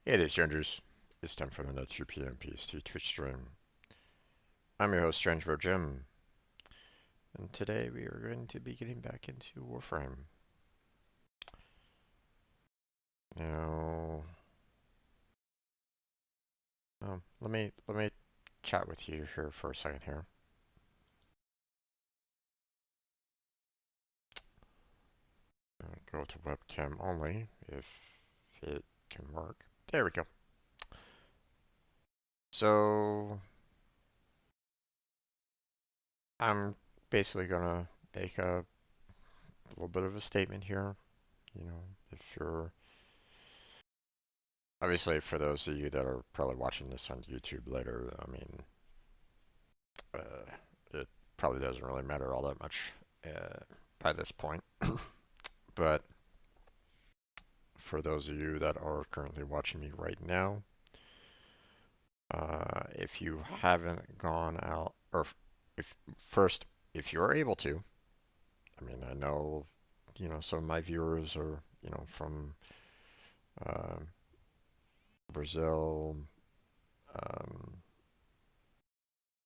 Hey there, strangers. It's time for another 2 p.m. PST Twitch stream. I'm your host, Strange Bro Jim, and today we are going to be getting back into Warframe. Now, let me chat with you here for a second here. Go to webcam only if it can work. There we go. So I'm basically gonna make a little bit of a statement here. You know, if you're obviously for those of you that are probably watching this on YouTube later, I mean, it probably doesn't really matter all that much by this point. But for those of you that are currently watching me right now, if you haven't gone out, or if first, if you're able to, I mean, I know, some of my viewers are, from uh, Brazil, um,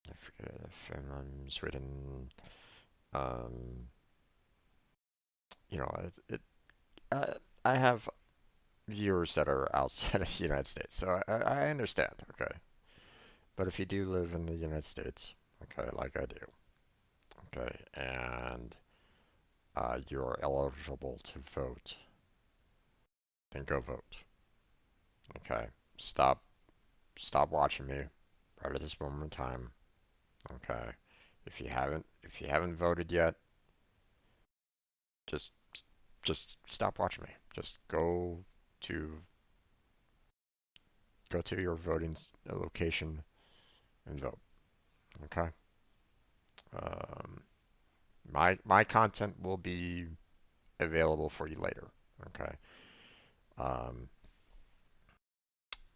I forget, Finland, Sweden, um, you know, uh, I have viewers that are outside of the United States. So I understand, okay. But if you do live in the United States, okay, like I do, okay, and you're eligible to vote, then go vote. Okay. Stop stop watching me right at this moment in time. Okay. If you haven't voted yet, just just stop watching me. Just to go to your voting location and vote. Okay. Um, my content will be available for you later. Okay. Um,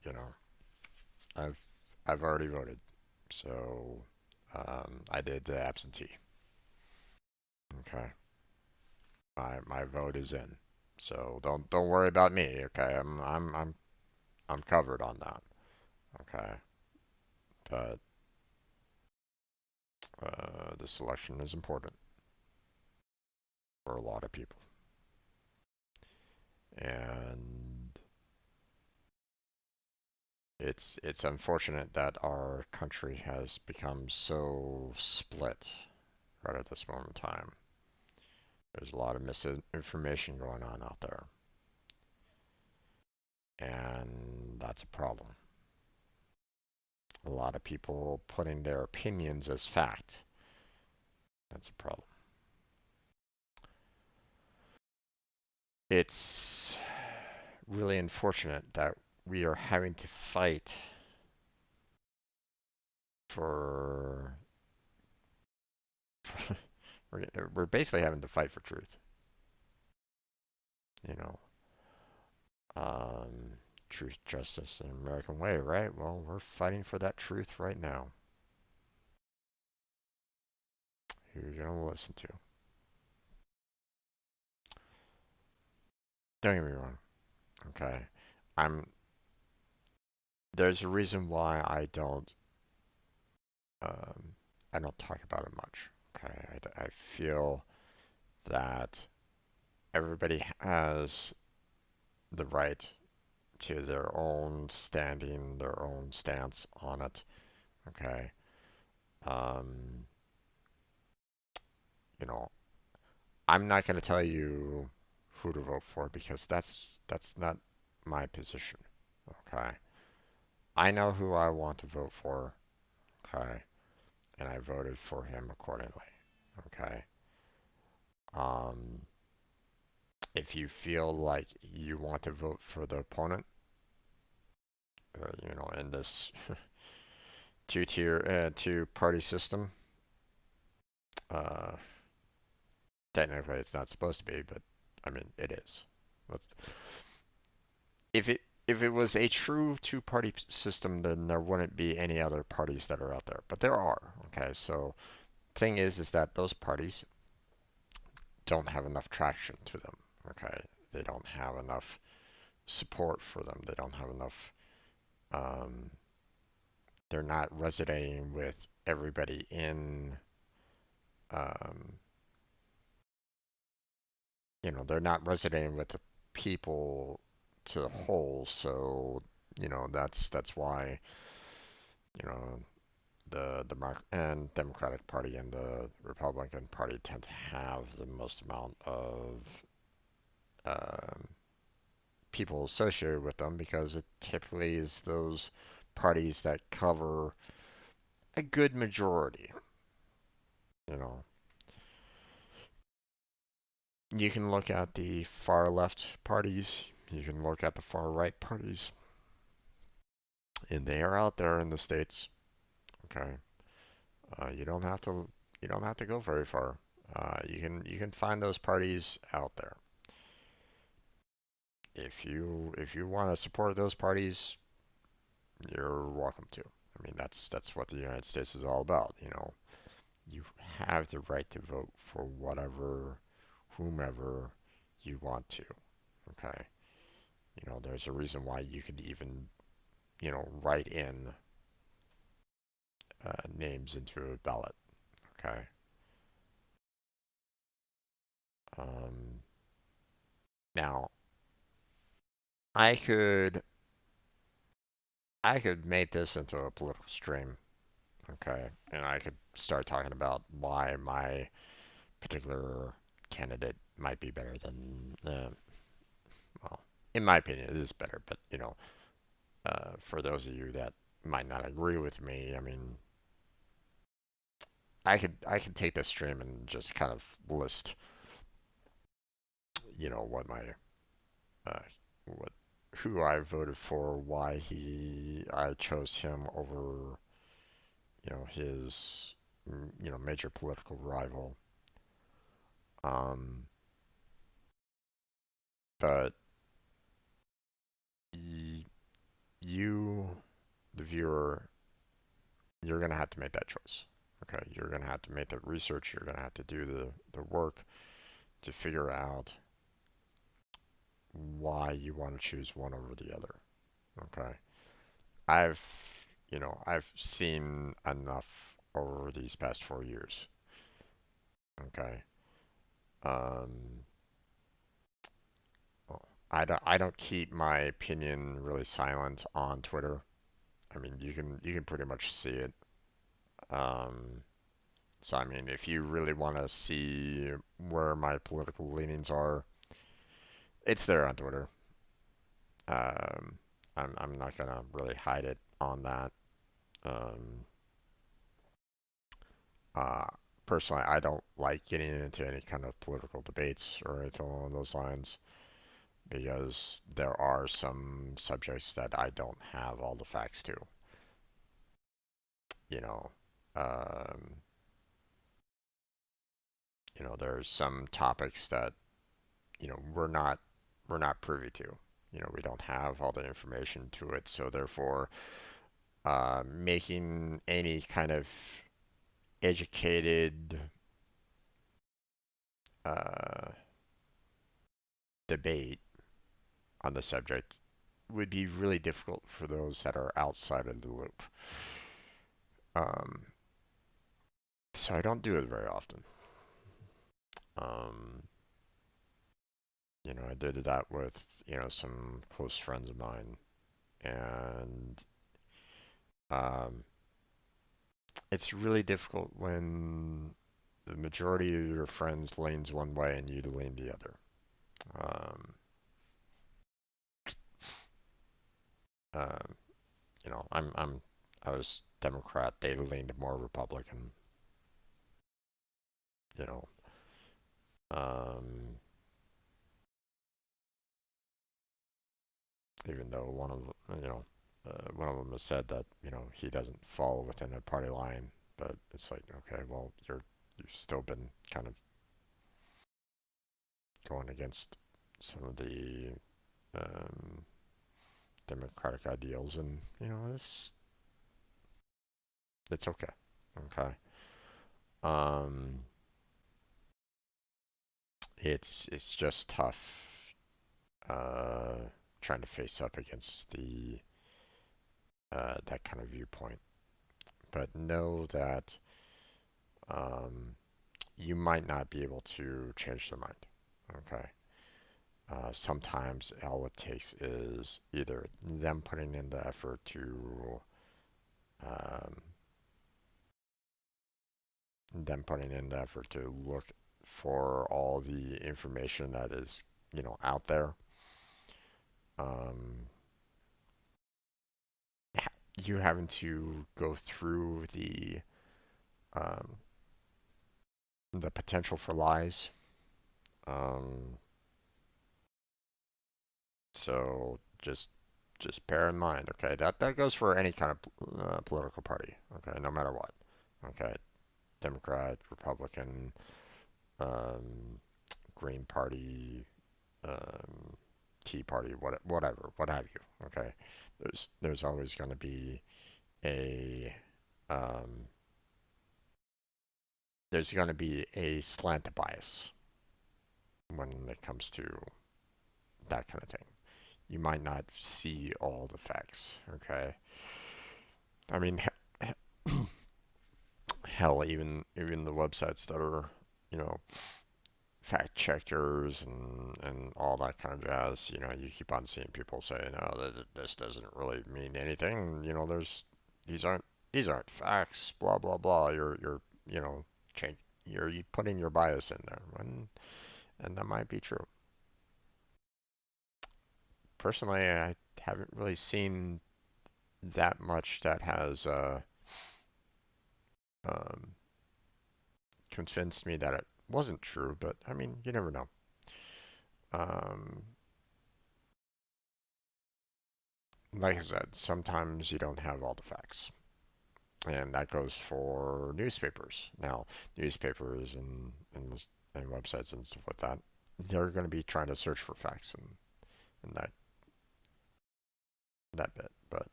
you know, I've I've already voted, so I did the absentee. Okay. My vote is in, so don't worry about me. Okay. I'm covered on that. Okay. But the selection is important for a lot of people, and it's unfortunate that our country has become so split right at this moment in time. There's a lot of misinformation going on out there, and that's a problem. A lot of people putting their opinions as fact. That's a problem. It's really unfortunate that we are having to fight for, we're basically having to fight for truth, you know. Um, Truth, justice, and American way, right? Well, we're fighting for that truth right now. Who are you gonna listen to? Don't get me wrong, okay? I'm There's a reason why um, I don't talk about it much. Okay, I feel that everybody has the right to their own standing, their own stance on it. Okay, um, you know, I'm not going to tell you who to vote for because that's not my position. Okay, I know who I want to vote for. Okay, and I voted for him accordingly. Okay. Um, if you feel like you want to vote for the opponent, in this two-party system, uh, technically it's not supposed to be, but I mean it is. Let's, if it was a true two-party system, then there wouldn't be any other parties that are out there, but there are. Okay, so thing is that those parties don't have enough traction to them. Okay, they don't have enough support for them. They don't have enough. Um, they're not resonating with everybody in. Um, they're not resonating with the people to the whole. So that's why you know and Democratic Party and the Republican Party tend to have the most amount of um, people associated with them because it typically is those parties that cover a good majority. You know, you can look at the far left parties, you can look at the far right parties, and they are out there in the states. Okay, you don't have to go very far. You can find those parties out there. If you want to support those parties, you're welcome to. I mean, that's what the United States is all about. You have the right to vote for whomever you want to. Okay. There's a reason why you could even, write in names into a ballot. Okay. Um, now, I could I could make this into a political stream. Okay, and I could start talking about why my particular candidate might be better than, well, in my opinion, it is better. But for those of you that might not agree with me, I mean, I could take this stream and just kind of list, what my uh, what who I voted for, why I chose him over, his major political rival. Um, but y- you, the viewer, you're gonna have to make that choice. Okay, you're gonna have to make the research. You're gonna have to do the work to figure out why you want to choose one over the other. Okay. I've, I've seen enough over these past 4 years. Okay. Um, well, I don't keep my opinion really silent on Twitter. I mean, you can pretty much see it. Um, so I mean, if you really want to see where my political leanings are, it's there on Twitter. Um, I'm not gonna really hide it on that. Um, Uh, Personally, I don't like getting into any kind of political debates or anything along those lines because there are some subjects that I don't have all the facts to. You know, um, there's some topics that we're not privy to. We don't have all the information to it, so therefore, making any kind of educated uh, debate on the subject would be really difficult for those that are outside of the loop. Um, so I don't do it very often. Um, I did that with, some close friends of mine, and um, it's really difficult when the majority of your friends leans one way and you lean the other. Um, um, I was Democrat. They leaned more Republican. You know, um, even though one of them has said that he doesn't fall within a party line, but it's like, okay, well, you've still been kind of going against some of the um, democratic ideals, and it's okay. Okay. Um, it's just tough. Uh, trying to face up against the that kind of viewpoint. But know that um, you might not be able to change their mind. Okay. Sometimes all it takes is either them putting in the effort to um, look for all the information that is, out there. Um, you having to go through um, the potential for lies. Um, so just bear in mind, okay, that goes for any kind of political party, okay, no matter what, okay, Democrat, Republican, um, Green Party, um, Tea Party, whatever, what have you, okay. There's always going to be a um, there's going to be a slant bias when it comes to that kind of thing. You might not see all the facts, okay? I mean, hell, even the websites that are, you know, fact checkers and all that kind of jazz, you keep on seeing people say, no, this doesn't really mean anything. These aren't these aren't facts, blah blah blah. You're change you putting your bias in there, and that might be true. Personally, I haven't really seen that much that has um, convinced me that it wasn't true, but I mean, you never know. Um, like I said, sometimes you don't have all the facts, and that goes for newspapers. Now, newspapers and websites and stuff like that, they're going to be trying to search for facts in that bit, but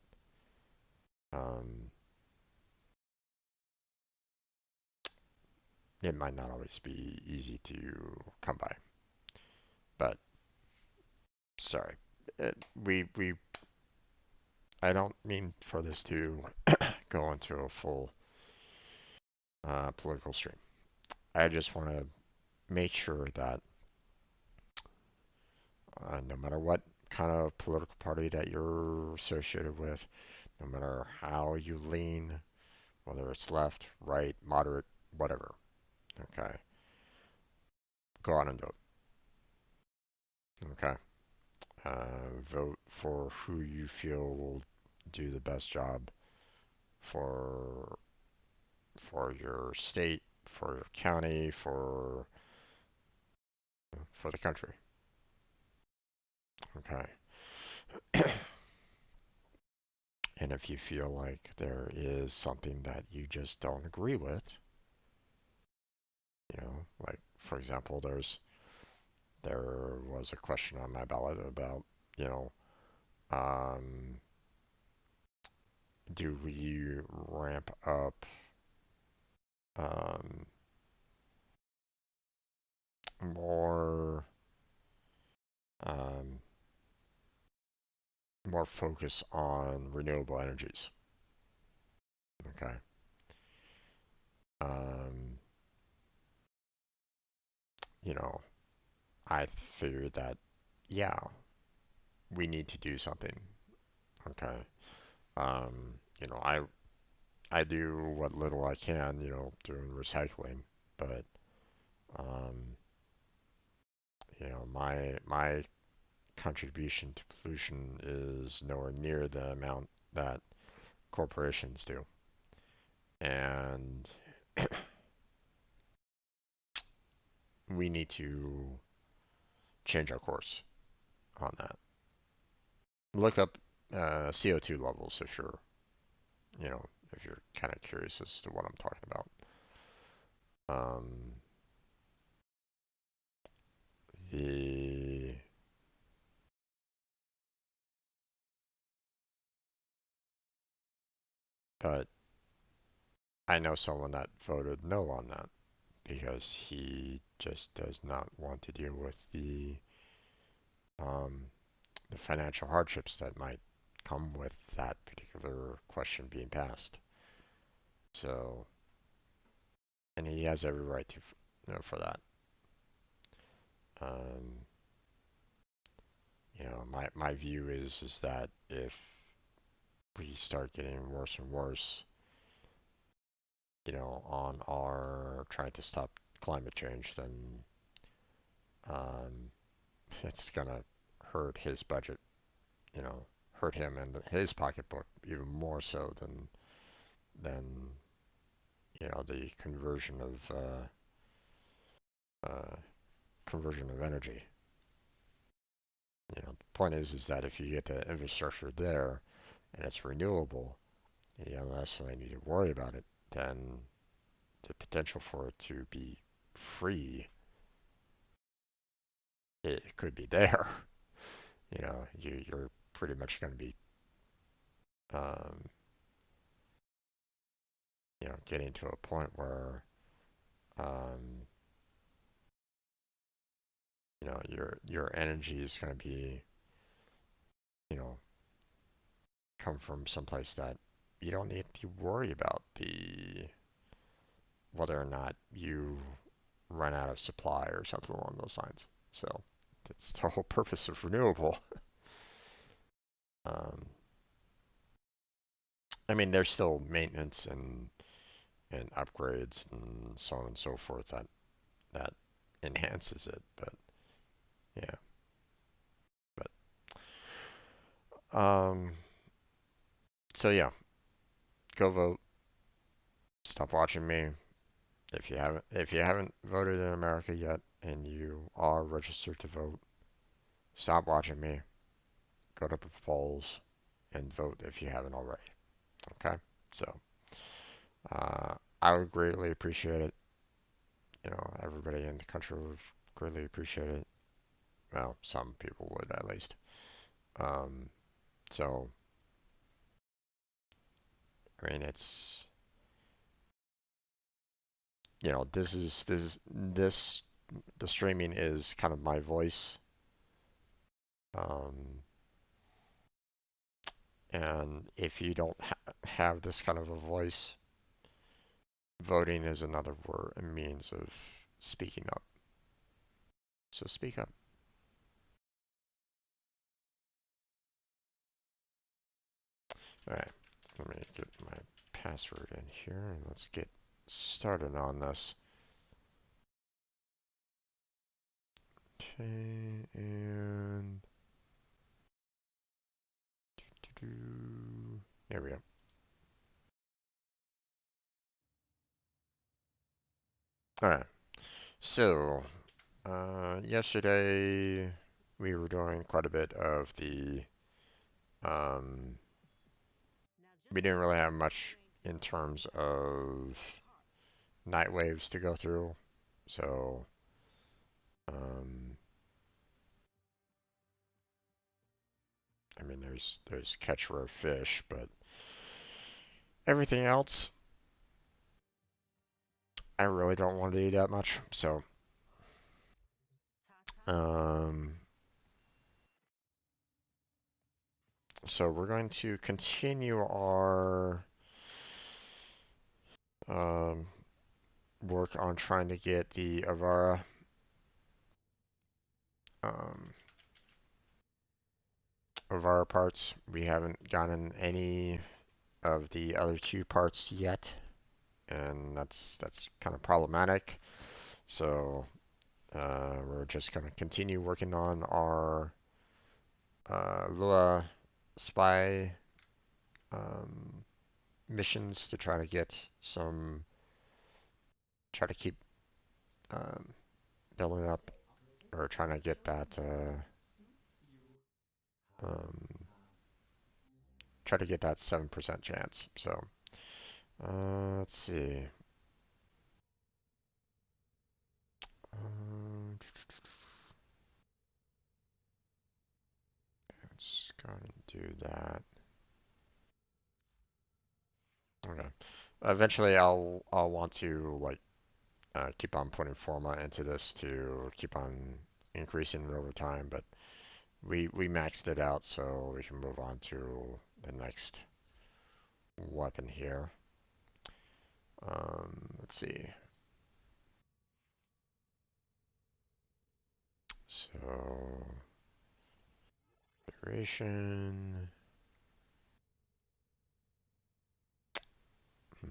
um, it might not always be easy to come by. But sorry, we I don't mean for this to go into a full political stream. I just want to make sure that no matter what kind of political party that you're associated with, no matter how you lean, whether it's left, right, moderate, whatever, okay, go out and vote. Okay, vote for who you feel will do the best job for your state, for your county, for the country. Okay. And if you feel like there is something that you just don't agree with, like for example, there was a question on my ballot about, you know, um, do we ramp up um, more um, more focus on renewable energies? Okay. Um, you know, I figured that, yeah, we need to do something. Okay. I do what little I can, doing recycling, but um, my contribution to pollution is nowhere near the amount that corporations do. And we need to change our course on that. Look up CO2 levels if you're kind of curious as to what I'm talking about. Um, the but I know someone that voted no on that because he just does not want to deal with the um, the financial hardships that might come with that particular question being passed. So, and he has every right to, for that. Um, my view is that if we start getting worse and worse, on our trying to stop climate change, then um, it's gonna hurt his budget, you know, hurt him and his pocketbook even more so than the uh, conversion of energy. The point is that if you get the infrastructure there and it's renewable, you don't necessarily need to worry about it. Then the potential for it to be free, it could be there. You're pretty much going to be, um, getting to a point where, um, your energy is going to be, you know, come from someplace that you don't need to worry about the whether or not you run out of supply or something along those lines. So that's the whole purpose of renewable. Um, I mean, there's still maintenance and upgrades and so on and so forth that enhances it, but yeah. But so yeah, go vote. Stop watching me. If you haven't voted in America yet and you are registered to vote, stop watching me. Go to the polls and vote if you haven't already. Okay? So, uh, I would greatly appreciate it. Everybody in the country would greatly appreciate it. Well, some people would at least. Um, so, I mean, it's this the streaming is kind of my voice. Um, and if you don't have this kind of a voice, voting is another word, a means of speaking up. So speak up. All right, let me get my password in here and let's get started on this. Okay, and there we go. All right, so yesterday we were doing quite a bit of the um, we didn't really have much in terms of night waves to go through. So, um, I mean, there's catch rare fish, but everything else, I really don't want to do that much. Um, so we're going to continue our um, work on trying to get the um, Avara parts. We haven't gotten any of the other two parts yet, and that's kind of problematic. So we're just going to continue working on our Lua Spy um, missions to try to keep um, building up or trying to get that, um, try to get that 7% chance. So let's see. Let's go and do that. Okay. Eventually, I'll want to like keep on putting format into this to keep on increasing it over time, but we maxed it out, so we can move on to the next weapon here. Let's see. So duration. Hmm.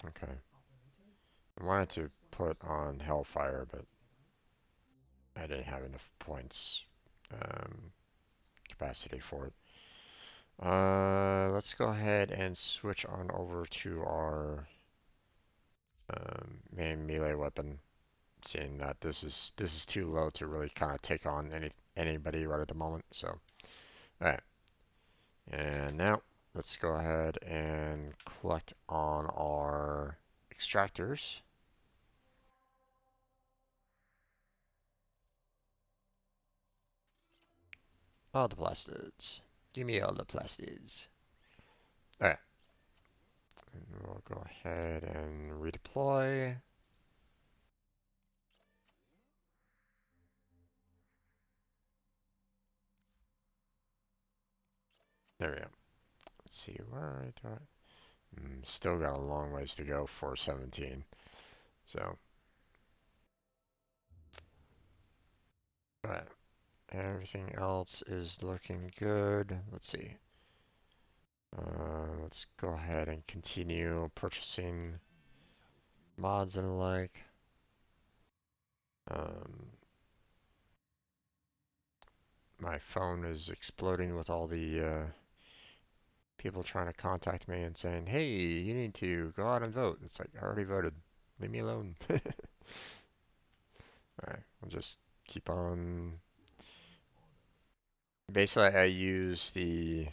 Okay. I wanted to put on Hellfire, but I didn't have enough points capacity for it. Let's go ahead and switch on over to our main melee weapon, seeing that this is too low to really kind of take on anybody right at the moment. So, all right, and now let's go ahead and collect on our extractors. All the plastids. Give me all the plastids. All right, and we'll go ahead and redeploy. There we go. Let's see where I got. Still got a long ways to go for 17. So, but everything else is looking good. Let's see. Let's go ahead and continue purchasing mods and the like. Um, my phone is exploding with all the people trying to contact me and saying, "Hey, you need to go out and vote." It's like I already voted. Leave me alone. All right, I'll just keep on. Basically, I use the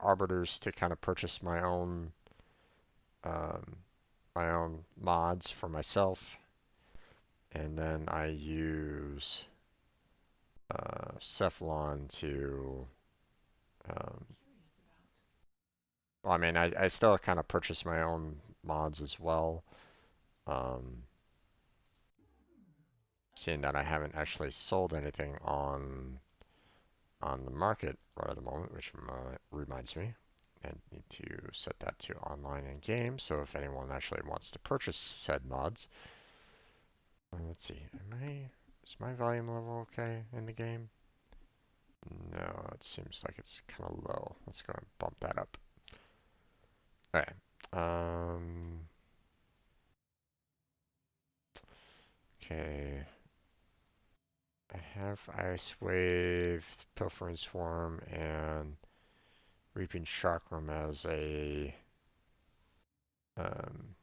arbiters to kind of purchase um, my own mods for myself, and then I use Cephalon to. Um, well, I mean, I still kind of purchase my own mods as well, um, seeing that I haven't actually sold anything on the market right at the moment, which reminds me. I need to set that to online in game, so if anyone actually wants to purchase said mods, let's see, is my volume level okay in the game? No, it seems like it's kind of low. Let's go and bump that up. Alright. Okay. I have Ice Wave, Pilfering Swarm, and Reaping Chakram um,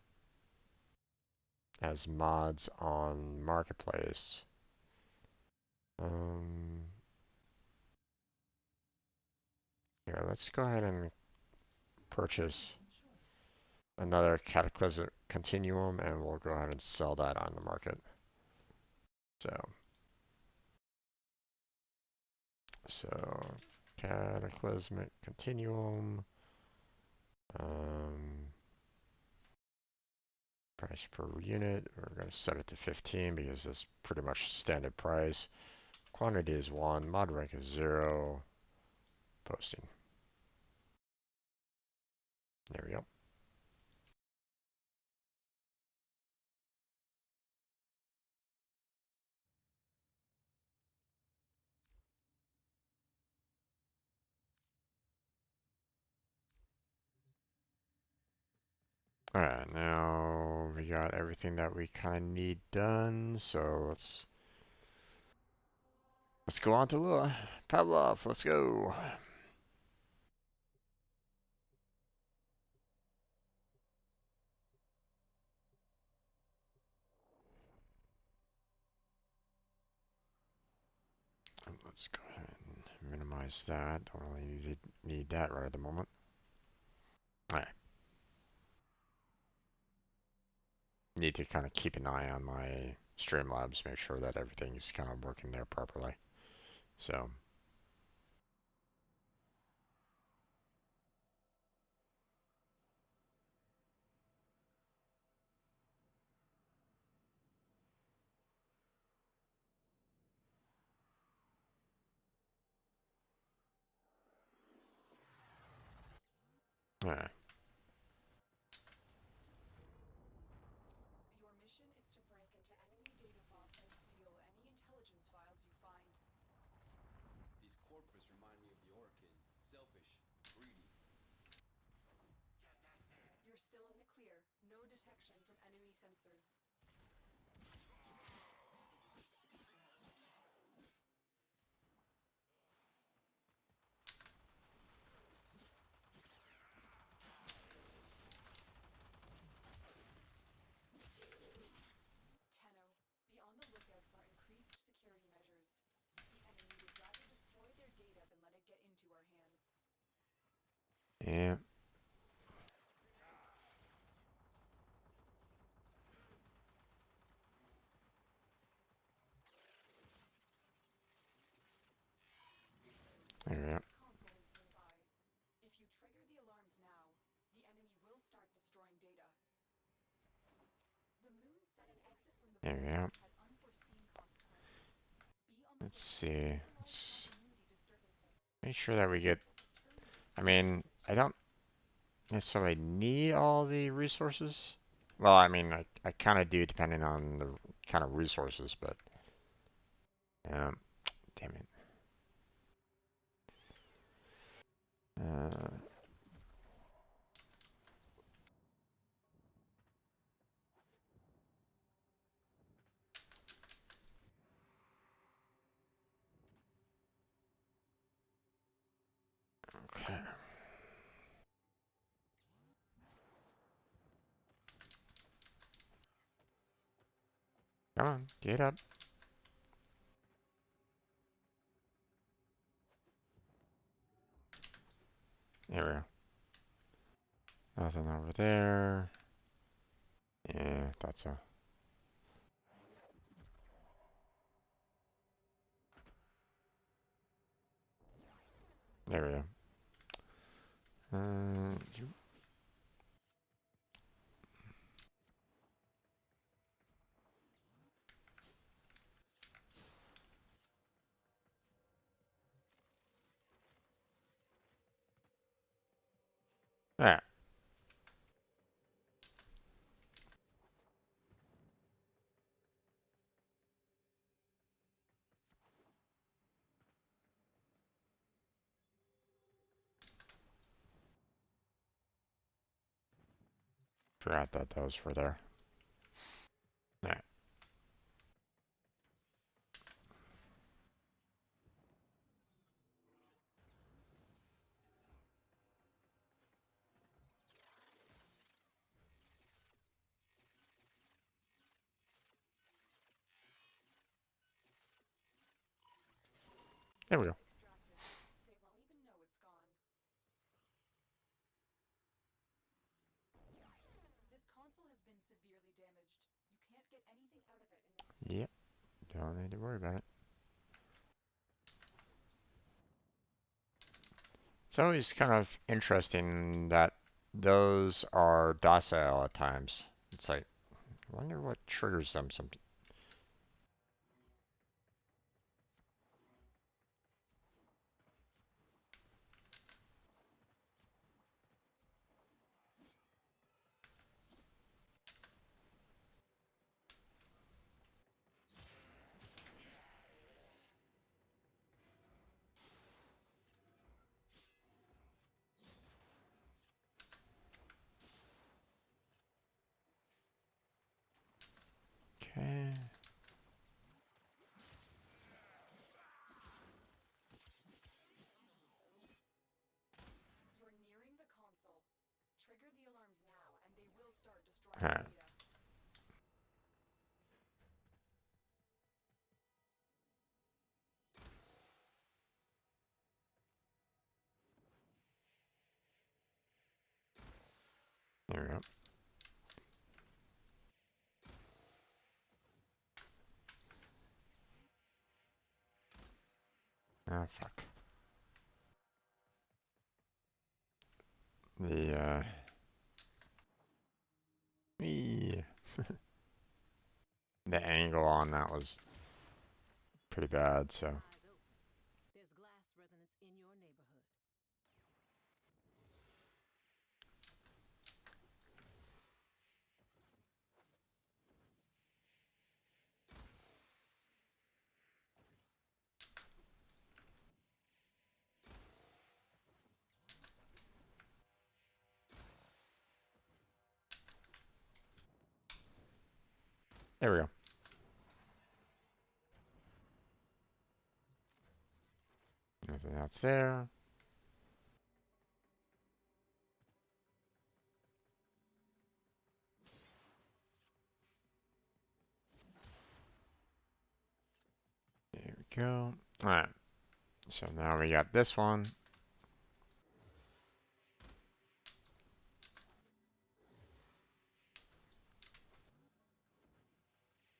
as mods on Marketplace. Um, Here, let's go ahead and purchase another Cataclysmic Continuum, and we'll go ahead and sell that on the market. So Cataclysmic Continuum, um, price per unit, we're going to set it to 15 because that's pretty much standard price. Quantity is 1, mod rank is 0, posting. There we go. Alright, now we got everything that we kind of need done, so let's go on to Lua. Pavlov, let's go. Let's go ahead and minimize that. Don't really need that right at the moment. Alright. Need to kind of keep an eye on my Streamlabs, make sure that everything's kind of working there properly. So, Yeah. Your mission is to break into enemy data vaults and steal any intelligence files you find. These corpus remind me of the Orkin. Selfish, greedy. You're still in the clear. No detection from enemy sensors. Tenno, be on the lookout for increased security measures. The enemy would rather destroy their data than let it get into our hands. Yeah. There we go. Console is nearby. If you trigger the alarms now, the enemy will start destroying data. The moon said an exit from the There we go. vortex had unforeseen consequences. Be on the Let's lookout for see. localized Let's continuity disturbances. make sure that we get. Turn this I into mean, damage. I don't necessarily need all the resources. Well, I mean, I kind of do depending on the kind of resources, but damn it. Uh, okay. Come on, get up. There we go. Nothing over there. Yeah, thought so. There we go. You, there. Forgot that those were there. There. There we go. Extracted. They won't even know it's gone. This console has been severely damaged. You can't get anything out of it in this state. Yep. Don't need to worry about it. It's always kind of interesting that those are docile at times. It's like, I wonder what triggers them some. Okay. You're nearing the console. Trigger the alarms now, and they will start destroying the Alright. data. There we go. Ah, fuck. The, yeah. The angle on that was pretty bad, so. Eyes open. There's glass resonance in your neighborhood. There we go. Nothing else there. There we go. Alright. So now we got this one.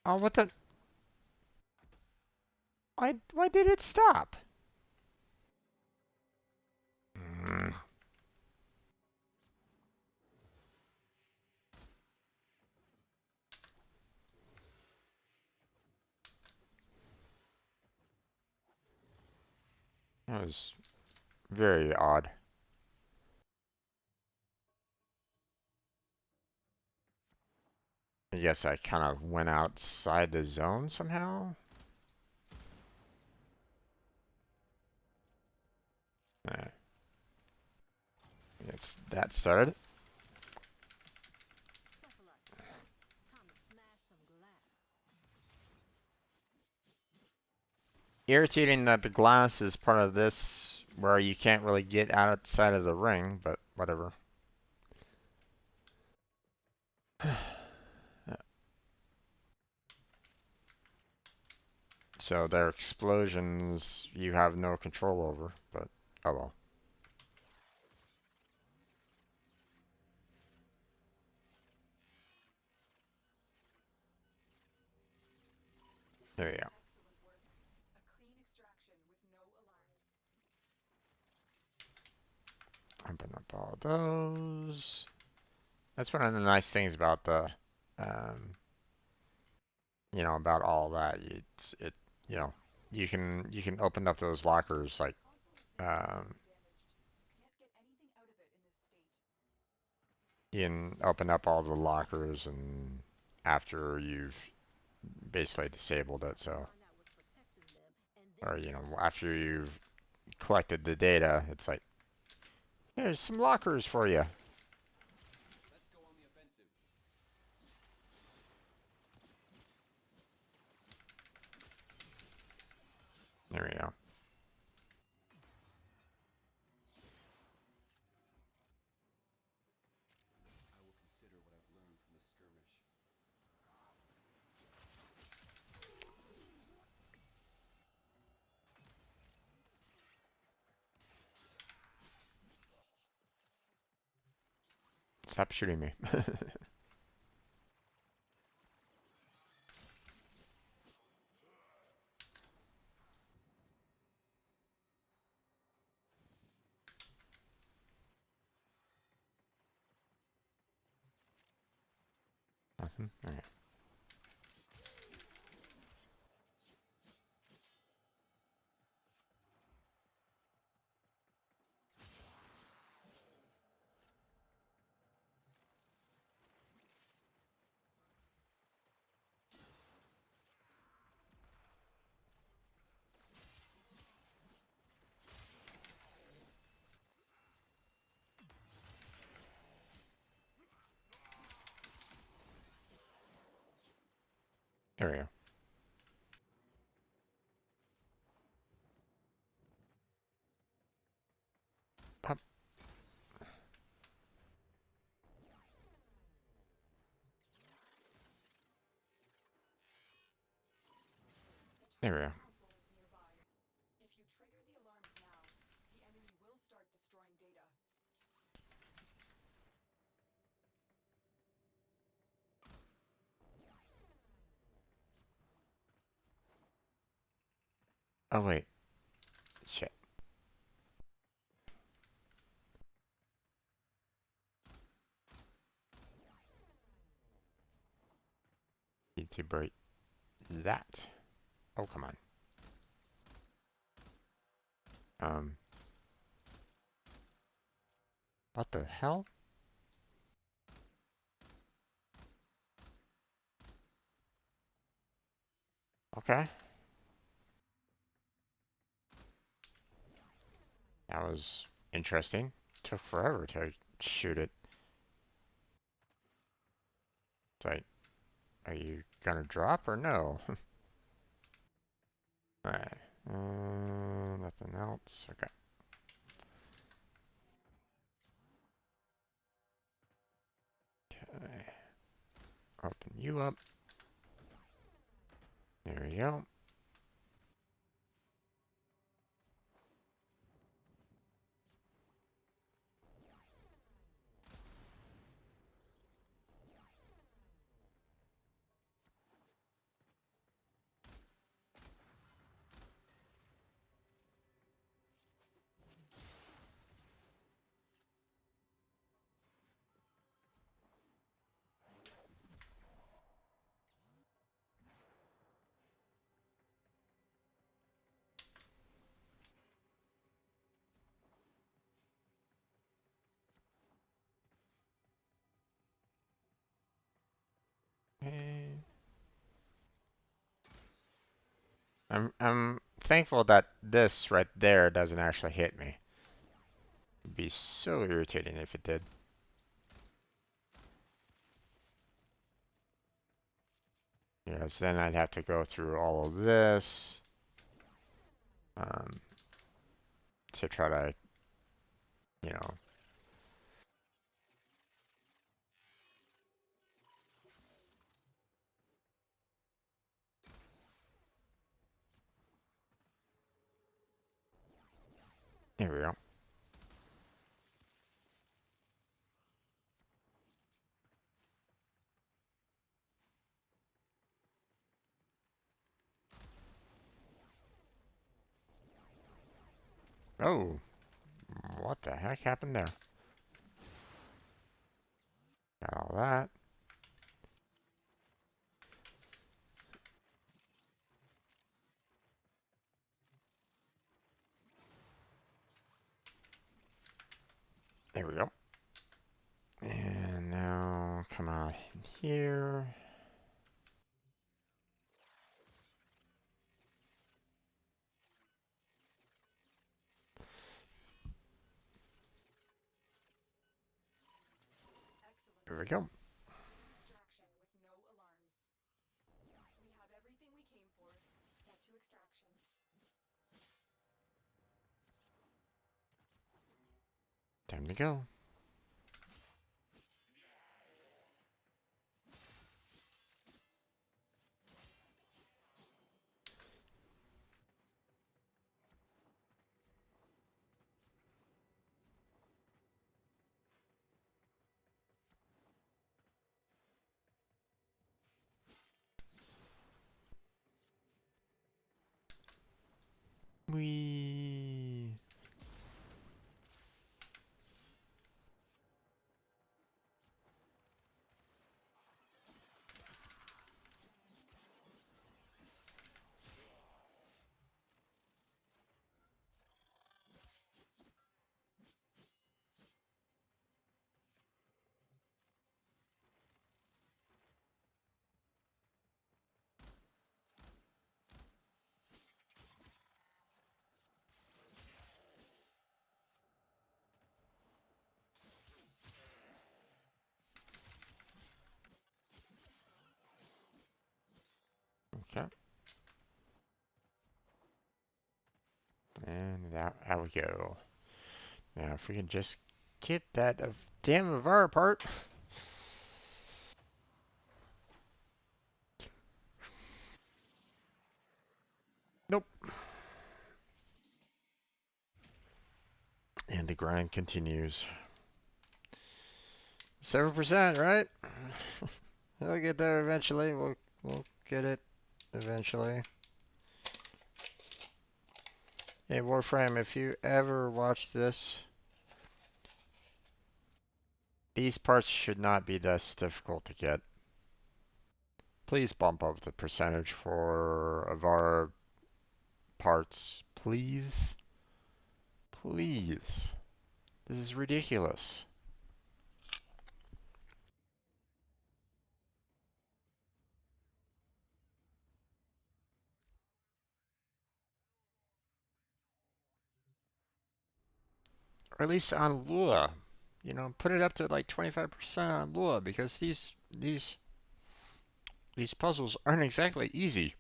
Oh, what the? Why did it stop? Mm, that was very odd. I guess I kind of went outside the zone somehow. Alright. I guess that started. Irritating that the glass is part of this where you can't really get outside of the ring, but whatever. So their explosions you have no control over, but oh well. There you go. Excellent work. A clean extraction with no alarms. Open up all those. That's one of the nice things about the, um, about all that. You know, you can open up those lockers like, The console has been um, severely damaged. You can't get anything out of it in this state. you can open up all the lockers and after you've basically disabled it. So, or after you've collected the data, it's like here's some lockers for you. Let's go on the offensive. There we go. I will consider what I've learned from the skirmish. Stop shooting me. Nothing. All right. There we go. Pop. The There we go. charging console is nearby. If you trigger the alarms now, the enemy will start destroying data. Oh wait. Shit. Need to break that. Oh come on. Um. What the hell? Okay. That was interesting. Took forever to shoot it. It's like Are you gonna drop or no? Alright. Nothing else. Okay. Okay. Open you up. There we go. Okay. I'm thankful that this right there doesn't actually hit me. It'd be so irritating if it did. Yes, then I'd have to go through all of this um, to try to, you know. Here we go. Oh, what the heck happened there? Got all that. There we go. And now come out here. Excellent There we work. go. Extraction with no alarms. We have everything we came for. Get to extraction. Time to go. Wee. Okay. And out we go. Now, if we can just get that damn Avara part. Nope. And the grind continues. 7%, right? We'll get there eventually. We'll get it eventually. Hey, Warframe, if you ever watch this, these parts should not be this difficult to get. Please bump up the percentage for of our parts. Please. Please. This is ridiculous. Or at least on Lua. You know, put it up to like 25% on Lua because these these puzzles aren't exactly easy.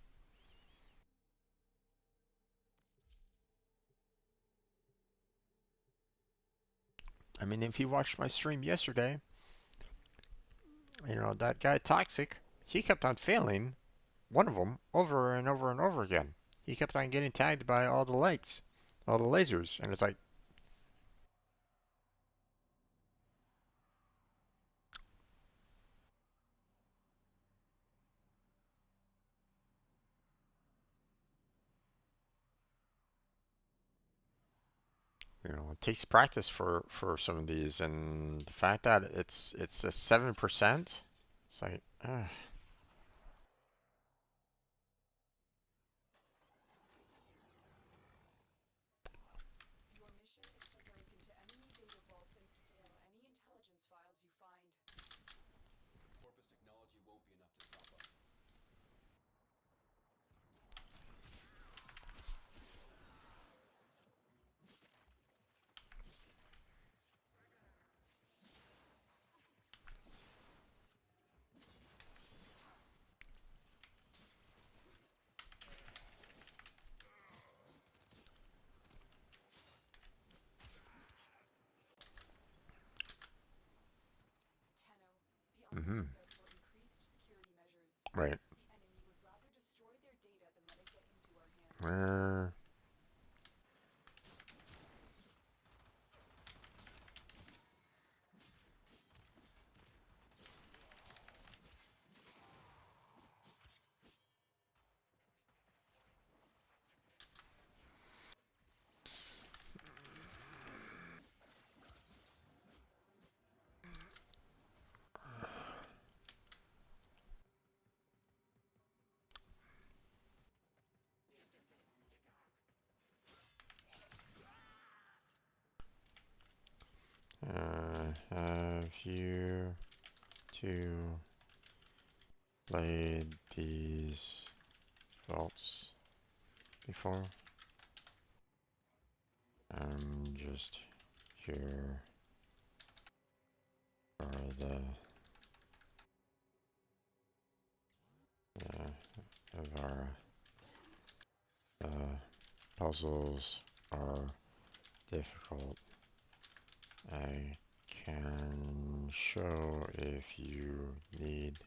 I mean, if you watched my stream yesterday, you know, that guy Toxic, he kept on failing one of them over and over and over again. He kept on getting tagged by all the lights, all the lasers, and it's like, you know, it takes practice for some of these, and the fact that it's a 7%, it's like, Your mission is to break into enemy data vaults and steal any intelligence files you find. Corpus technology won't be enough to stop us. Tenno, be on the mm-hmm, lookout for increased security measures. right. The enemy would rather destroy their data than let it get into our hands. Where? Have you two played these vaults before? I'm just here for Avara. The puzzles are difficult. I can show if you need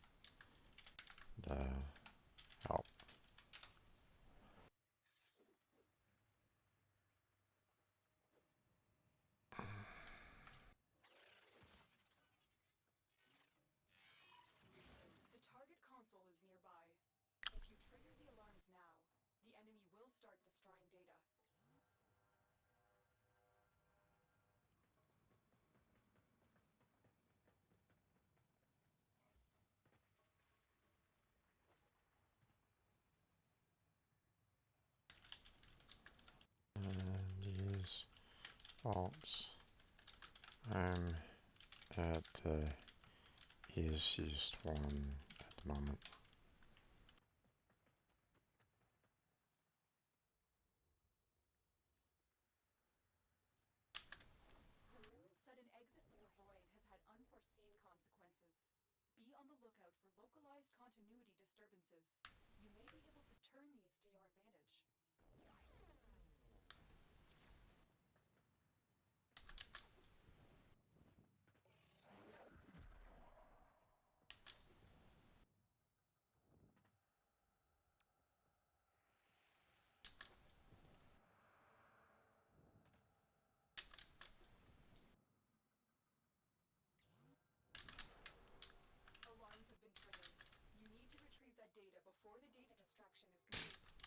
the help. The target console is nearby. If you trigger the alarms now, the enemy will start destroying data. These vaults. I'm at the easiest one at the moment. The rules said an exit from the void has had unforeseen consequences. Be on the lookout for localized continuity disturbances. You may be able to turn these to your advantage. Alarms have been triggered. You need to retrieve that data before the data destruction is complete.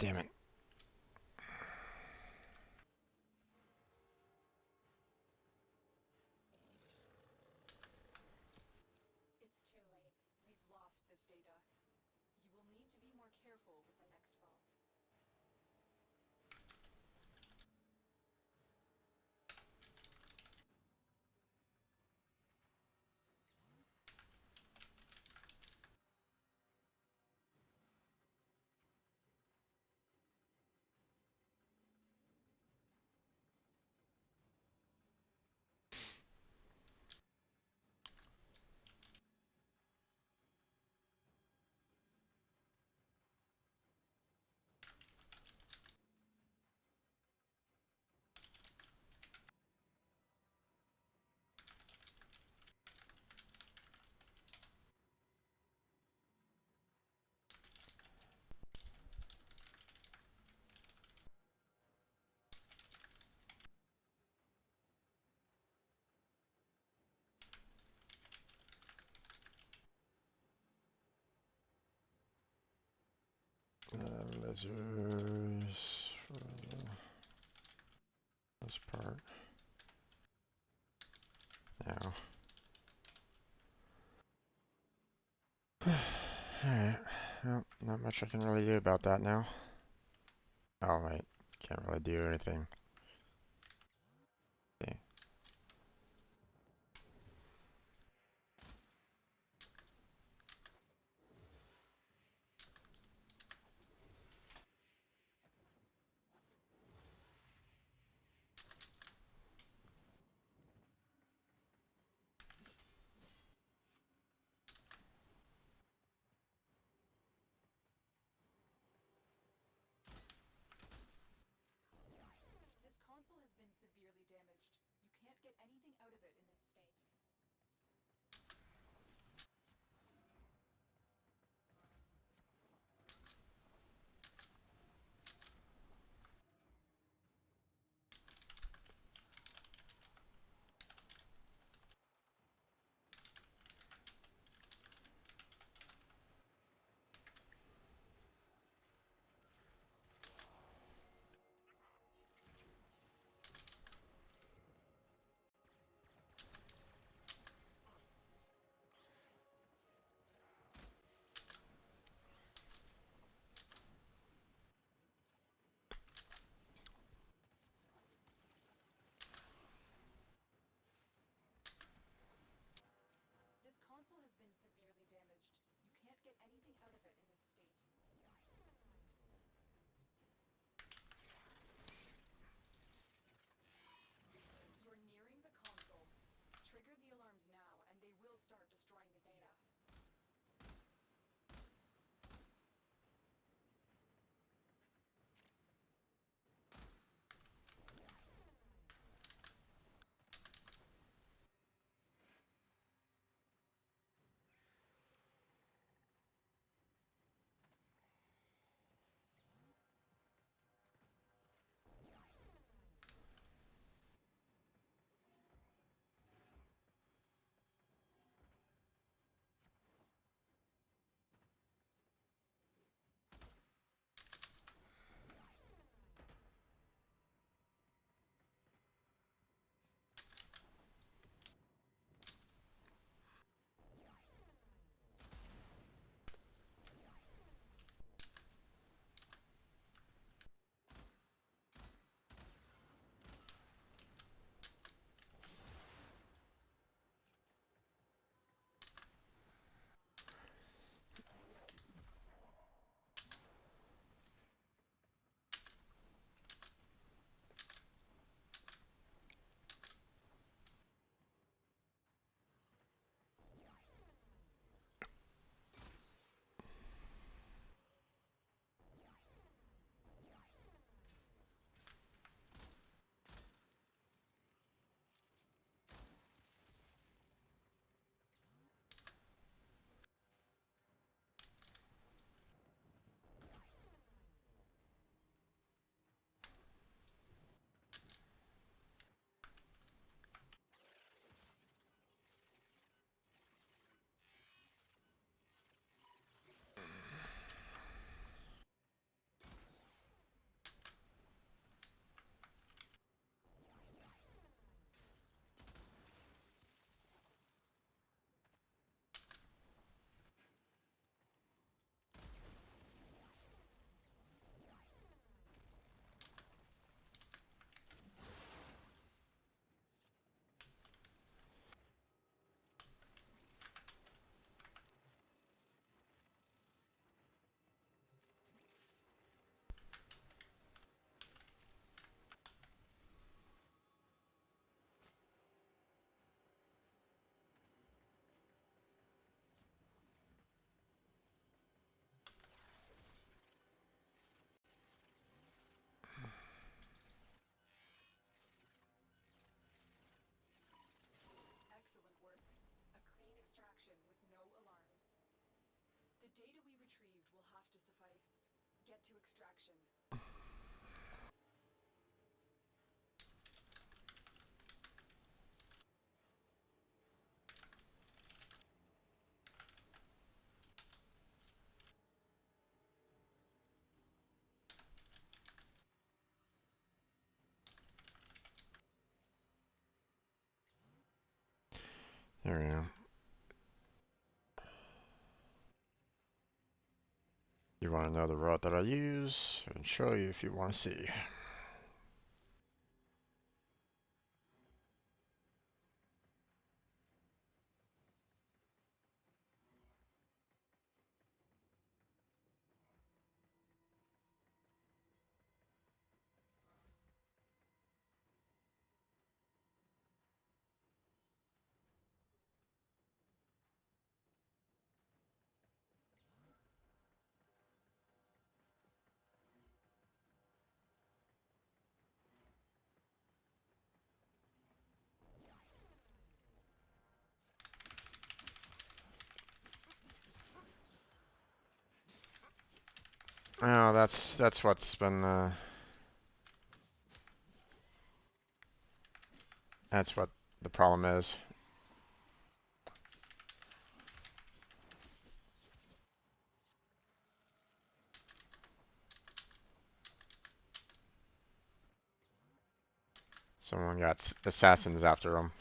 damn it. It's too late. We've lost this data. You will need to be more careful with the next vault. Lasers for this part. Now. Alright. Well, not much I can really do about that now. Oh, wait. Can't really do anything. See. to extraction. There we go. You want to know the route that I use? I can show you if you want to see. Oh, that's what's been that's what the problem is. Someone got assassins after him.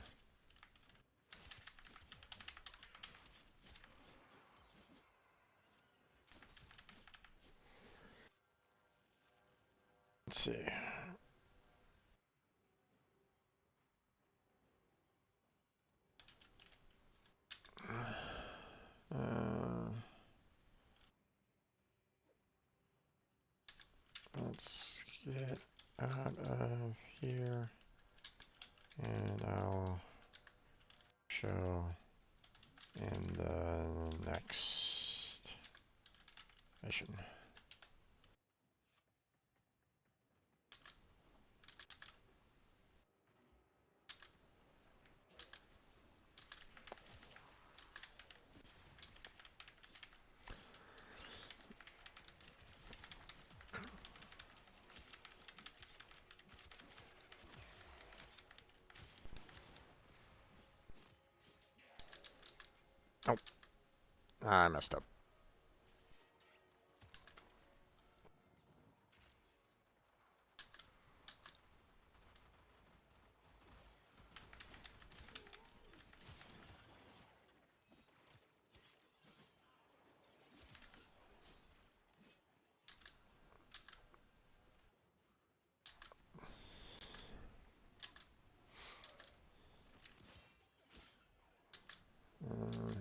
Let's see. Uh, let's get out of here, and I'll show in the next mission. Oh, I messed up. Uh,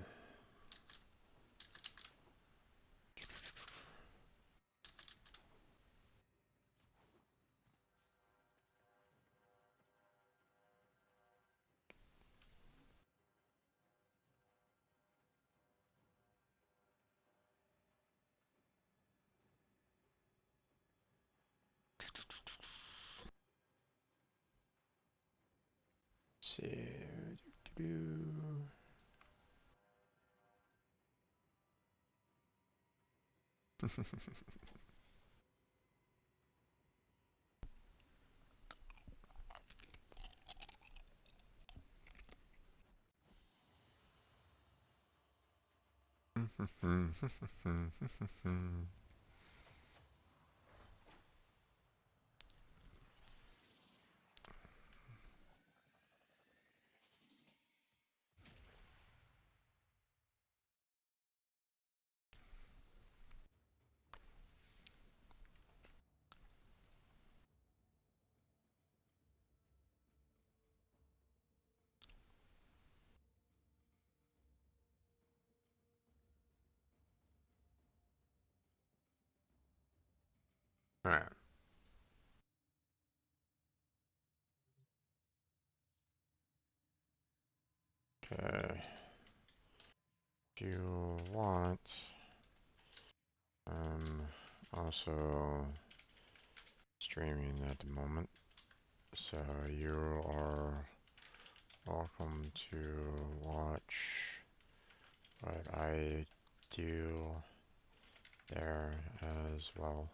let's see. All right. Okay. If you want, I'm also streaming at the moment, so you are welcome to watch what I do there as well.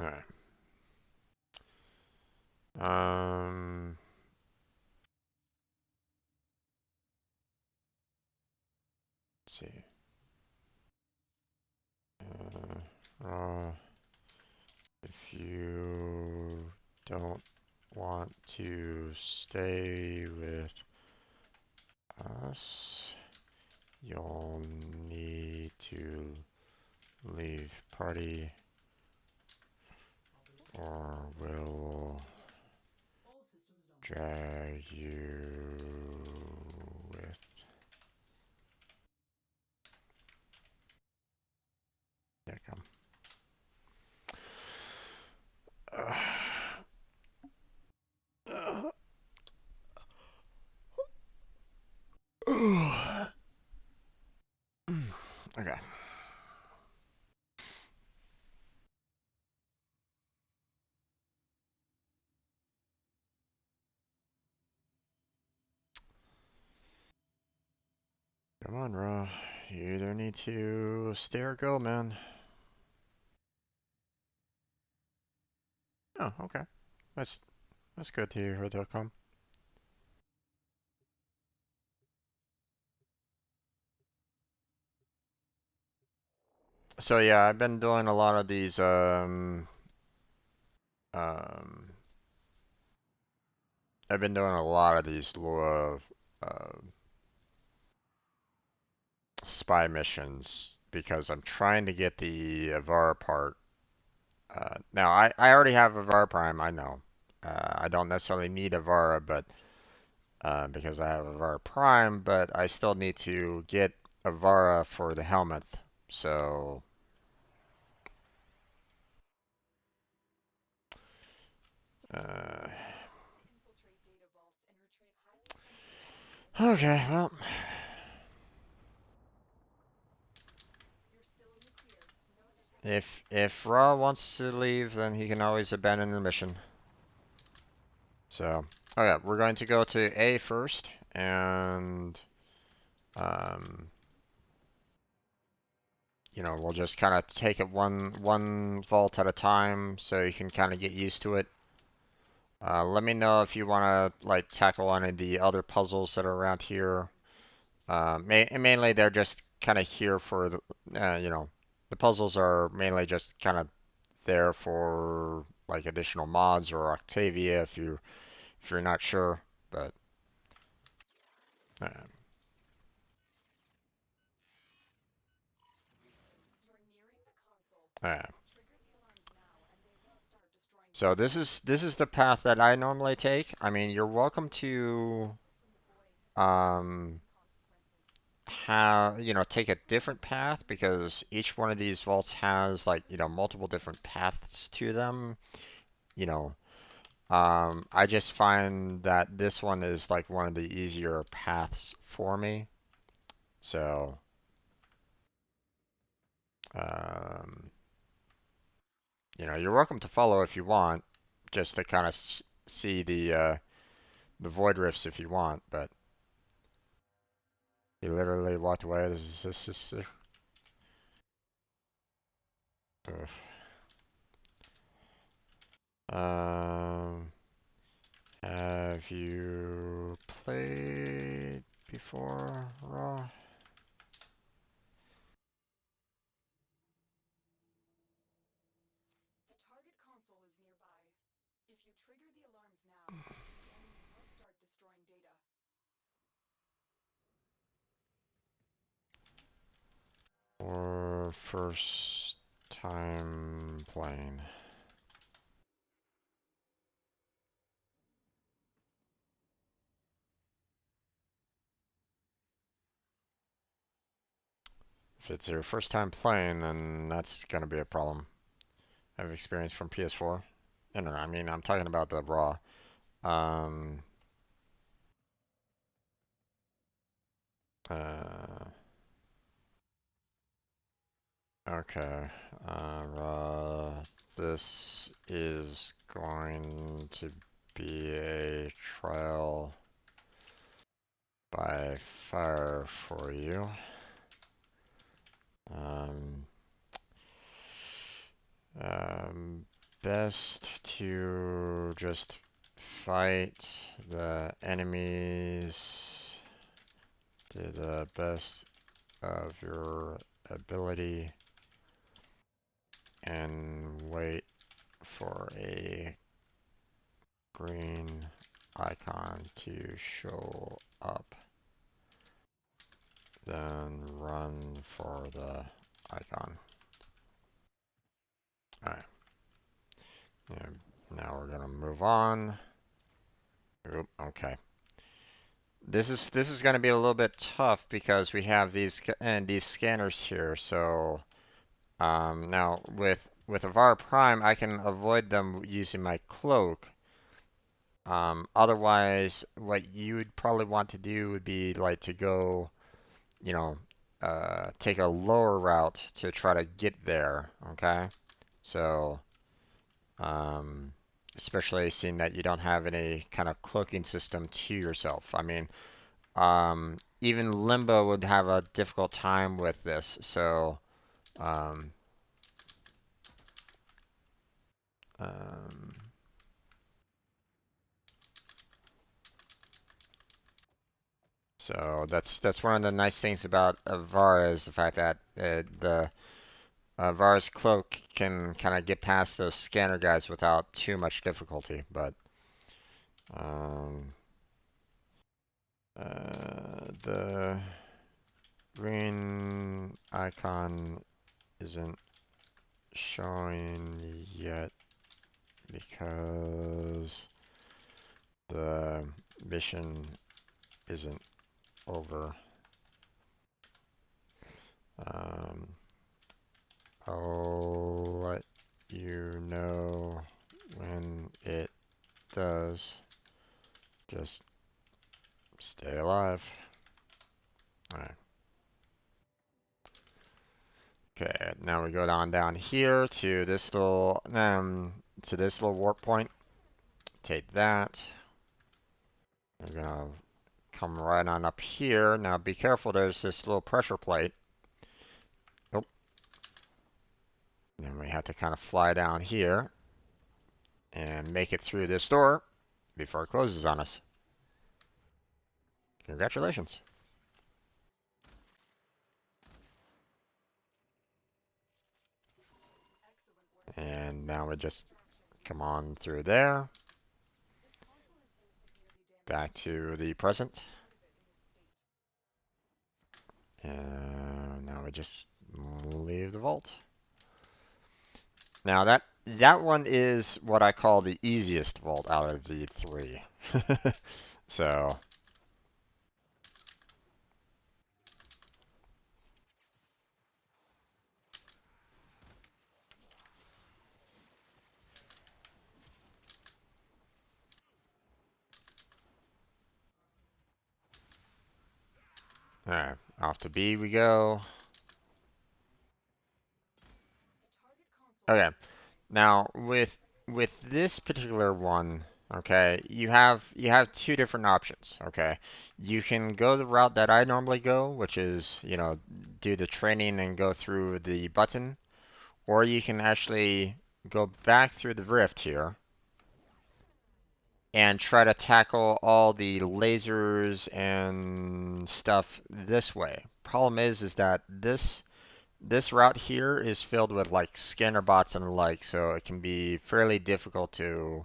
All right. Um, let's see. If you don't want to stay with us, you'll need to leave party or we'll drag you with. There you come. Okay. Come on, Raw. You either need to stay or go, man. Oh, okay. That's good to hear, come. So yeah, I've been doing a lot of these um I've been doing a lot of these Lua spy missions because I'm trying to get the Avara part. Now I already have Avara Prime, I know. I don't necessarily need Avara, but because I have Avara Prime, but I still need to get Avara for the helmet. So uh, okay, well. If Ra wants to leave, then he can always abandon the mission. So, okay, we're going to go to A first, and um, we'll just kind of take it one vault at a time, so you can kind of get used to it. Let me know if you want to like tackle any of the other puzzles that are around here. Mainly, they're just kind of here for the puzzles are mainly just kind of there for like additional mods or Octavia if you're not sure, but uh, uh, so this is the path that I normally take. I mean, you're welcome to um have take a different path because each one of these vaults has like multiple different paths to them. You know, I just find that this one is like one of the easier paths for me. So um, you're welcome to follow if you want, just to kind of see the void rifts if you want. But he literally walked away. This is um. Have you played before, Raw? Or first time playing? If it's your first time playing, then that's gonna be a problem. I have experience from PS4. No, I mean I'm talking about the Raw. Um. Uh. Okay. Raw. This is going to be a trial by fire for you. Um, best to just fight the enemies to the best of your ability and wait for a green icon to show up. Then run for the icon. Alright. And now we're gonna move on. Oop, okay. This is gonna be a little bit tough because we have these scanners here. So now with Avar Prime, I can avoid them using my cloak. Otherwise, what you would probably want to do would be like to go, you know, take a lower route to try to get there. Okay, so um, especially seeing that you don't have any kind of cloaking system to yourself. I mean, even Limbo would have a difficult time with this. So, um, um, so that's one of the nice things about Avara is the fact that the Vara's cloak can kind of get past those scanner guys without too much difficulty. But um, the green icon isn't showing yet because the mission isn't over. Um, I'll let you know when it does. Just stay alive. Alright. Okay, now we go down here to this little warp point. Take that. We're gonna come right on up here. Now be careful, there's this little pressure plate. Oh, then we have to kind of fly down here and make it through this door before it closes on us. Congratulations. And now we just come on through there. Back to the present. And now we just leave the vault. Now that one is what I call the easiest vault out of the three. So, alright, off to B we go. Okay, now with this particular one, okay, you have two different options. Okay, you can go the route that I normally go, which is do the training and go through the button, or you can actually go back through the rift here and try to tackle all the lasers and stuff this way. Problem is that this route here is filled with like scanner bots and the like, so it can be fairly difficult to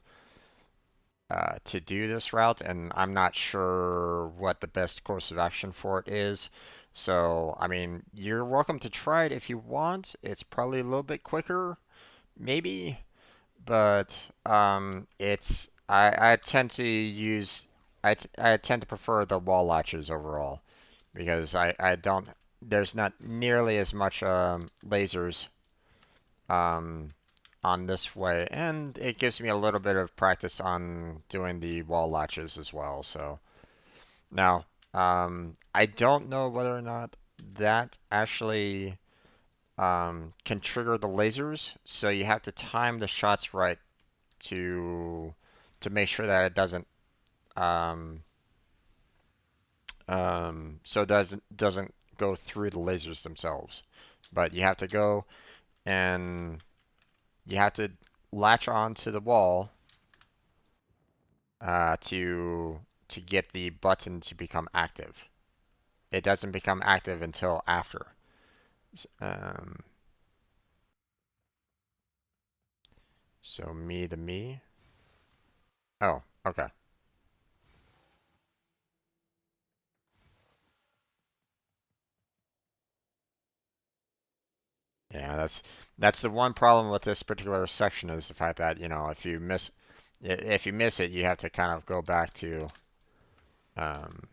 do this route, and I'm not sure what the best course of action for it is. So, I mean, you're welcome to try it if you want. It's probably a little bit quicker, maybe, but I tend to use I tend to prefer the wall latches overall because I don't there's not nearly as much lasers um on this way, and it gives me a little bit of practice on doing the wall latches as well. So now I don't know whether or not that actually can trigger the lasers, so you have to time the shots right to make sure that it doesn't um, so it doesn't go through the lasers themselves. But you have to go and you have to latch onto the wall to get the button to become active. It doesn't become active until after. Um, so me to me. Oh, okay. Yeah, that's the one problem with this particular section is the fact that, if you miss it, you have to kind of go back to um,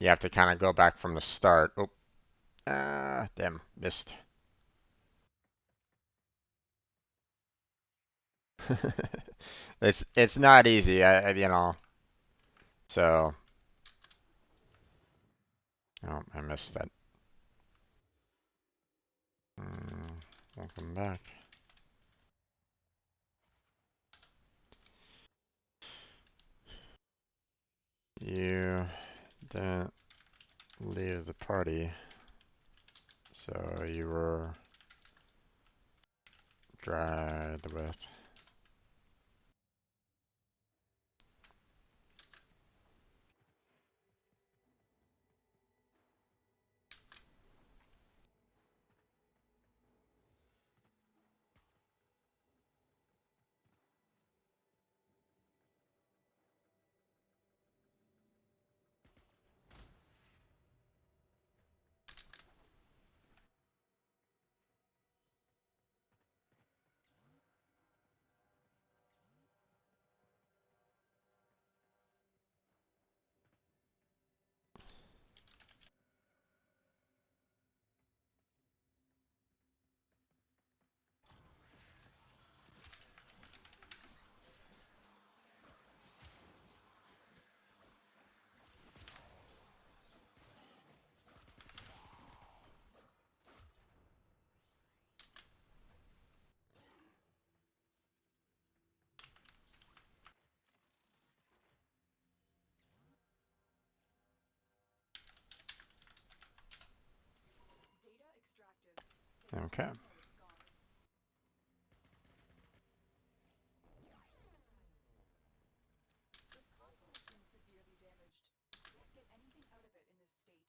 you have to kind of go back from the start. Oh, damn, missed. It's not easy, So, oh, I missed that. Welcome back. You didn't leave the party, so you were dragged with. Data extracted. Okay. Oh, it's gone. This console has been severely damaged. Can't get anything out of it in this state.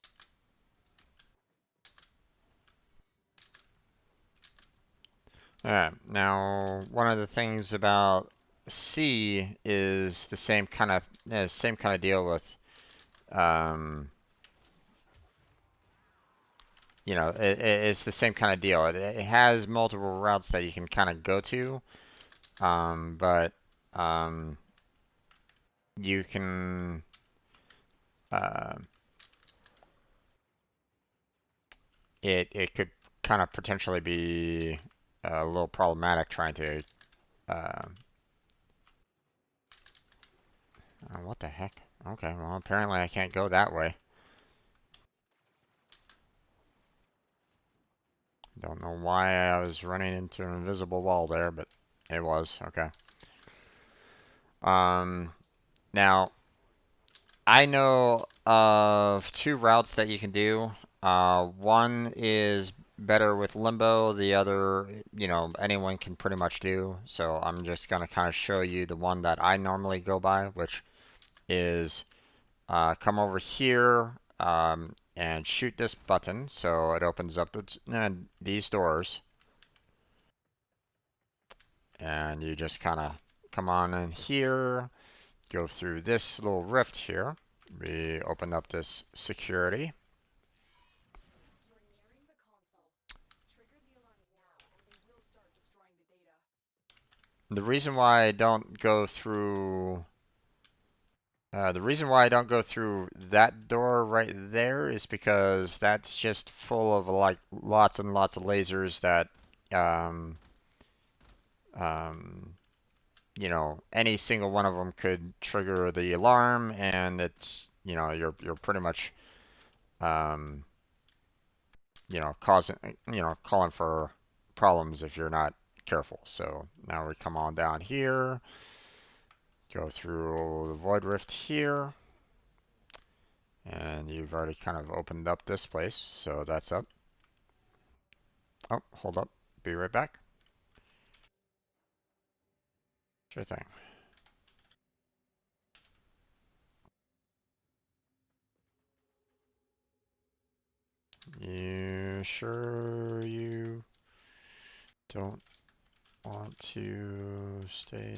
Alright, now one of the things about C is the same kind of deal with um, it's the same kind of deal. It has multiple routes that you can kind of go to, but um, you can uh, it could kind of potentially be a little problematic trying to uh, what the heck? Okay, well apparently I can't go that way. Don't know why I was running into an invisible wall there, but it was. Okay. Um, Now, I know of two routes that you can do. One is better with limbo, the other, anyone can pretty much do. So I'm just going to kind of show you the one that I normally go by, which is come over here and shoot this button. So it opens up these doors. And you just kind of come on in here, go through this little rift here. We open up this security. You're nearing the console. Trigger the alarms now, or they will start destroying the data. The reason why I don't go through the reason why I don't go through that door right there is because that's just full of like lots and lots of lasers that um, um, any single one of them could trigger the alarm, and it's you're pretty much um, causing calling for problems if you're not careful. So now we come on down here, go through the void rift here, And you've already kind of opened up this place, so that's up. Oh, hold up. Be right back. Sure thing. You sure you don't want to stay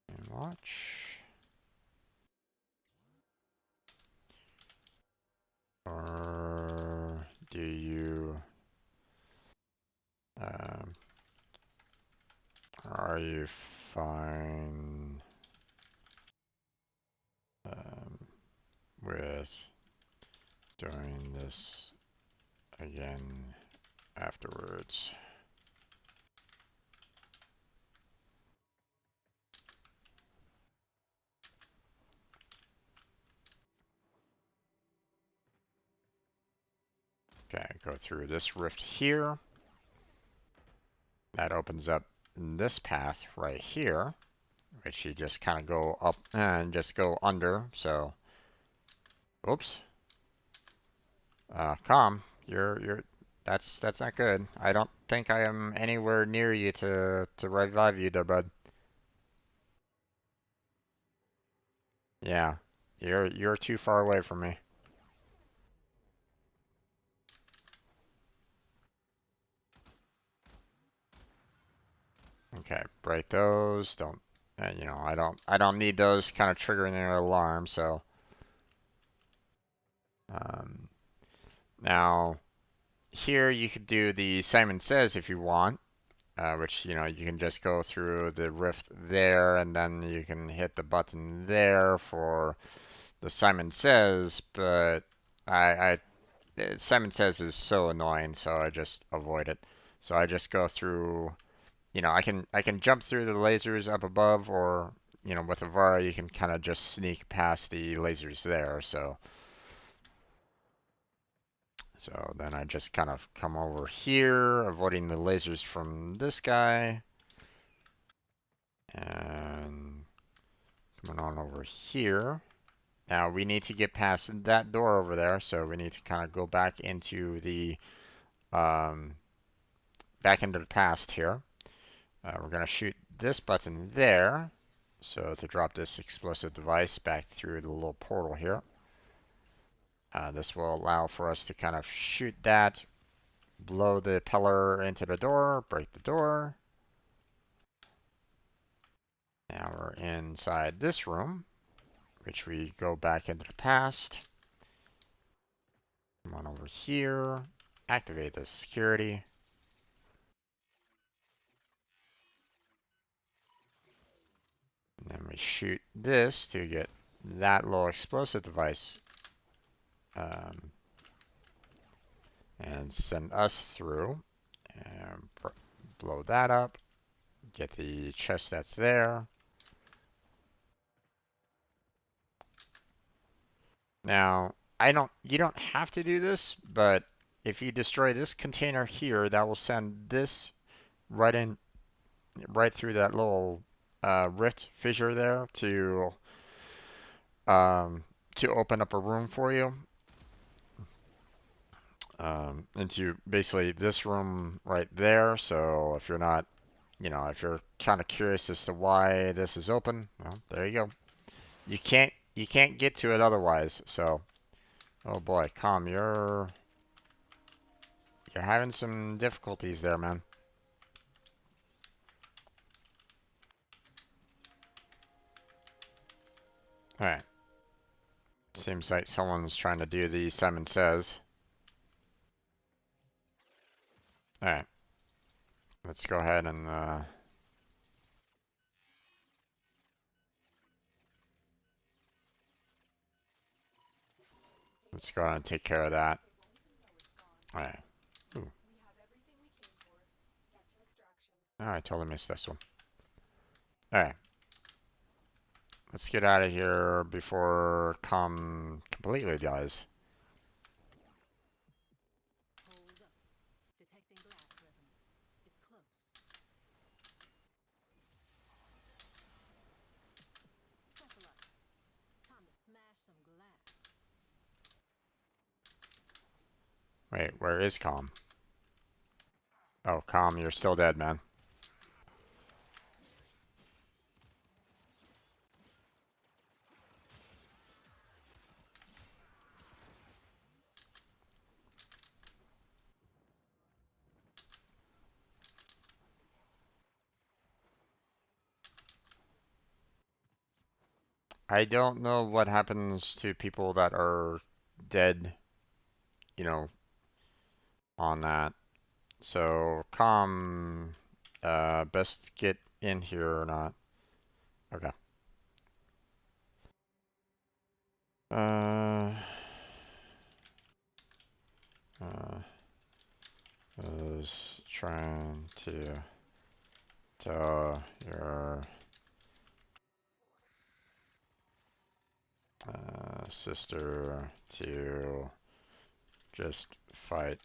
and watch? Or do you, um, are you fine um, with doing this again afterwards? Okay, go through this rift here. That opens up this path right here, which you just kind of go up and just go under. So, oops. Calm. That's not good. I don't think I am anywhere near you to revive you there, bud. Yeah, you're too far away from me. Okay, break those. Don't, you know, I don't need those kind of triggering an alarm. So, um, now here you could do the Simon Says if you want. Which, you know, you can just go through the rift there and then you can hit the button there for the Simon Says, but Simon Says is so annoying, so I just avoid it. So I just go through, you know, I can jump through the lasers up above, or, you know, with Avara you can kind of just sneak past the lasers there, so then I just kind of come over here, avoiding the lasers from this guy, and coming on over here. Now we need to get past that door over there, so we need to kind of go back into the um, past here. We're going to shoot this button there, so to drop this explosive device back through the little portal here. This will allow for us to kind of shoot that, blow the pillar into the door, break the door. Now we're inside this room, which we go back into the past. Come on over here, activate the security. And then we shoot this to get that little explosive device um, and send us through. And blow that up. Get the chest that's there. Now, you don't have to do this, but if you destroy this container here, that will send this right in, right through that little rift fissure there um, to open up a room for you. Into basically this room right there. So if you're not, you know, if you're kind of curious as to why this is open, well, there you go. You can't get to it otherwise. So, oh boy, calm. You're having some difficulties there, man. All right. Seems like someone's trying to do the Simon Says. All right. Let's go ahead and let's go ahead and take care of that. All right. Ooh. Oh, I totally missed this one. All right. Let's get out of here before Com completely dies. Wait, where is Calm? Oh, Calm, you're still dead, man. I don't know what happens to people that are dead, you know, on that. So, Calm, best get in here or not. Okay. Uh, uh, I was trying to tell your sister to just fight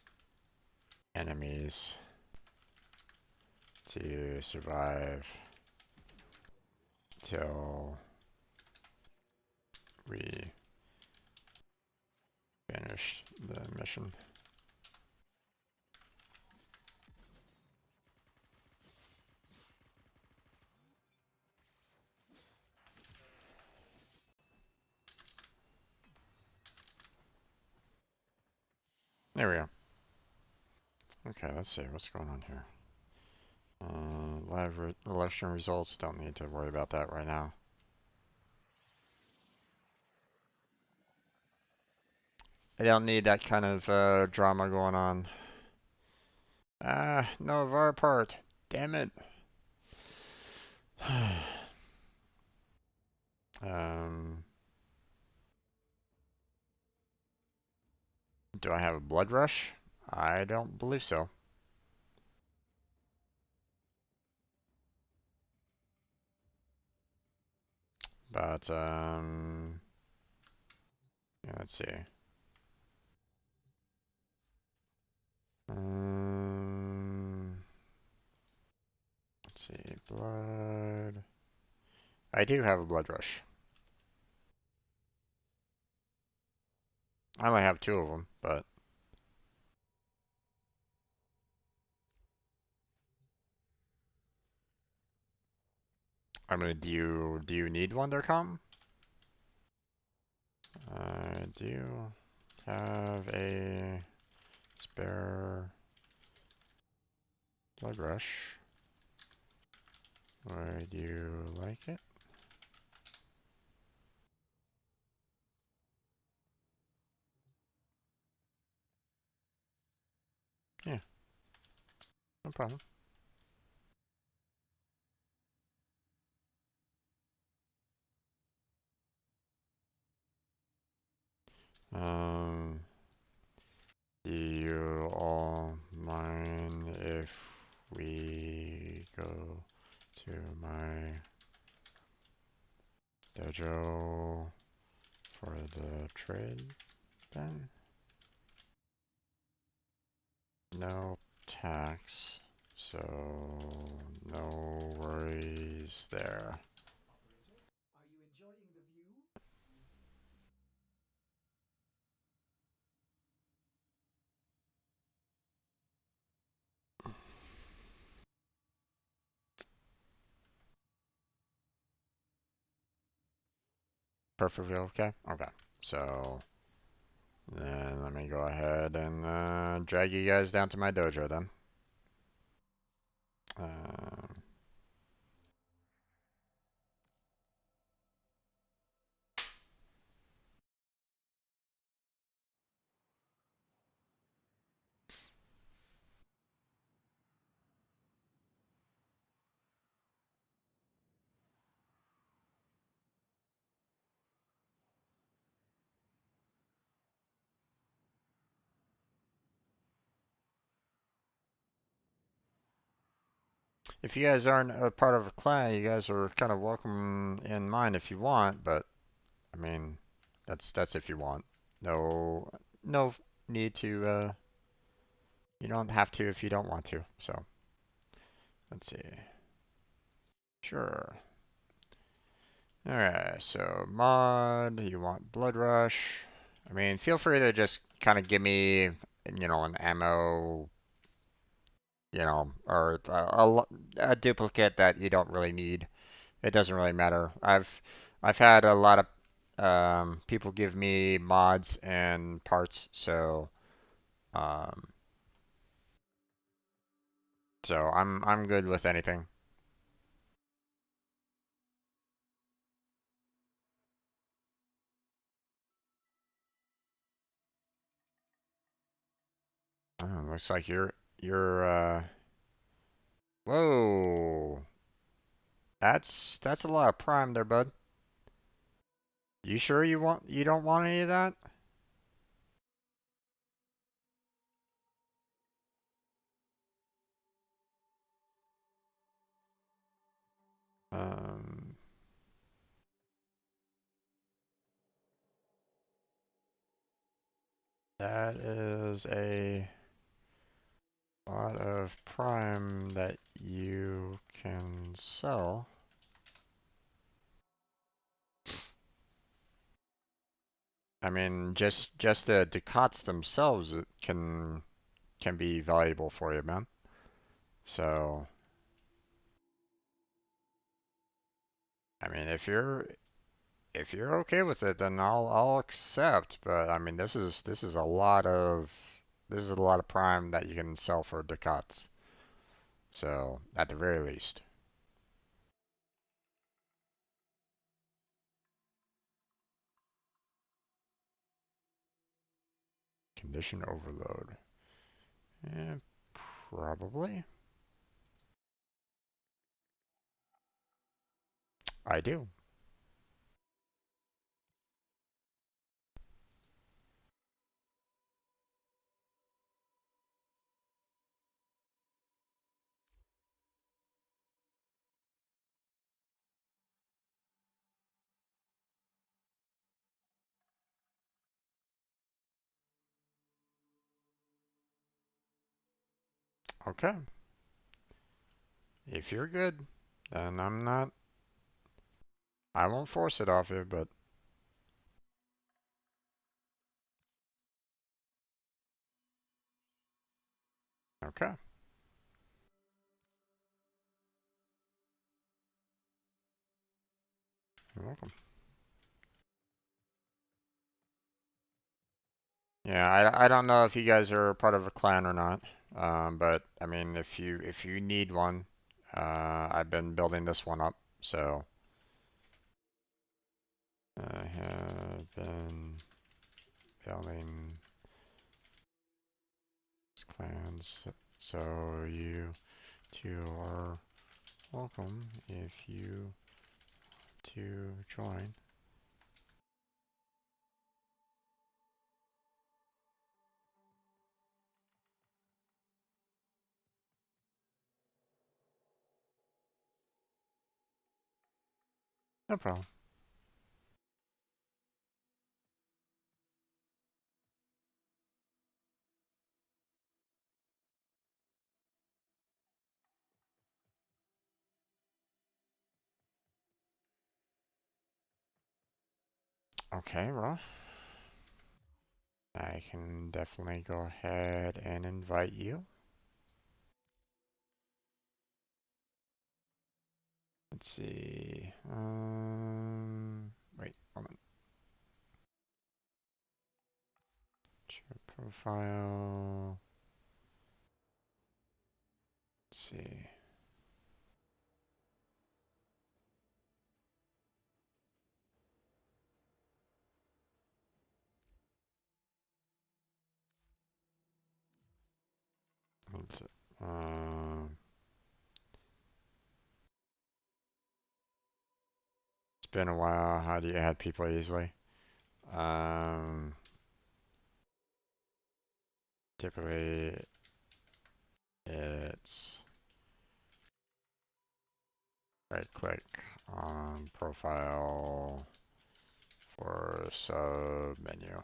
enemies to survive till we finish the mission. There we go. Okay, let's see what's going on here. Live election results, don't need to worry about that right now. I don't need that kind of drama going on. Ah, no of our part. Damn it. um, do I have a blood rush? I don't believe so. But, yeah, let's see. Um, let's see, blood. I do have a blood rush. I only have two of them, but I mean, do you need one there, come? I do have a spare blood rush. Would you like it? Yeah, no problem. Um, do you all mind if we go to my dojo for the trade then? No tax, so no worries there. Operator, are you enjoying the view? Perfectly okay? Okay. So then let me go ahead and drag you guys down to my dojo then. Um, if you guys aren't a part of a clan, you guys are kind of welcome in mine if you want, but I mean, that's if you want. No, no need to. You don't have to if you don't want to. So let's see. Sure. Alright, so mod, you want Blood Rush. I mean, feel free to just kind of give me an ammo, or a duplicate that you don't really need. It doesn't really matter. I've had a lot of people give me mods and parts, um, so I'm good with anything. Looks like you're whoa. That's a lot of prime there, bud. You sure you don't want any of that? Um, that is a lot of prime that you can sell. I mean, just the Ducats themselves can be valuable for you, man. So, I mean, if you're okay with it, then I'll accept. But I mean, this is a lot of prime that you can sell for Ducats. So, at the very least, condition overload. Yeah, probably. I do. Okay. If you're good, then I'm not. I won't force it off you, but okay. You're welcome. Yeah, I don't know if you guys are part of a clan or not, but I mean, if you need one, I've been building this one up, so I have been building clans, so you two are welcome if you to join. No problem. Okay, well, I can definitely go ahead and invite you. Let's see. Wait, hold on. Share profile. Let's see. Let's, um, it's been a while. How do you add people easily? Um, typically it's right click on profile for sub menu.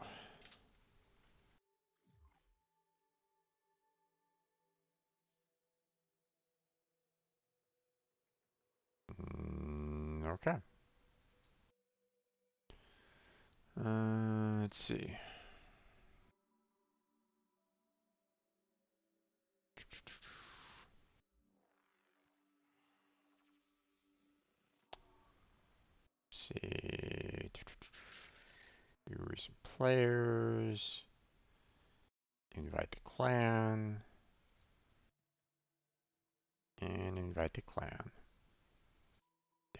Okay. Let's see. Recent players. Invite the clan. And invite the clan.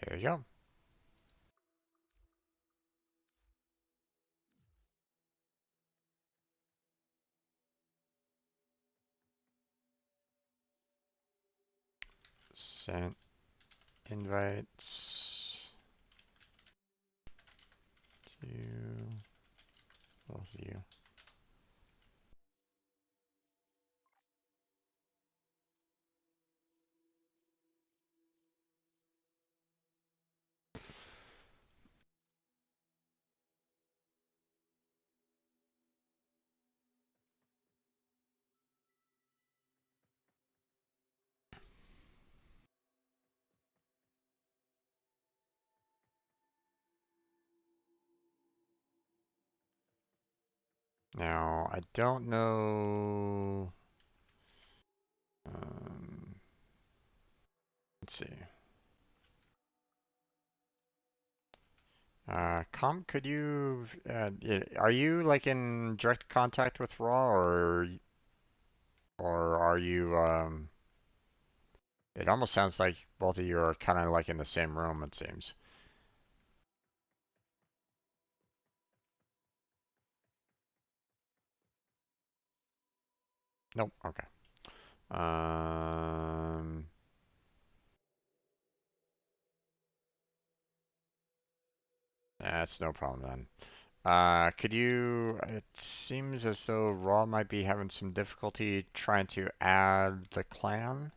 There you go. Sent invites to both of you. Now, I don't know. Let's see. Could you, are you like in direct contact with Raw, or are you, it almost sounds like both of you are kind of like in the same room, it seems. Nope, okay. Um, that's no problem then. Could you, it seems as though Raw might be having some difficulty trying to add the clan.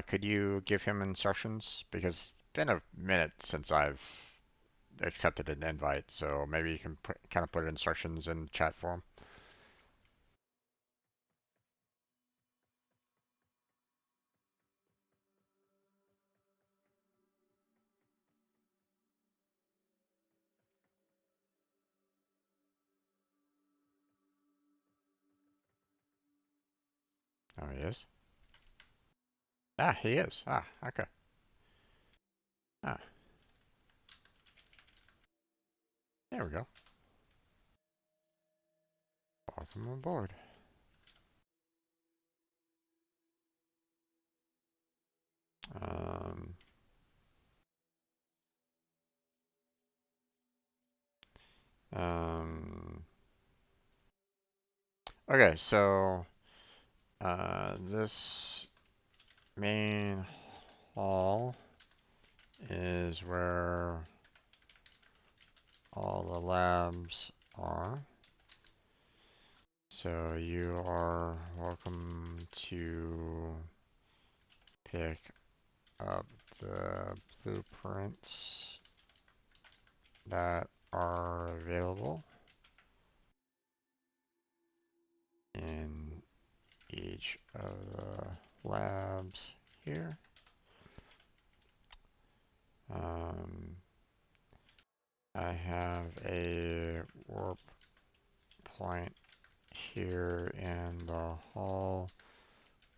Could you give him instructions? Because it's been a minute since I've accepted an invite, so maybe you can kind of put instructions in chat for him. Oh, he is? Ah, he is. Ah, okay. Ah, there we go. Welcome aboard. Um, um, okay, so this main hall is where all the labs are. So you are welcome to pick up the blueprints that are available in each of the labs here. Um, I have a warp point here in the hall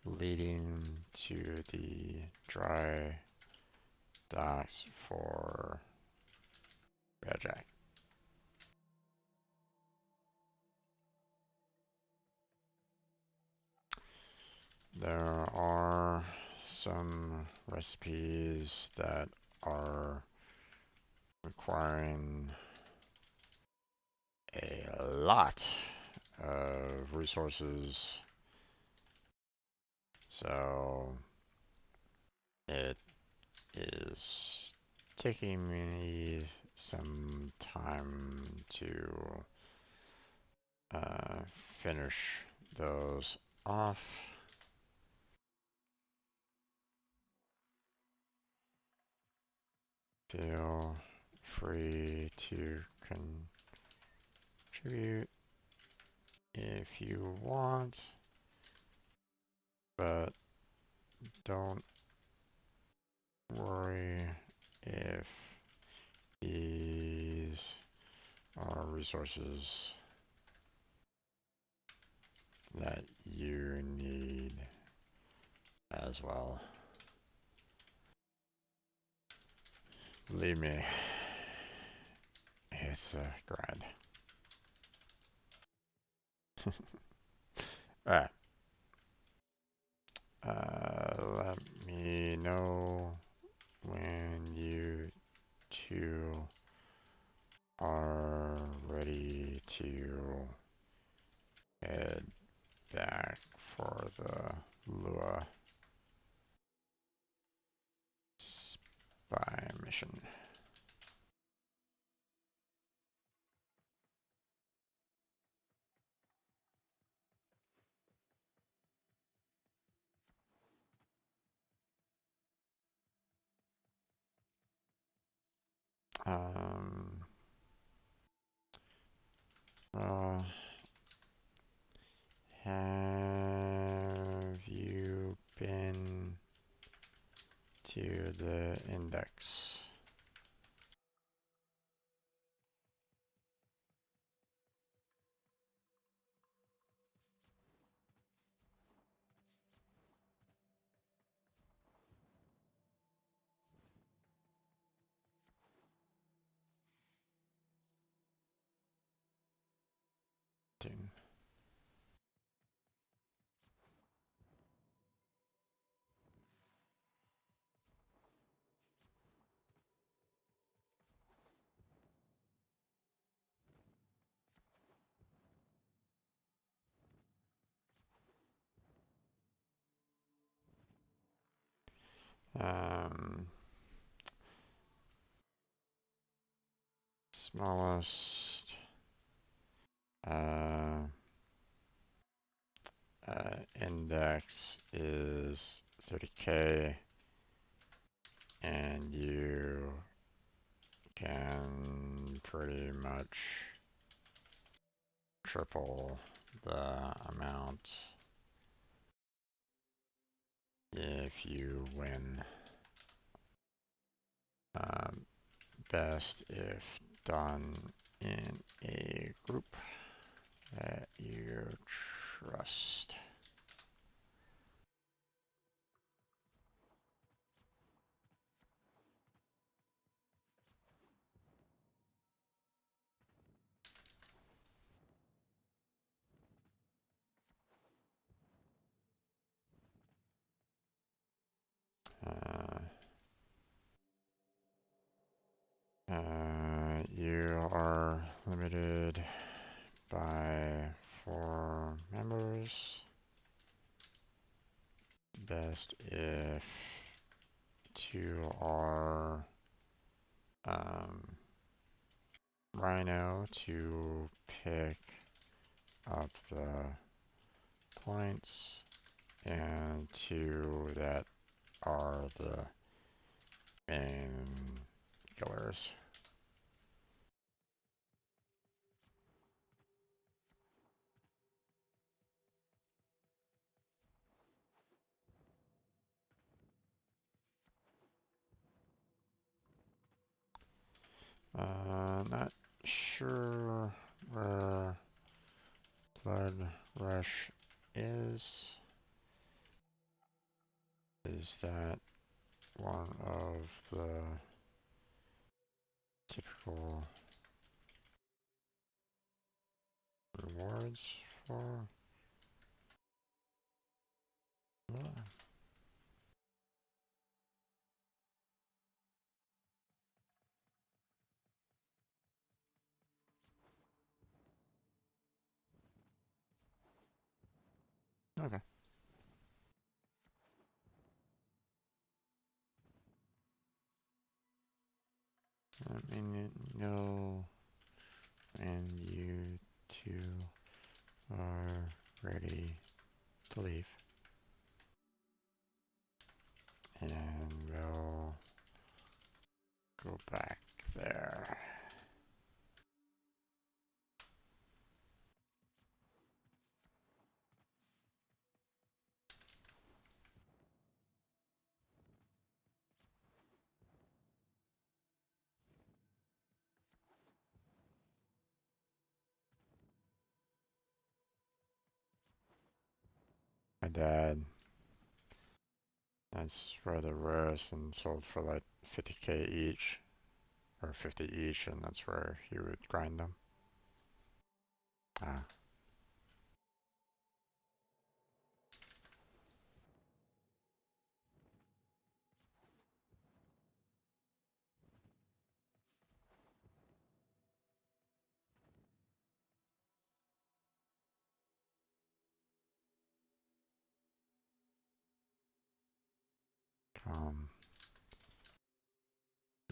leading to the dry docks for Red Jack. There are some recipes that are requiring a lot of resources, so it is taking me some time to uh, finish those off. Feel free to contribute if you want, but don't worry if these are resources that you need as well. Believe me, it's a grind. Alright. Let me know when you two are ready to head back for the Lua Spy mission. Well, have you been to the index? Soon. Um, Smallest uh, index is 30K, and you can pretty much triple the amount if you win. Um, Best if done in a group that you trust. Uh, you are limited by 4 members. Best if two are Rhino to pick up the points, and two that are the main killers. Not sure where Blood Rush is. Is that one of the typical rewards for Lua? Okay. Let me know when you two are ready to leave, and we'll go back there. My dad, that's rather rarest and sold for like 50K each, or 50 each, and that's where he would grind them. Ah,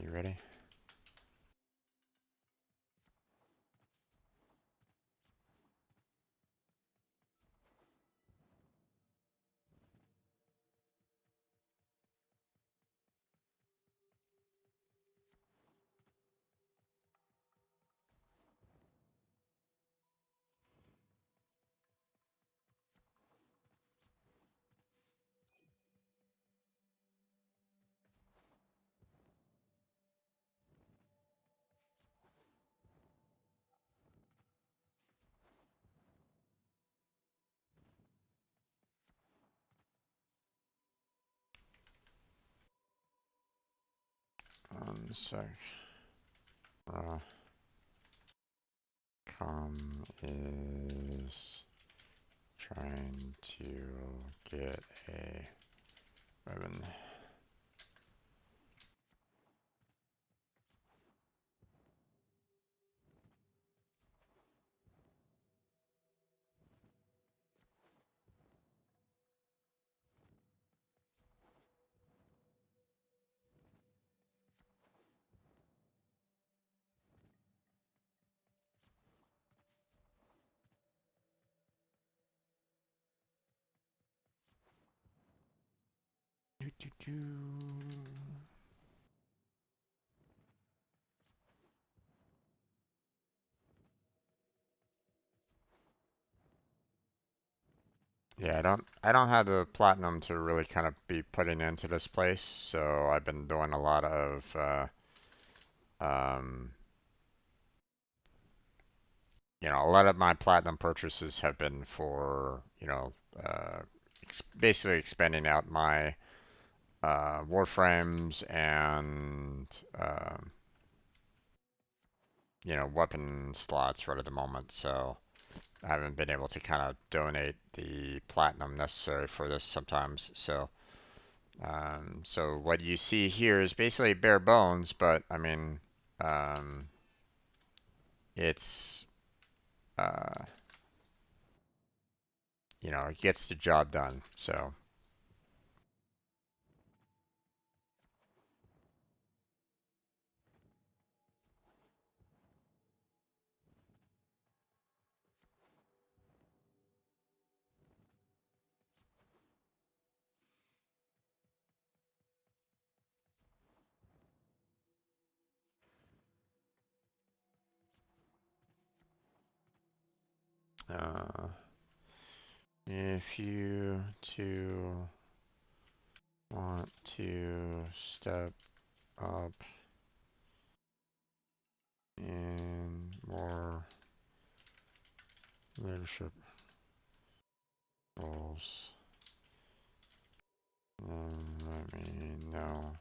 You ready? So, Com is trying to get a weapon. Do, do, do. Yeah, I don't have the platinum to really kind of be putting into this place, so I've been doing a lot of um, a lot of my platinum purchases have been for, basically expanding out my Warframes and weapon slots right at the moment. So I haven't been able to kind of donate the platinum necessary for this sometimes. So what you see here is basically bare bones, but I mean, um, it's uh, it gets the job done. So uh, if you two want to step up in more leadership roles, then let me know.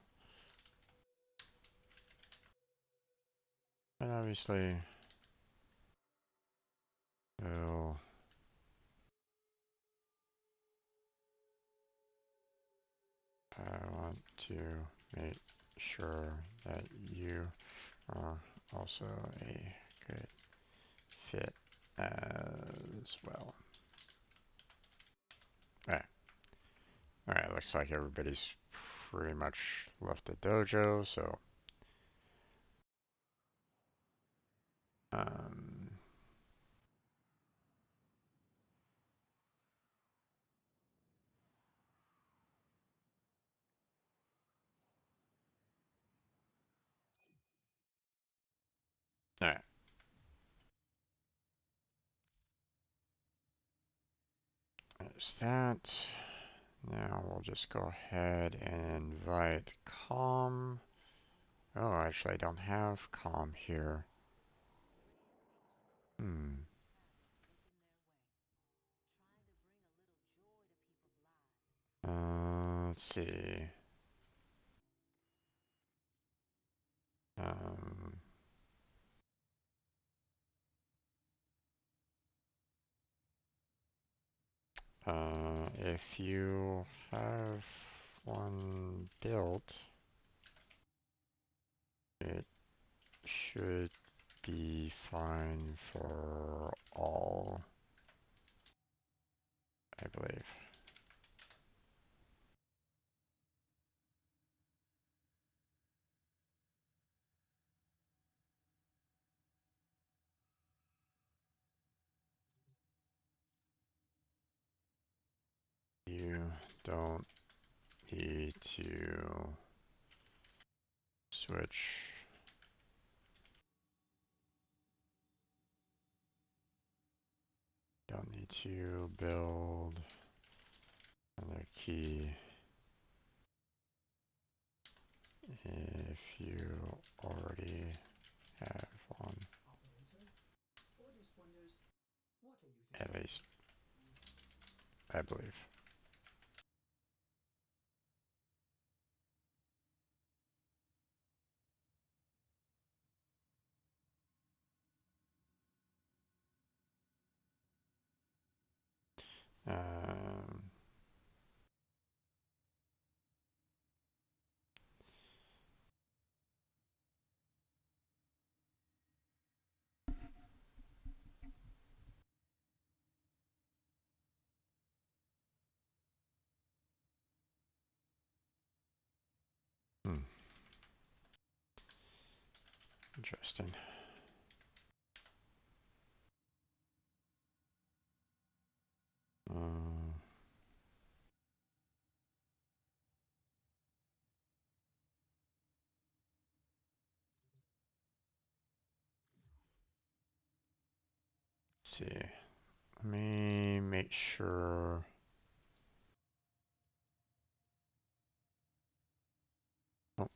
And obviously, we'll I want to make sure that you are also a good fit as well. Alright, alright, looks like everybody's pretty much left the dojo, so um, alright, there's that. Now we'll just go ahead and invite Com. Oh, actually I don't have Com here. Hmm. Let's see. Um, if you have one built, it should be fine for all, I believe. don't need to switch. Don't need to build another key if you already have one, Operator, Orders wonders, what are you at thinking? least, I believe. Um, hmm. Interesting. Uh, let's see. Let me make sure. Oh,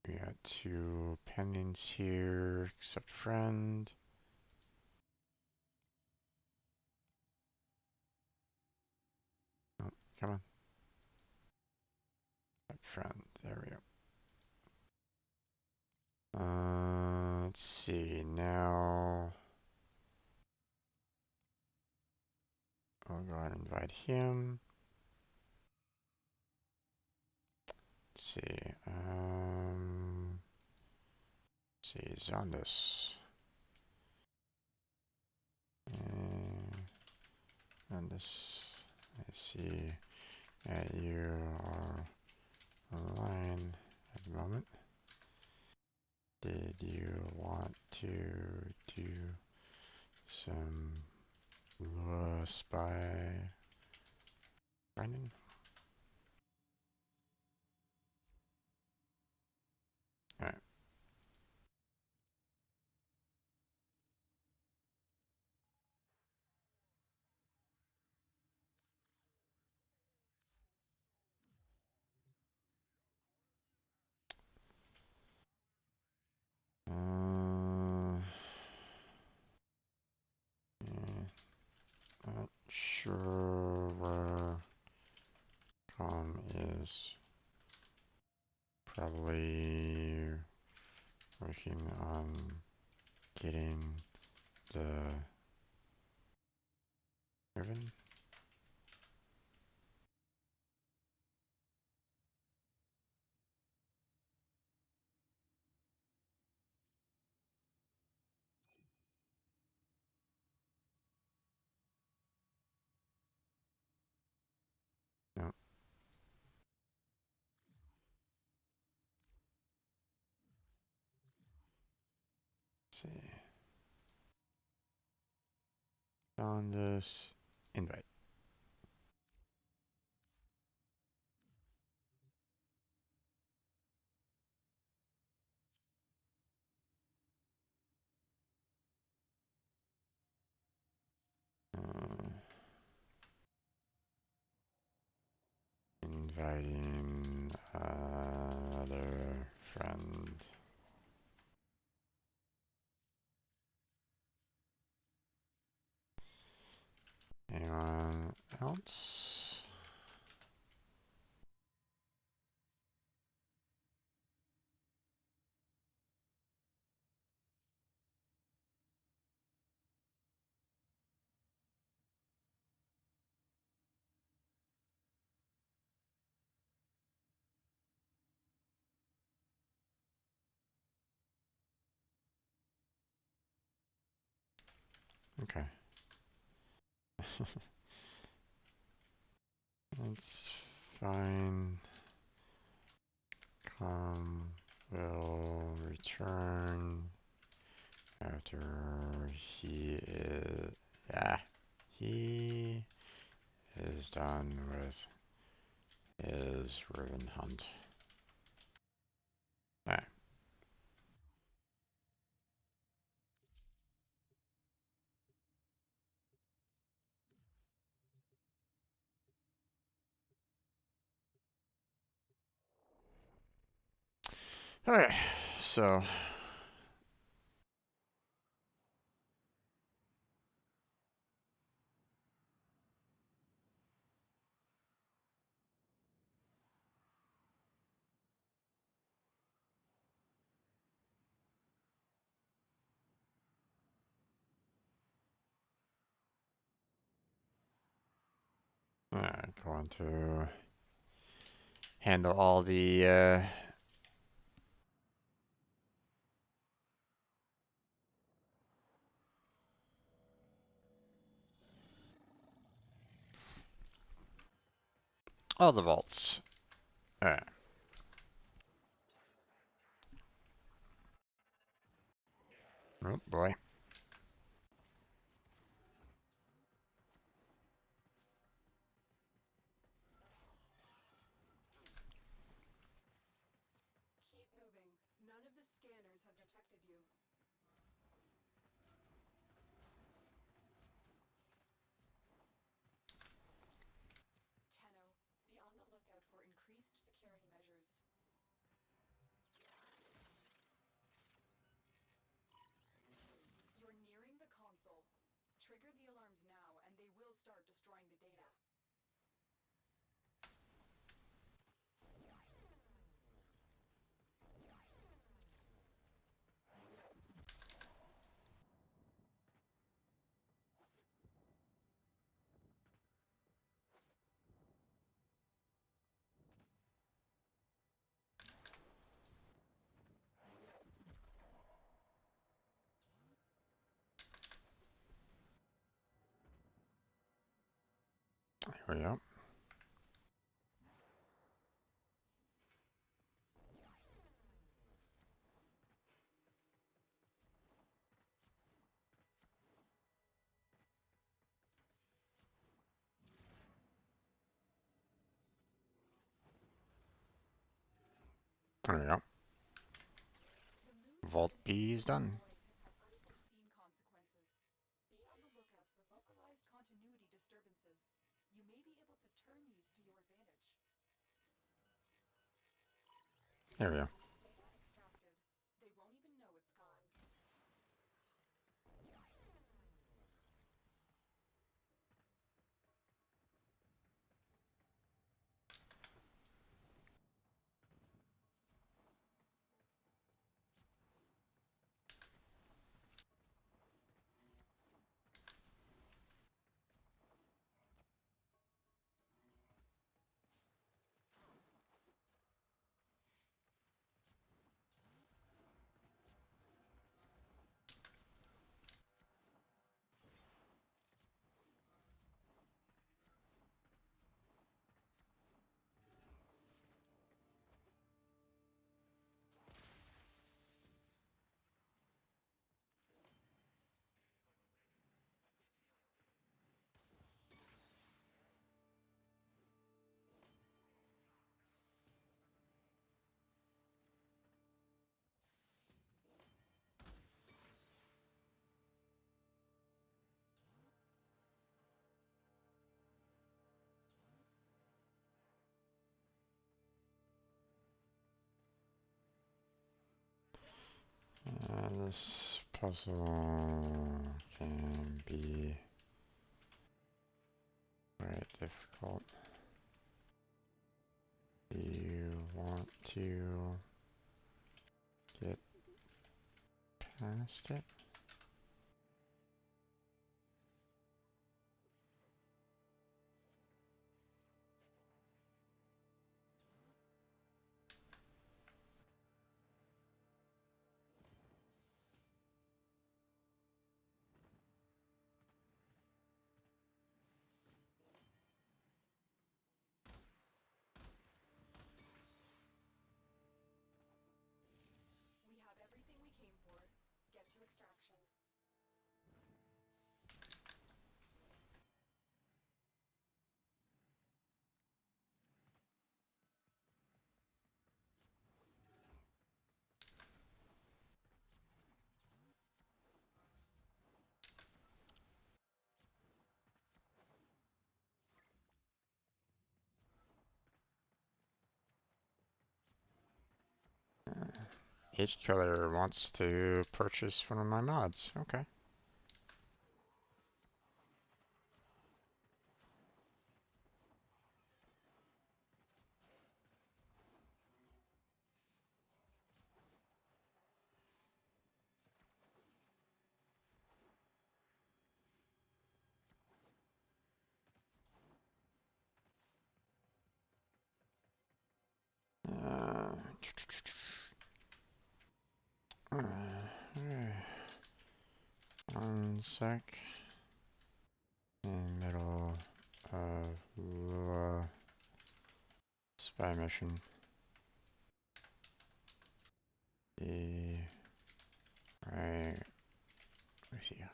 we got two pendings here, accept friend. Oh, come on. Accept friend, there we go. Let's see, now I'll go ahead and invite him. Let's see, Zondas. And this, I see that you are online at the moment. Did you want to do some Lua Spy, Brendan? Alright. Yeah, not sure where com is. Probably working on getting the ribbon. No, let's see. On this invite. Uh, Inviting another friend. Anyone else? Okay. That's fine. Will return after he is he is done with his Riven hunt. Alright. Okay, so I'm going to handle all the vaults. Alright. Oh boy. Keep moving. None of the scanners have detected you. Tenno, be on the lookout for increased security measures. You're nearing the console. Trigger the alarms now, and they will start destroying the data. Here we go. There we go. The move Vault to the B is exit for done. Void has had unforeseen consequences. Be on the lookout for localized continuity disturbances. You may be able to turn these to your advantage. There we go. Data extracted. They won't even know it's gone. This puzzle can be quite difficult. Do you want to get past it? We have everything we came for. Get to extraction. H Killer wants to purchase one of my mods. Okay. Uh, 1 sec. In the middle of Lua Spy mission. Right with you.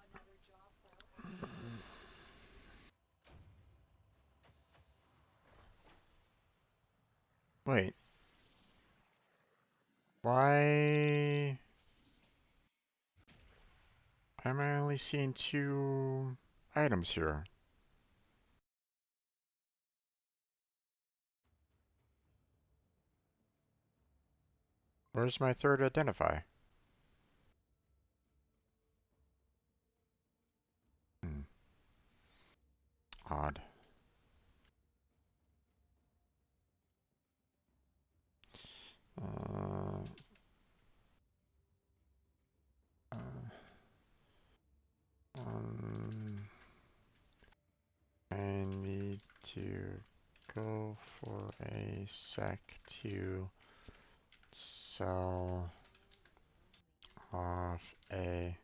Another job well executed. Wait. Why am I only seeing 2 items here? Where's my third identify? Hmm. Odd. Uh, uh, I need to go for a sec to sell off a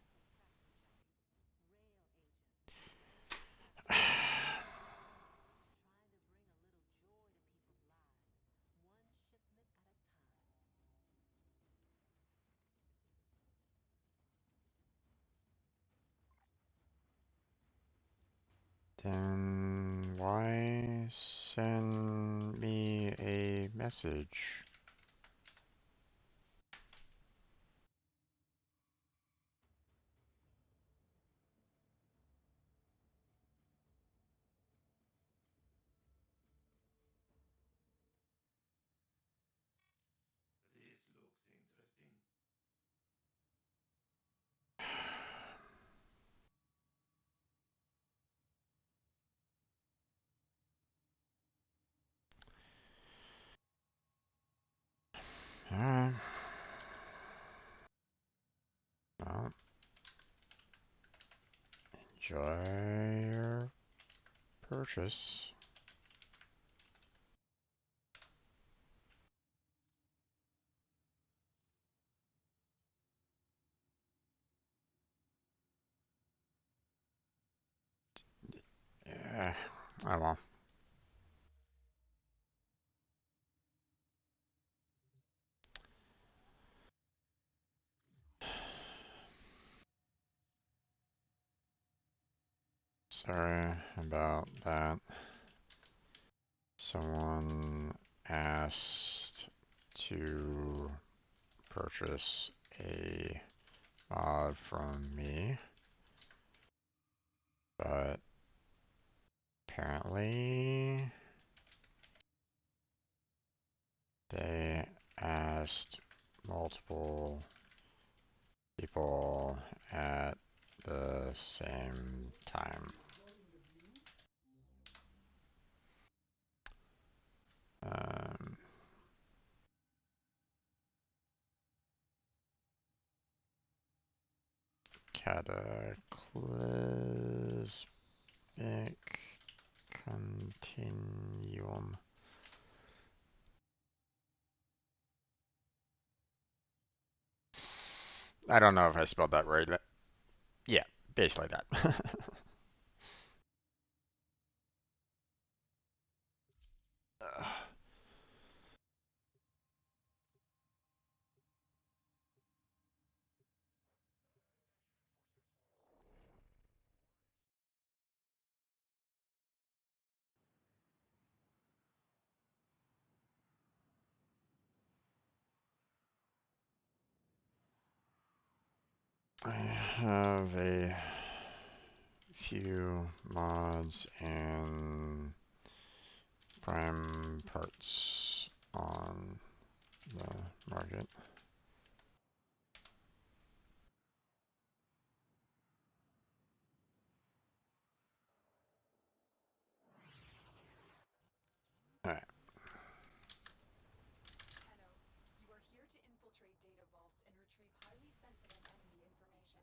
then why send me a message? Alright. Well, enjoy your purchase. Yeah, I will. Sorry about that. Someone asked to purchase a mod from me, but apparently they asked multiple people at the same time. Um, Cataclysmic Continuum. I don't know if I spelled that right. Yeah, basically that. I have a few mods and prime parts on the market. Alright. Tenno, you are here to infiltrate data vaults and retrieve highly sensitive enemy information.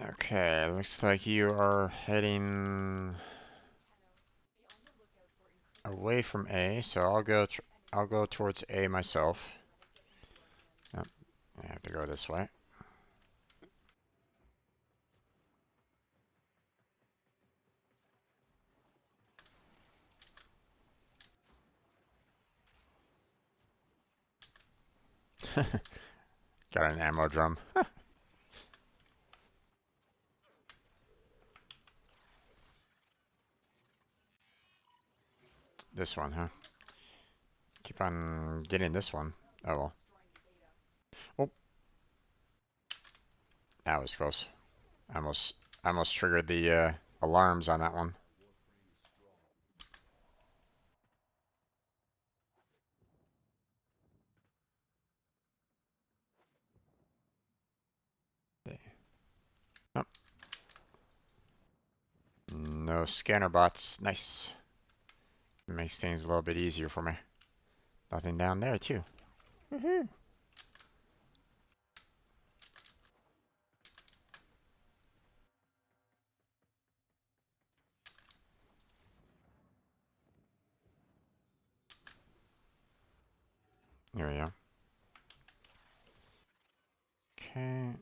Okay, looks like you are heading Tenno, be on the lookout for increased away from A, so I'll go towards A myself. how they get into our hands. Yep, I have to go this way. Got an ammo drum. This one, huh? Keep on getting this one. Oh well. Destroying the data. Oh, that was close. I almost triggered the alarms on that one. Oh, no scanner bots. Nice. Makes things a little bit easier for me. Nothing down there too. Woohoo! There we go. Okay.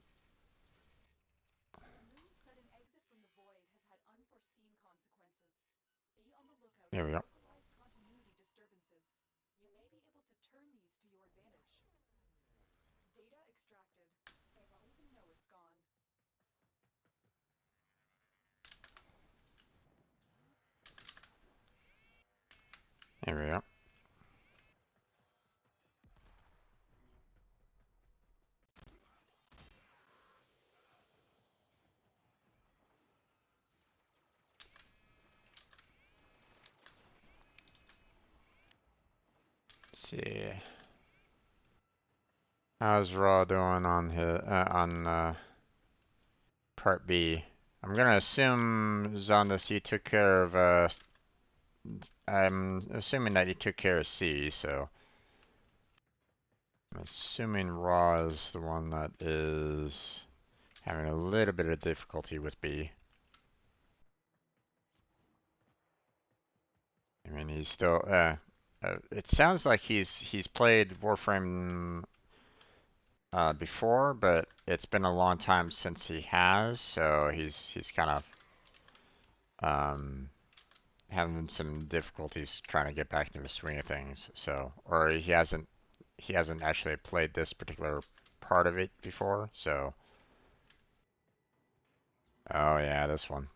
Moon's sudden exit from the void has had unforeseen consequences. Be on the lookout There for we go. localized continuity disturbances. You may be able to turn these to your advantage. Data extracted. They won't even know it's gone. There we go. Let's see. How's Raw doing on his part B? I'm gonna assume Zondas you took care of I'm assuming that you took care of C, so I'm assuming Raw is the one that is having a little bit of difficulty with B. I mean, he's still it sounds like he's played Warframe before, but it's been a long time since he has, so he's kind of having some difficulties trying to get back into the swing of things. So, or he hasn't actually played this particular part of it before. So, oh yeah, this one.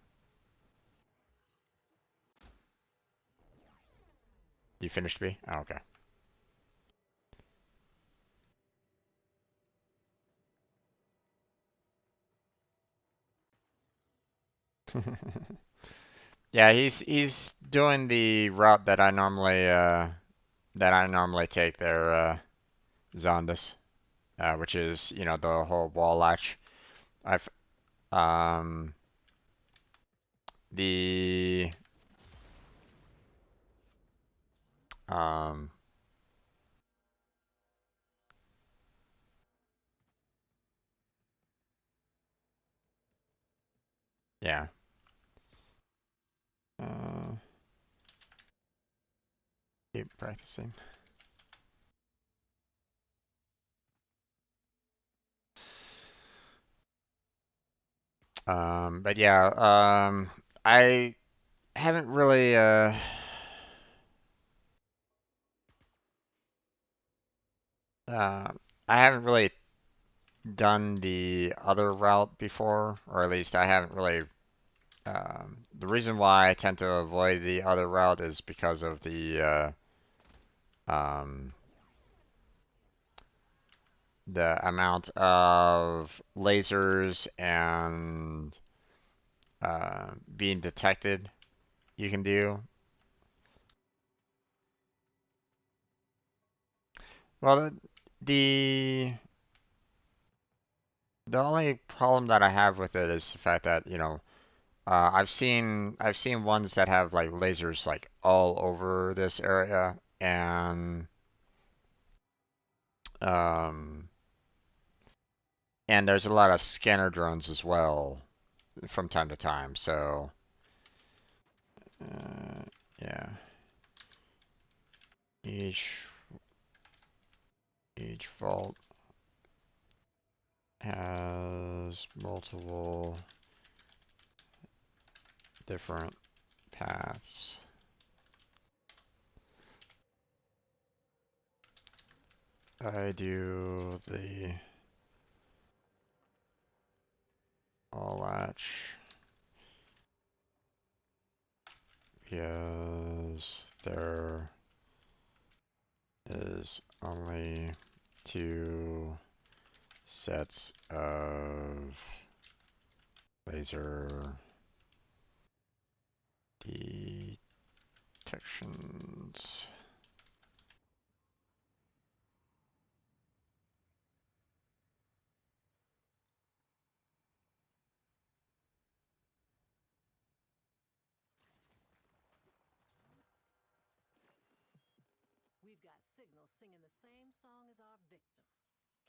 You finished B? Oh, okay. Yeah, he's doing the route that I normally take there, Zondas, which is the whole wall latch. I've um the um yeah. Uh, keep practicing. But yeah, I haven't really Uh, I haven't really done the other route before, or at least I haven't really. The reason why I tend to avoid the other route is because of um, the amount of lasers and being detected you can do. Well, the the only problem that I have with it is the fact that, I've seen ones that have like lasers like all over this area, um, and there's a lot of scanner drones as well from time to time. So uh, yeah, each each vault has multiple different paths. I do the all latch because there is only two sets of laser detections. We've got signals singing the same song as our victim.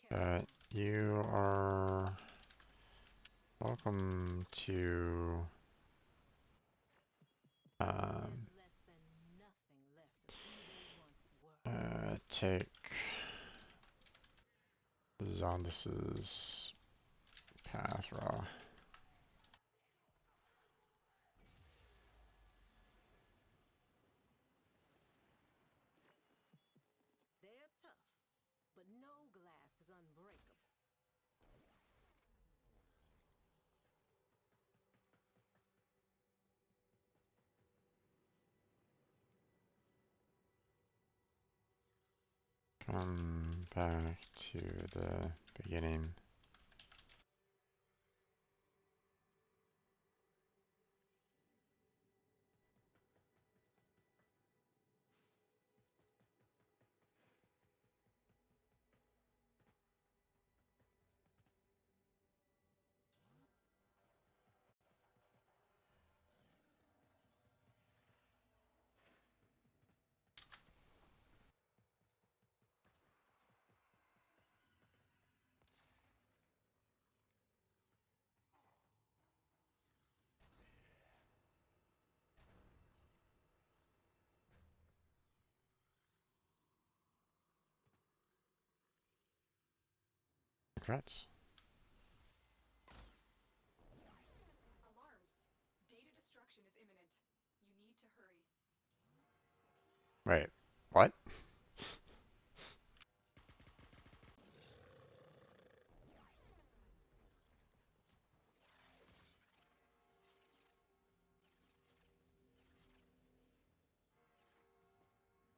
But you are welcome to um, There's less than nothing left of who they once were. take Zondus's path raw. They're tough, but no glass is unbreakable. Come back to the beginning. Congrats. Alarms. Data destruction is imminent. You need to hurry. Wait, what?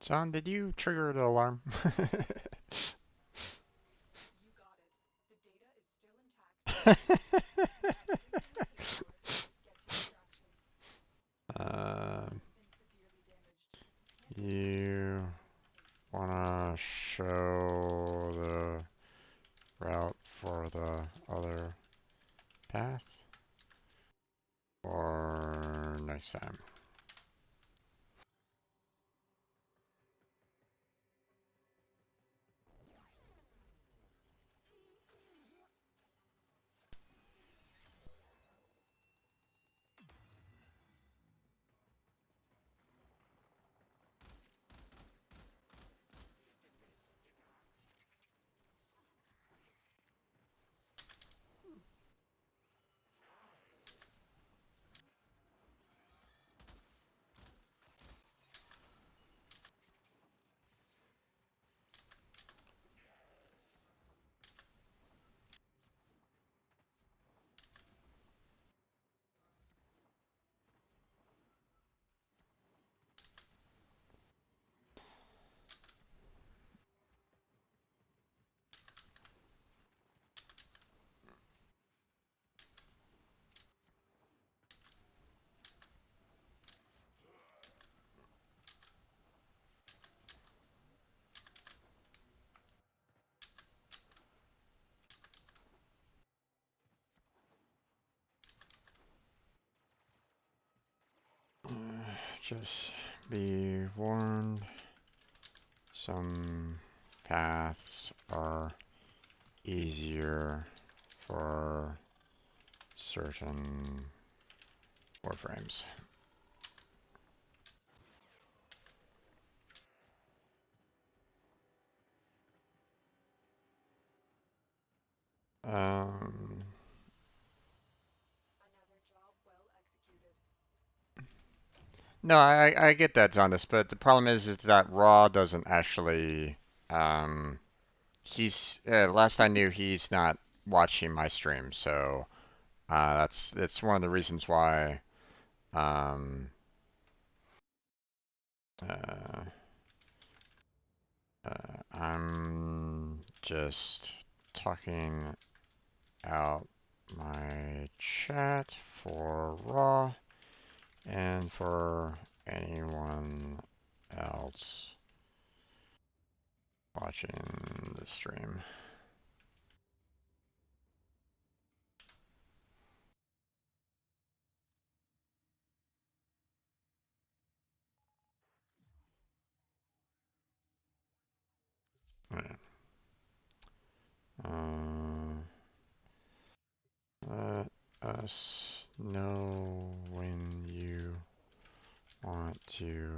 Son, did you trigger the alarm? You got it. The data is still intact. Everything we came for. Get to extraction. uh, Has been severely damaged. You can't get you in this state. wanna show the route for the other path? Or next time? Just be warned, some paths are easier for certain warframes. Another job well executed. No, I get that, Zondas, but the problem is that Raw doesn't actually, last I knew, he's not watching my stream, so, that's one of the reasons why, um, uh, I'm just talking out my chat for Raw and for anyone else watching the stream. Alright. Let us know when you want to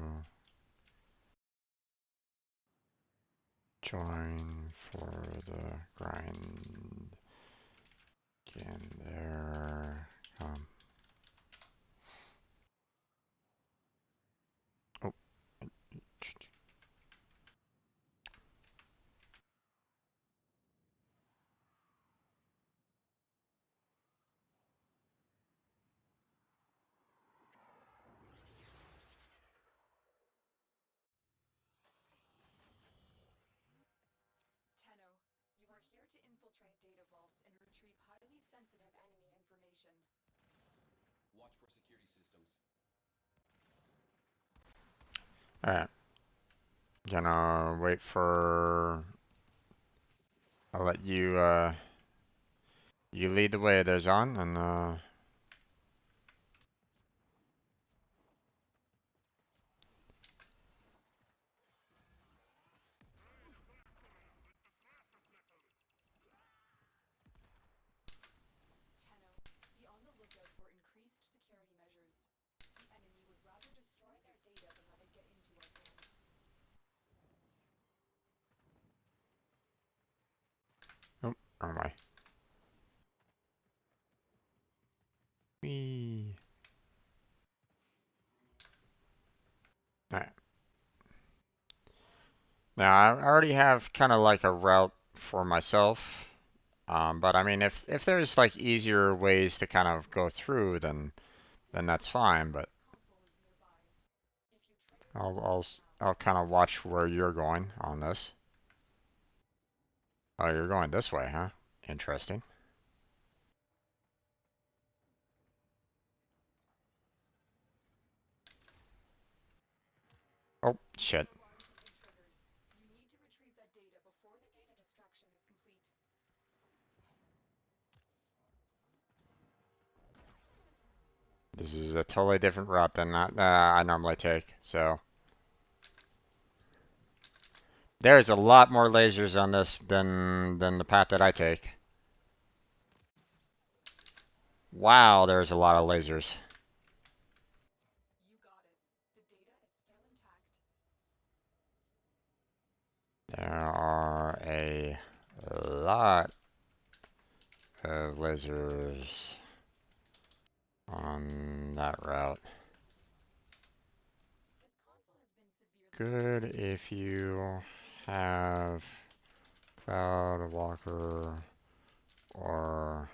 join for the grind. Again, there. Oh. Tenno, you are here to infiltrate data vaults and retrieve highly sensitive enemy information. Watch for security systems. Alright. Gonna wait for. I'll let you, you lead the way there, Zon, and, Tenno, be on the lookout for increased security measures. The enemy would rather destroy their data than let it get into our hands. oh, wrong way. Whee. Alright. Now, I already have kind of like a route for myself. But I mean, if there's like easier ways to kind of go through, then that's fine. But Console is nearby. If you trade I'll copies I'll of the map, I'll kind of watch where you're going on this. Oh, you're going this way, huh? Interesting. Oh, shit. data alarms have been triggered. You need to retrieve that data before the data destruction is complete. This is a totally different route than that I normally take. So there's a lot more lasers on this than the path that I take. Wow, there's a lot of lasers. You got it. The data is still intact. There are a lot of lasers on that route. This console has been severely Good damaged. if you have Cloud Walker or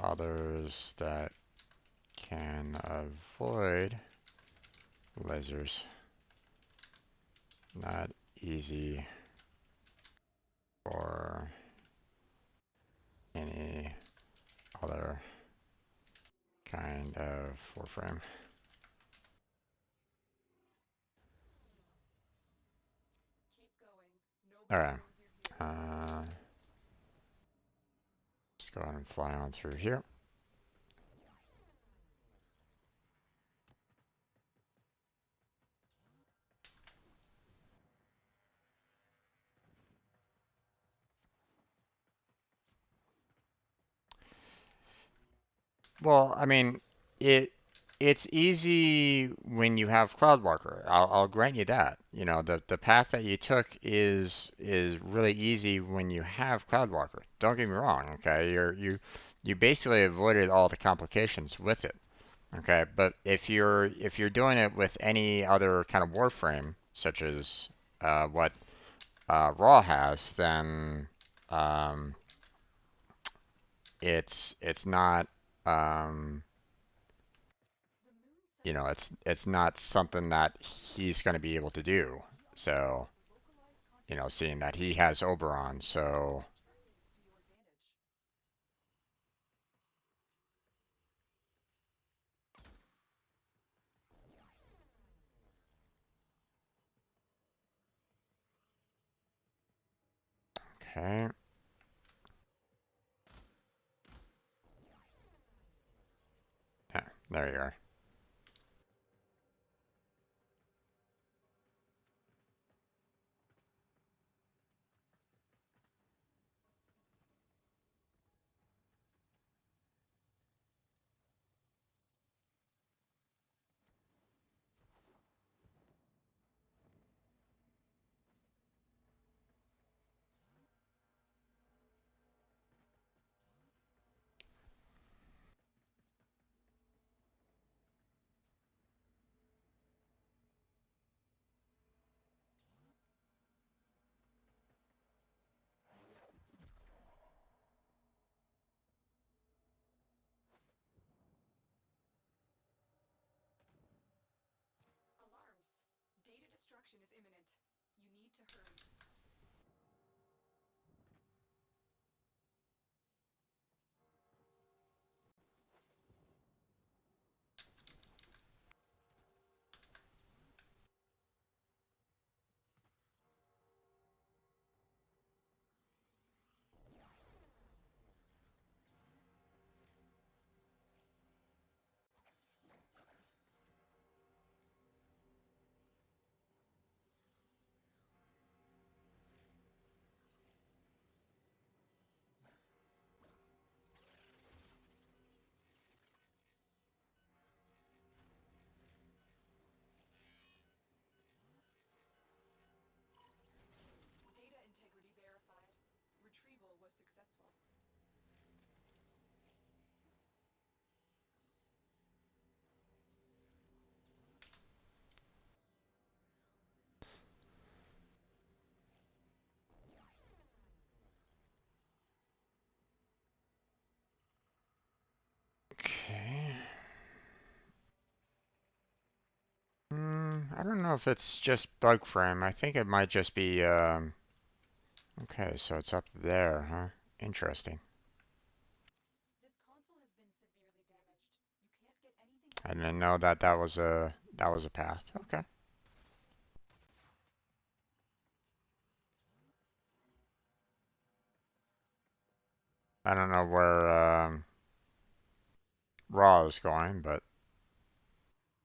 others that can avoid lasers. Not easy for any other kind of Warframe. Keep going. Nobody Alright, knows you're here. let's go ahead and fly on through here. Well, I mean, it it's easy when you have Cloudwalker. I'll grant you that. You know, the path that you took is really easy when you have Cloudwalker. Don't get me wrong, okay? You basically avoided all the complications with it. Okay, but if you're doing it with any other kind of Warframe, such as what Raw has, then um, it's not um, The moon set you an know, exit for it's void not has had something that unforeseen he's going to be able to consequences. do. Be on the lookout So, for localized seeing continuity that he has disturbances. Oberon, You may be able so to turn these to your advantage. okay. Yeah, there you are. Alarms. Data destruction is imminent. You need to hurry. Data integrity verified. Retrieval was successful. Okay. I don't know if it's just bug frame. I think it might just be, okay, so it's up there, huh? Interesting. This console has been severely damaged. You can't get anything I out of it didn't in know the that suit. that was a path. Okay. I don't know where Raw is going, but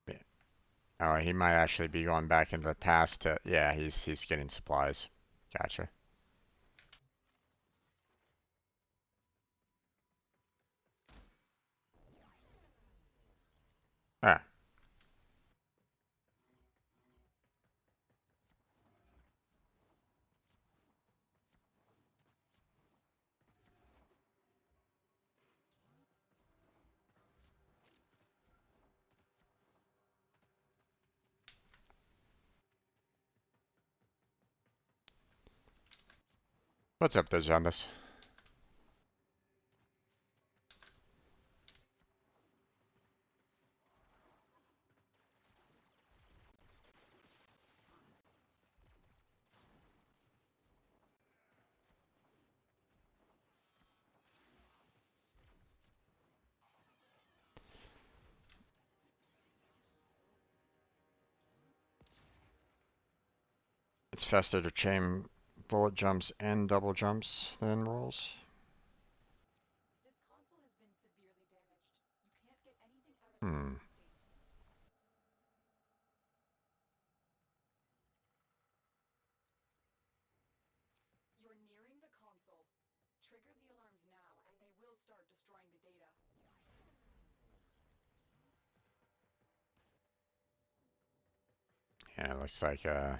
yeah. Oh, he might actually be going back into the past to, yeah, he's getting supplies. Gotcha. Ah, what's up there, Zambus? It's faster to chain bullet jumps and double jumps than rolls. This console has been severely damaged. You can't get anything out of it in Hmm. this state. You're nearing the console. Trigger the alarms now, and they will start destroying the data. Yeah, it looks like I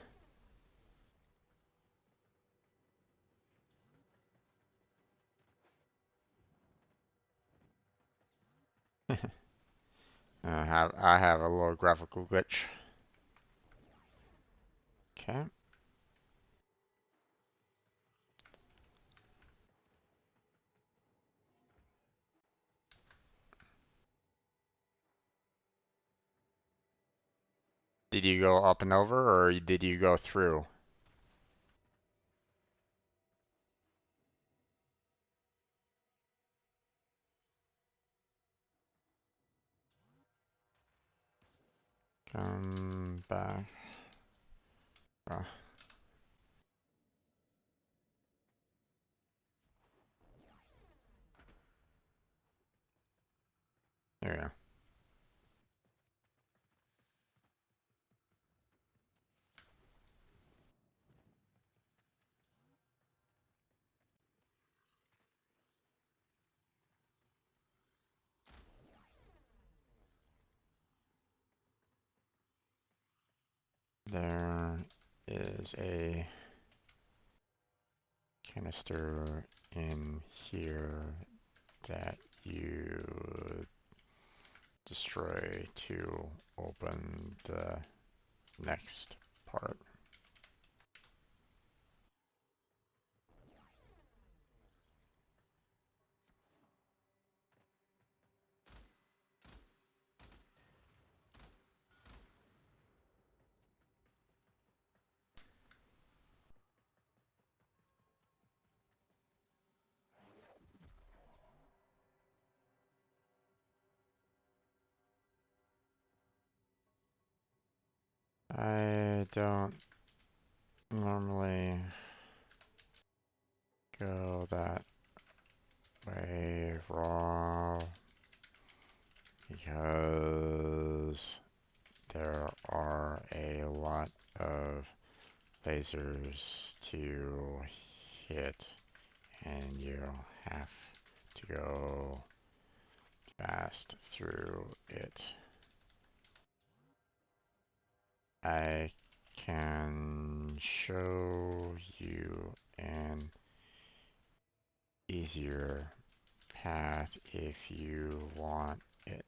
have a little graphical glitch. Okay. Did you go up and over, or did you go through? Come back. Oh, there you go. There is a canister in here that you destroy to open the next part. I don't normally go that way raw because there are a lot of lasers to hit and you have to go fast through it. I can show you an easier path if you want it.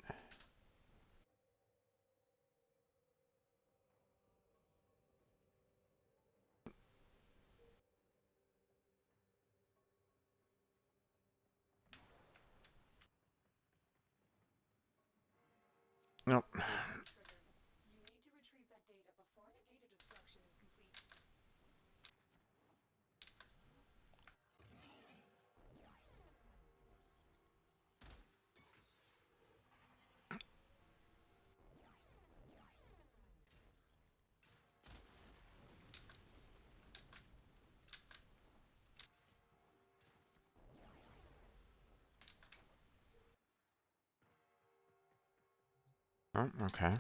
Nope. Warframe triggered. You need to retrieve that data before the data destruction is complete. Oh, okay.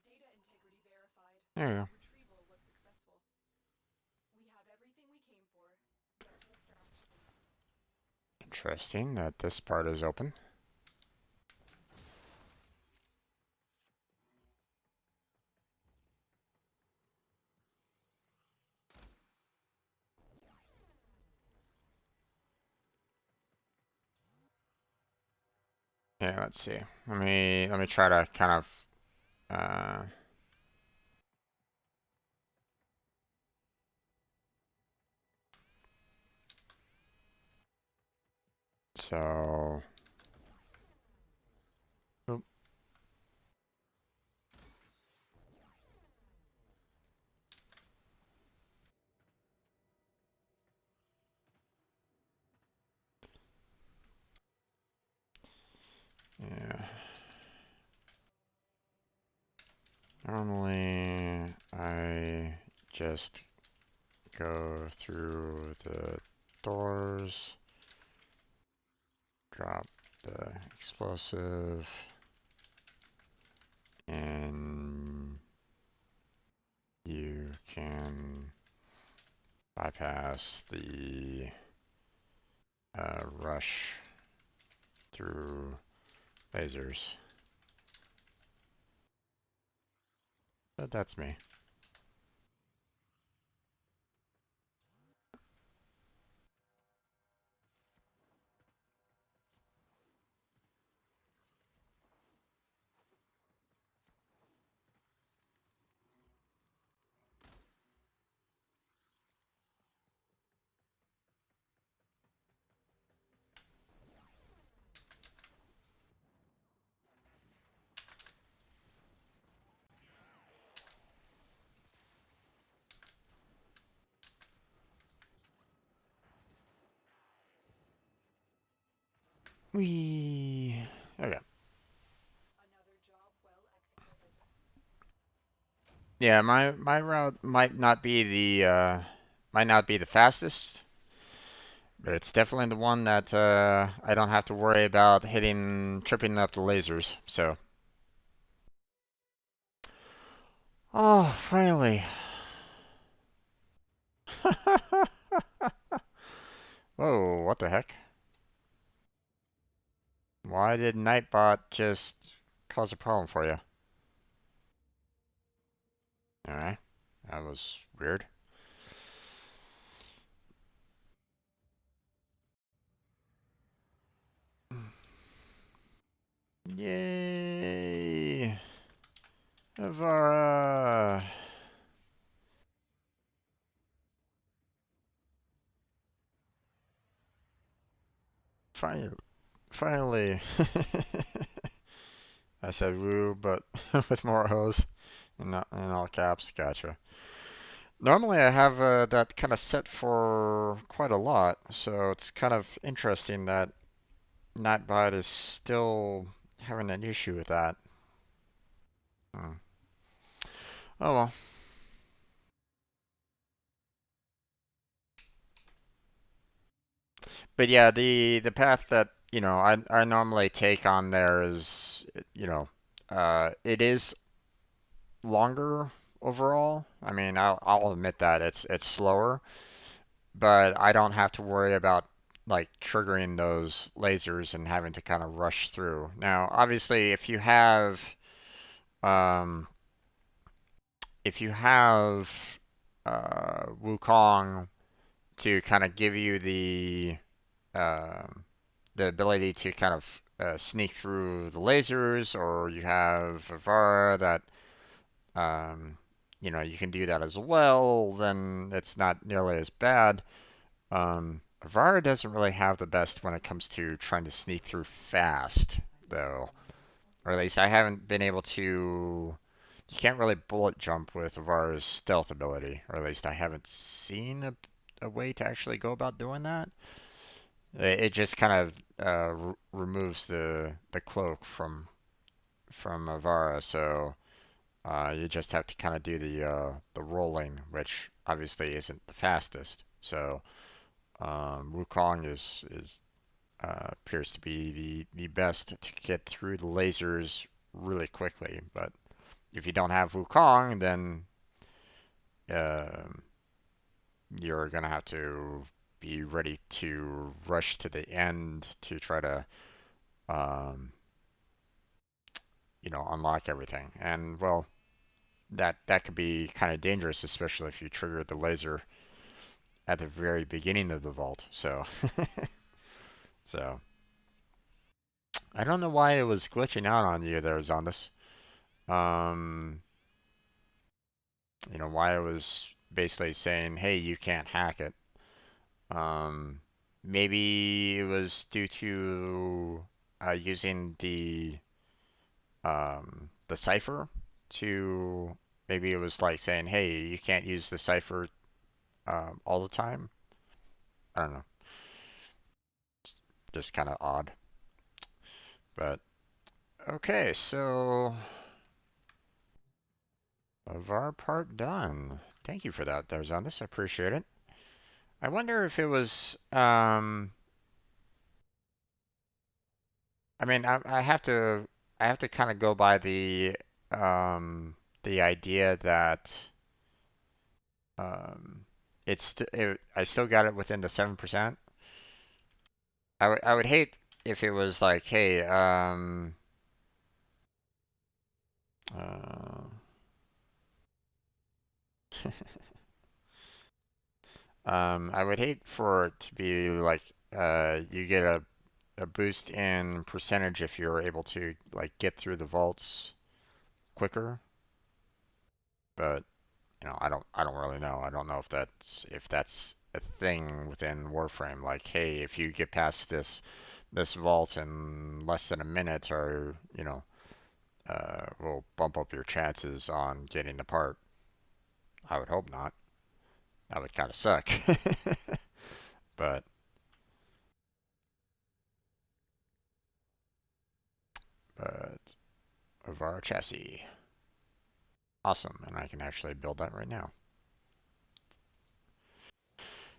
Data integrity verified. There you go. Retrieval was successful. We have everything we came for. Get to extraction. Interesting that this part is open. Yeah, let's see. Let me try to kind of so oop, yeah. Normally I just go through the doors, drop explosive, and you can bypass the rush through lasers. But that's me. Whee! Okay. Another job well executed. Yeah, my route might not be the fastest, but it's definitely the one that I don't have to worry about tripping up the lasers. So, oh, finally. Whoa, what the heck? Why did Nightbot just cause a problem for you? Alright, that was weird. Yay! Avara! Finally. Finally. I said woo, but with more O's and not in all caps. Gotcha. Normally I have that kind of set for quite a lot, so it's kind of interesting that Nightbot is still having an issue with that. Hmm. Oh well. But yeah, the path that, I normally take on there is, it is longer overall. I mean, I'll admit that it's slower, but I don't have to worry about like triggering those lasers and having to kind of rush through. Now, obviously, um, if you have Wukong to kind of give you the ability to kind of sneak through the lasers, or you have Avara that you can do that as well, then it's not nearly as bad. Avara doesn't really have the best when it comes to trying to sneak through fast, though. Or at least I haven't been able to. You can't really bullet jump with Avara's stealth ability, or at least I haven't seen a way to actually go about doing that. It just kind of removes the cloak from Avara, so you just have to kind of do the rolling, which obviously isn't the fastest. So Wukong is appears to be the best to get through the lasers really quickly. But if you don't have Wukong, then um you're gonna have to be ready to rush to the end to try to um, unlock everything. And well, that could be kind of dangerous, especially if you trigger the laser at the very beginning of the vault. So, so I don't know why it was glitching out on you there, Zondas. Um, why it was basically saying, "Hey, you can't hack it." Um, maybe it was due to using the cipher to maybe it was like saying, "Hey, you can't use the cipher all the time." I don't know, just kind of odd. But okay, so of our part done. Thank you for that, there, Zondas. I appreciate it. I wonder if it was I mean, I have to kind of go by um, the idea that um, I still got it within the 7%. I would hate if it was like, hey, uh, I would hate for it to be like, you get a boost in percentage if you're able to like get through the vaults quicker, but you know, I don't really know. I don't know if that's a thing within Warframe. Like, hey, if you get past this vault in less than a minute, or you know, will bump up your chances on getting the part. I would hope not. That would kind of suck. But but Avara chassis, awesome, and I can actually build that right now.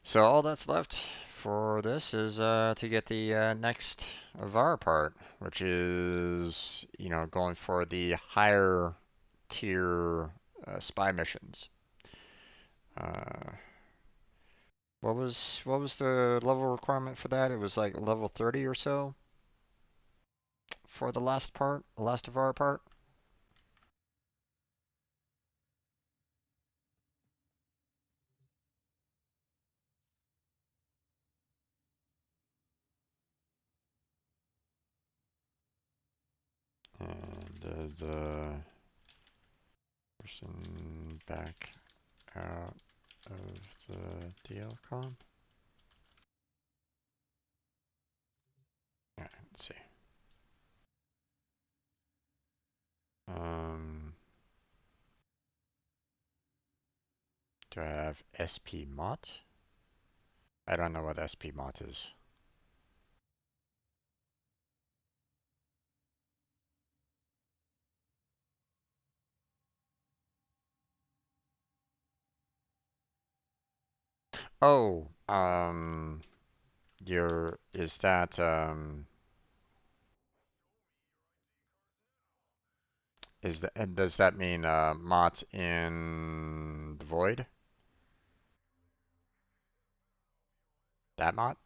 So all that's left for this is to get the next Avara part, which is, you know, going for the higher tier spy missions. Uh, what was the level requirement for that? It was like level 30 or so for the last part, the last Avara part. And the person back out of the DLCom. Yeah, let's see. Um, do I have SP Mott? I don't know what SP Mott is. Oh, your is that is that and does that mean Mott in the Void? That Mott?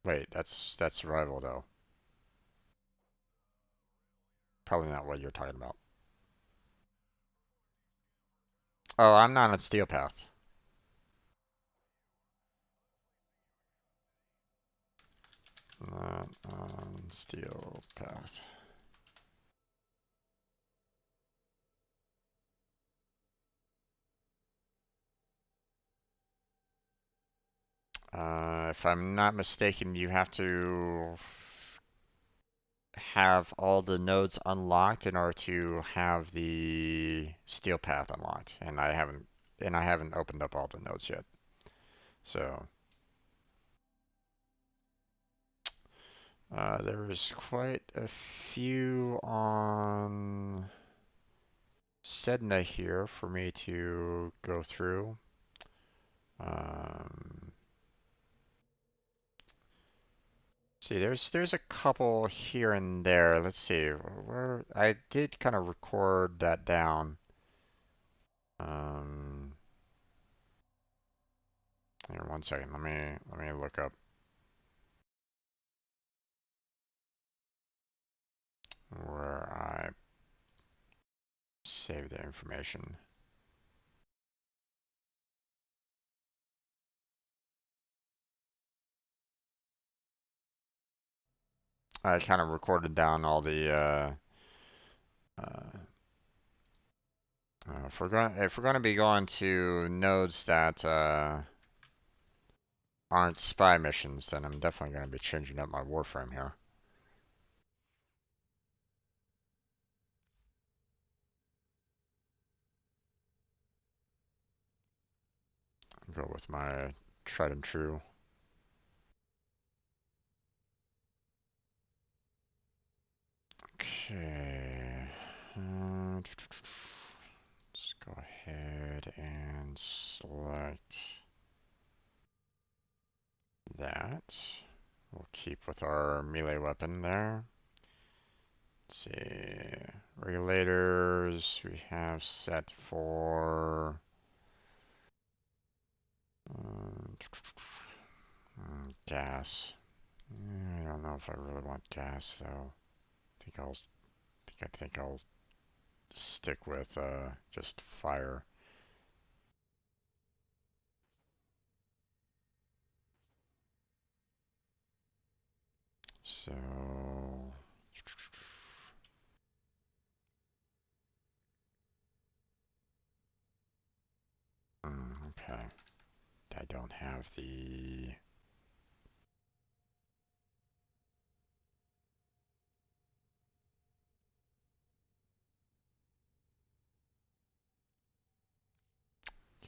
Wait, that's survival though. Probably not what you're talking about. Oh, I'm not on Steel Path. Not on Steel Path. If I'm not mistaken, you have to have all the nodes unlocked in order to have the Steel Path unlocked, and I haven't opened up all the nodes yet. So there is quite a few on Sedna here for me to go through. Um, see, there's a couple here and there. Let's see, where I did kind of record that down. Um, Here, one second. Let me look up where I saved the information. I kind of recorded down all the uh, if we're going to be going to nodes that aren't spy missions, then I'm definitely going to be changing up my Warframe here. Go with my tried and true. Okay. Let's go ahead and select that. We'll keep with our melee weapon there. Let's see. Regulators we have set for gas. I don't know if I really want gas though. I think I'll stick with just fire. So okay. I don't have the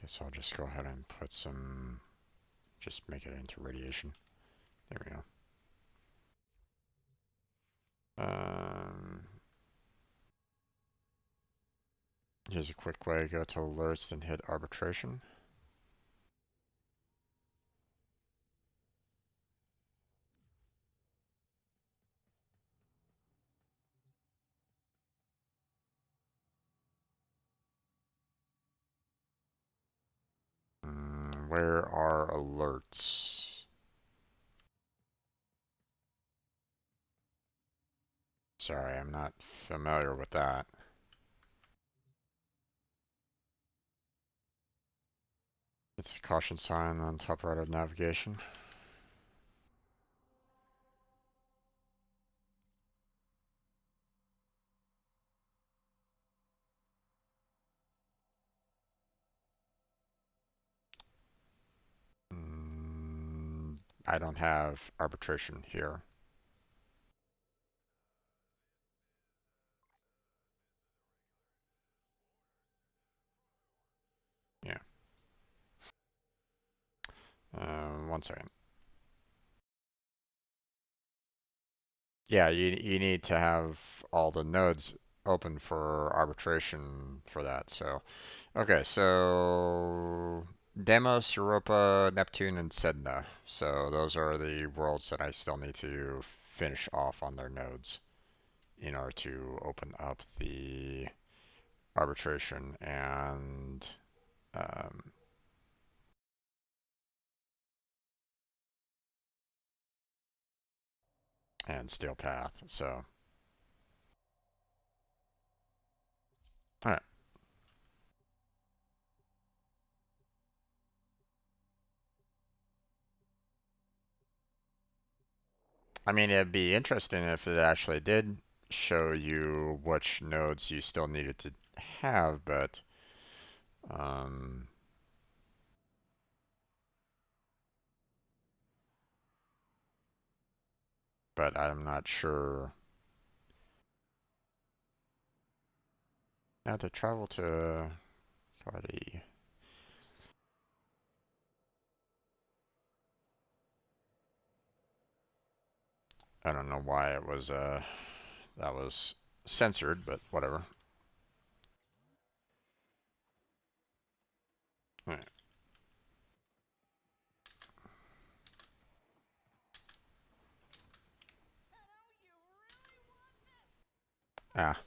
guess I'll just go ahead and put some, just make it into radiation. There we go. Here's a quick way to go to alerts and hit arbitration. Where are alerts? Sorry, I'm not familiar with that. It's a caution sign on top right of navigation. I don't have arbitration here. Yeah. 1 second. Yeah, you need to have all the nodes open for arbitration for that. So, okay, so Deimos, Europa, Neptune, and Sedna. So those are the worlds that I still need to finish off on their nodes in order to open up the arbitration um, and Steel Path. So, all right. I mean, it'd be interesting if it actually did show you which nodes you still needed to have, um, but I'm not sure. Now to travel to Saudi. I don't know why it was that was censored, but whatever. All right. Ah,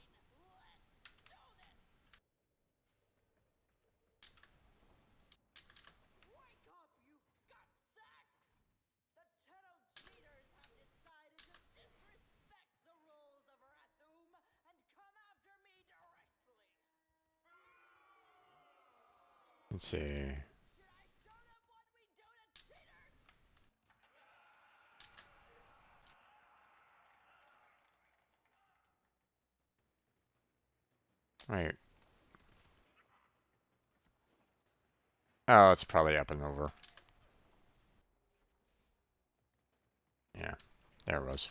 Wake up, you gut sacks! The Tenno cheaters have decided to disrespect the rules of Rathum and come after me directly. let's see. Should I show them what we do to cheaters? Right. Oh, it's probably up and over. Yeah, there it was.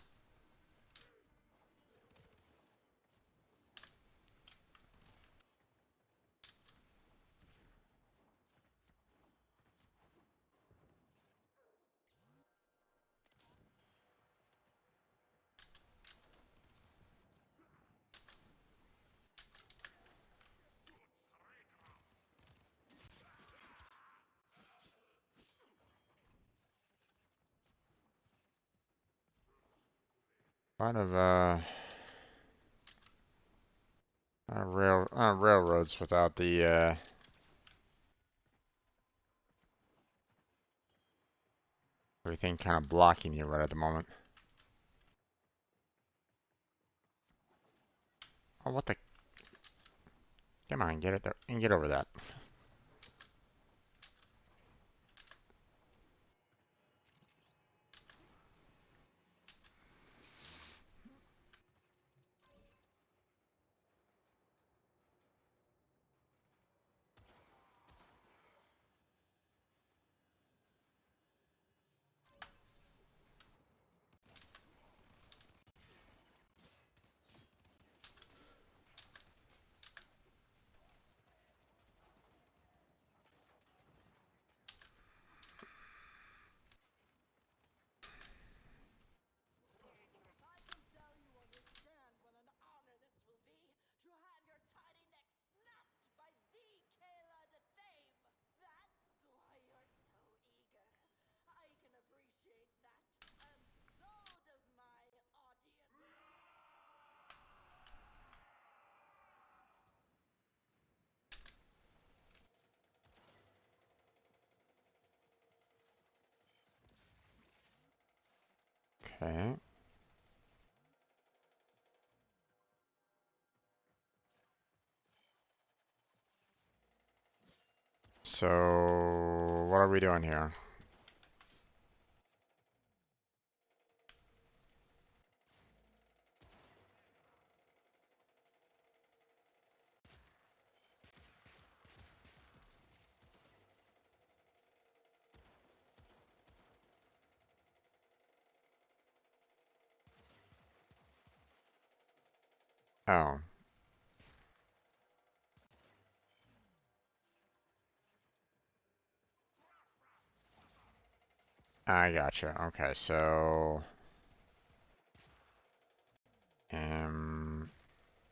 railroads without the everything kind of blocking you right at the moment. Oh, what the? Come on, get it there and get over that. I can tell you understand what an honor this will be to have your tiny neck snapped by the Kayla de Thame. That's why you're so eager. I can appreciate that, and so does my audience. Okay. So what are we doing here? Oh, I gotcha. Okay, so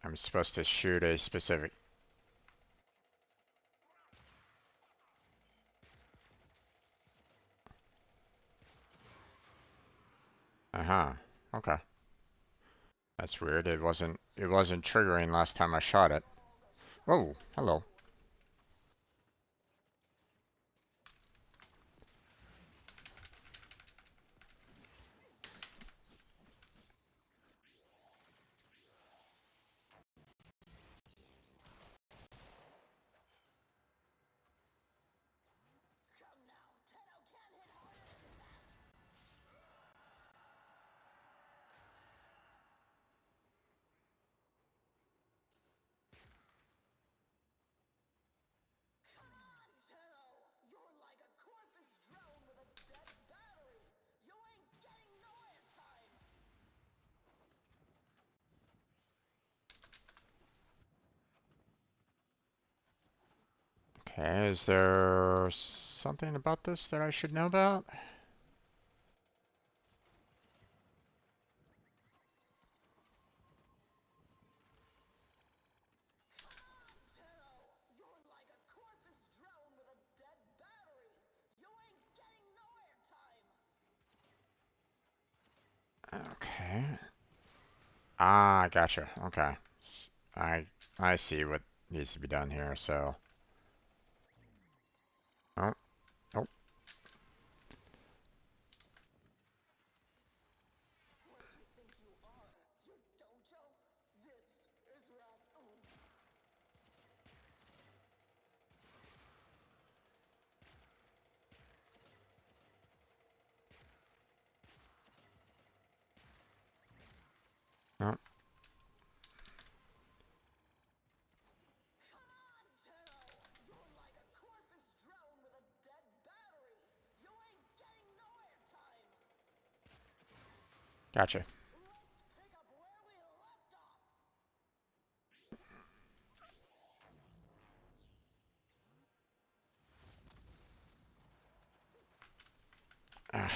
I'm supposed to shoot a specific. Uh-huh. Okay. That's weird. It wasn't triggering last time I shot it. Oh, hello. Come now, Tenno can't hit harder than that. Come on, Tenno! You're like a corpus drone with a dead battery. You ain't getting no airtime. Okay, is there something about this that I should know about? Come on, Tenno! You're like a corpus drone with a dead battery. You ain't getting no airtime. Okay. Ah, gotcha. Okay. I I see what needs to be done here, so. Oh, oh, Where do you think you are? Your dojo? This is Rathun. oh. Come on, Tenno! You're like a corpus drone with a dead battery. You ain't getting no airtime. Gotcha. Let's pick up where we left off. Ah,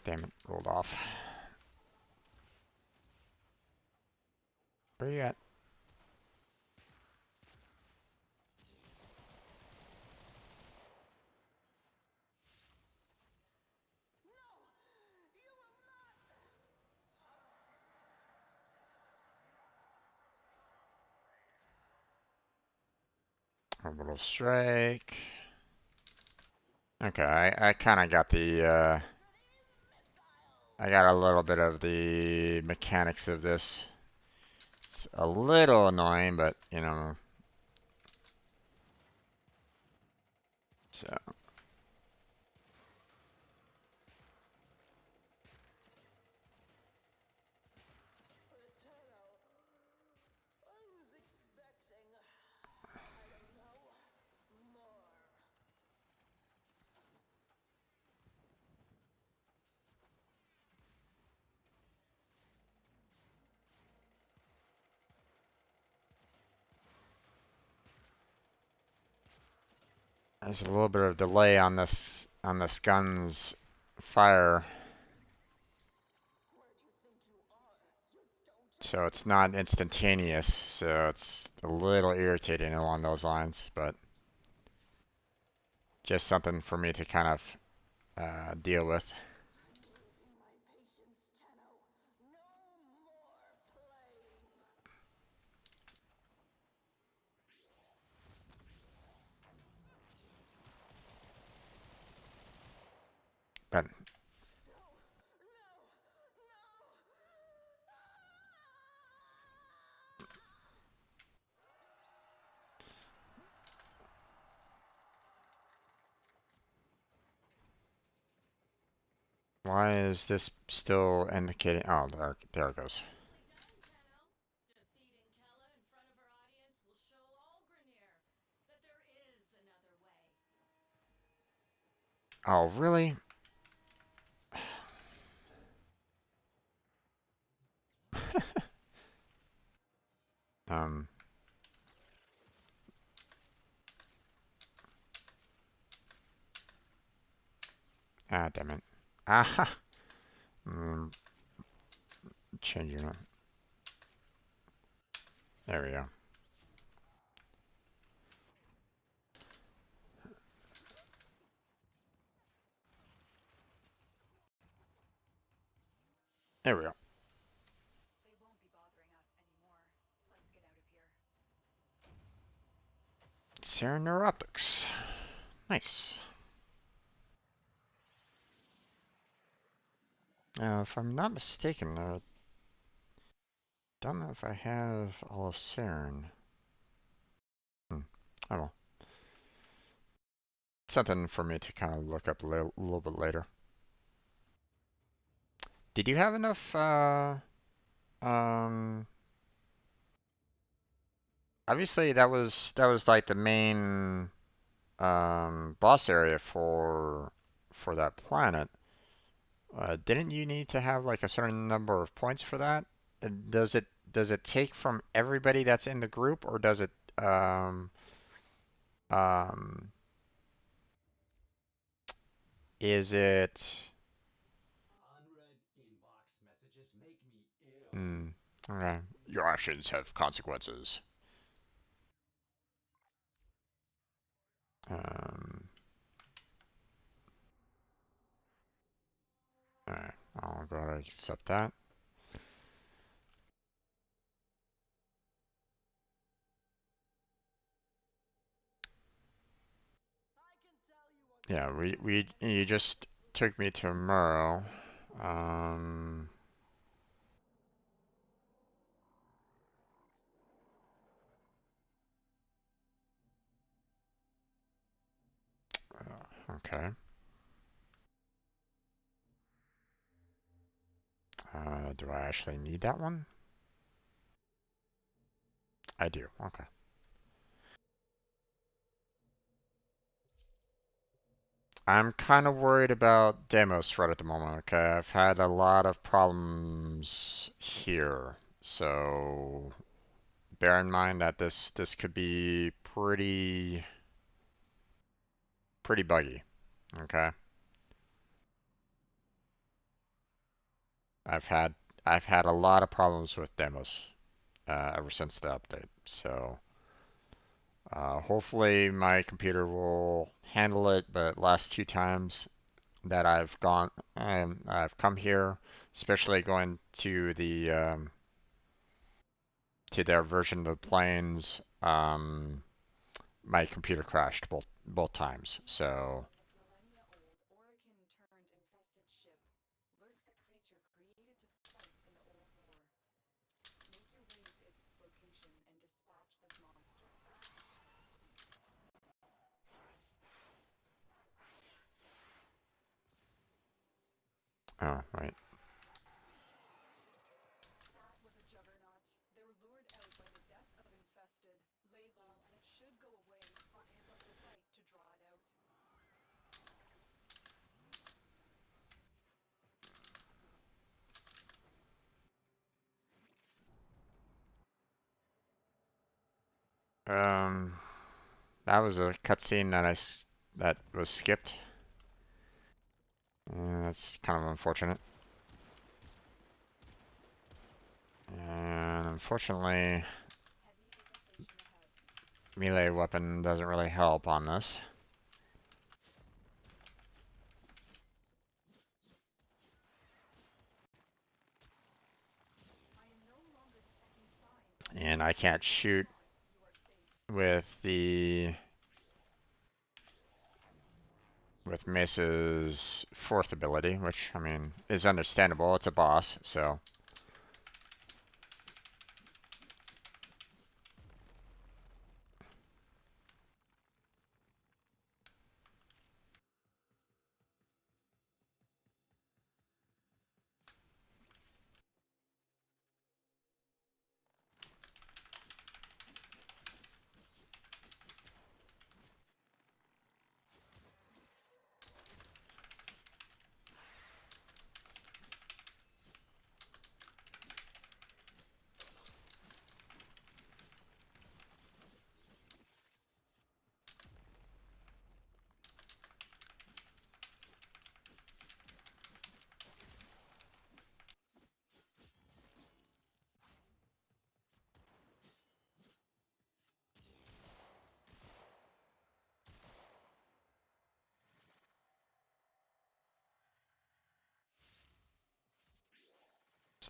damn it, rolled off. Where you at? No! You will not! Orbital strike. Okay, I kind of got the, I got a little bit of the mechanics of this. It's a little annoying, but, you know. So, there's a little bit of delay on this gun's fire. So it's not instantaneous, so it's a little irritating along those lines, but just something for me to kind of deal with. But why is this still indicating? Oh, there it goes. Oh, really? um, damn it. Ah, mm, changing it. There we go. There we go. They won't be bothering us anymore. Let's get out of here. Serum Neuroptics. Nice. Now, if I'm not mistaken, I don't know if I have all of Cern. Oh well. Something for me to kind of look up a little bit later. Did you have enough, um, obviously that was like the main, boss area for that planet. Didn't you need to have like a certain number of points for that? Does it take from everybody that's in the group, or does it, um, is it, Unread inbox messages make me ill. okay. Your actions have consequences. Um, alright, I'll go ahead and accept that. Yeah, you just took me to Merle. Um, okay. Do I actually need that one? I do. Okay. I'm kind of worried about Demos right at the moment. Okay, I've had a lot of problems here, so bear in mind that this could be pretty buggy. Okay. I've had I've had a lot of problems with demos ever since the update. So hopefully my computer will handle it. But last two times that I've gone, I've come here, especially going to their version of the planes. my computer crashed both times. So This millennia-old Orokin-turned-infested ship lurks a creature created to fight in the Old War. Make your way to its location and dispatch this monster. oh right. That was a juggernaut. They're lured out by the death of infested. Lay low and it should go away, or amp up the bite to draw it out. Um, that was a cutscene that was skipped. That's kind of unfortunate. And unfortunately, Heavy infestation ahead. melee weapon doesn't really help on this. I am no longer detecting signs of And I can't shoot you are safe. with Mace's fourth ability, which I mean is understandable. It's a boss, so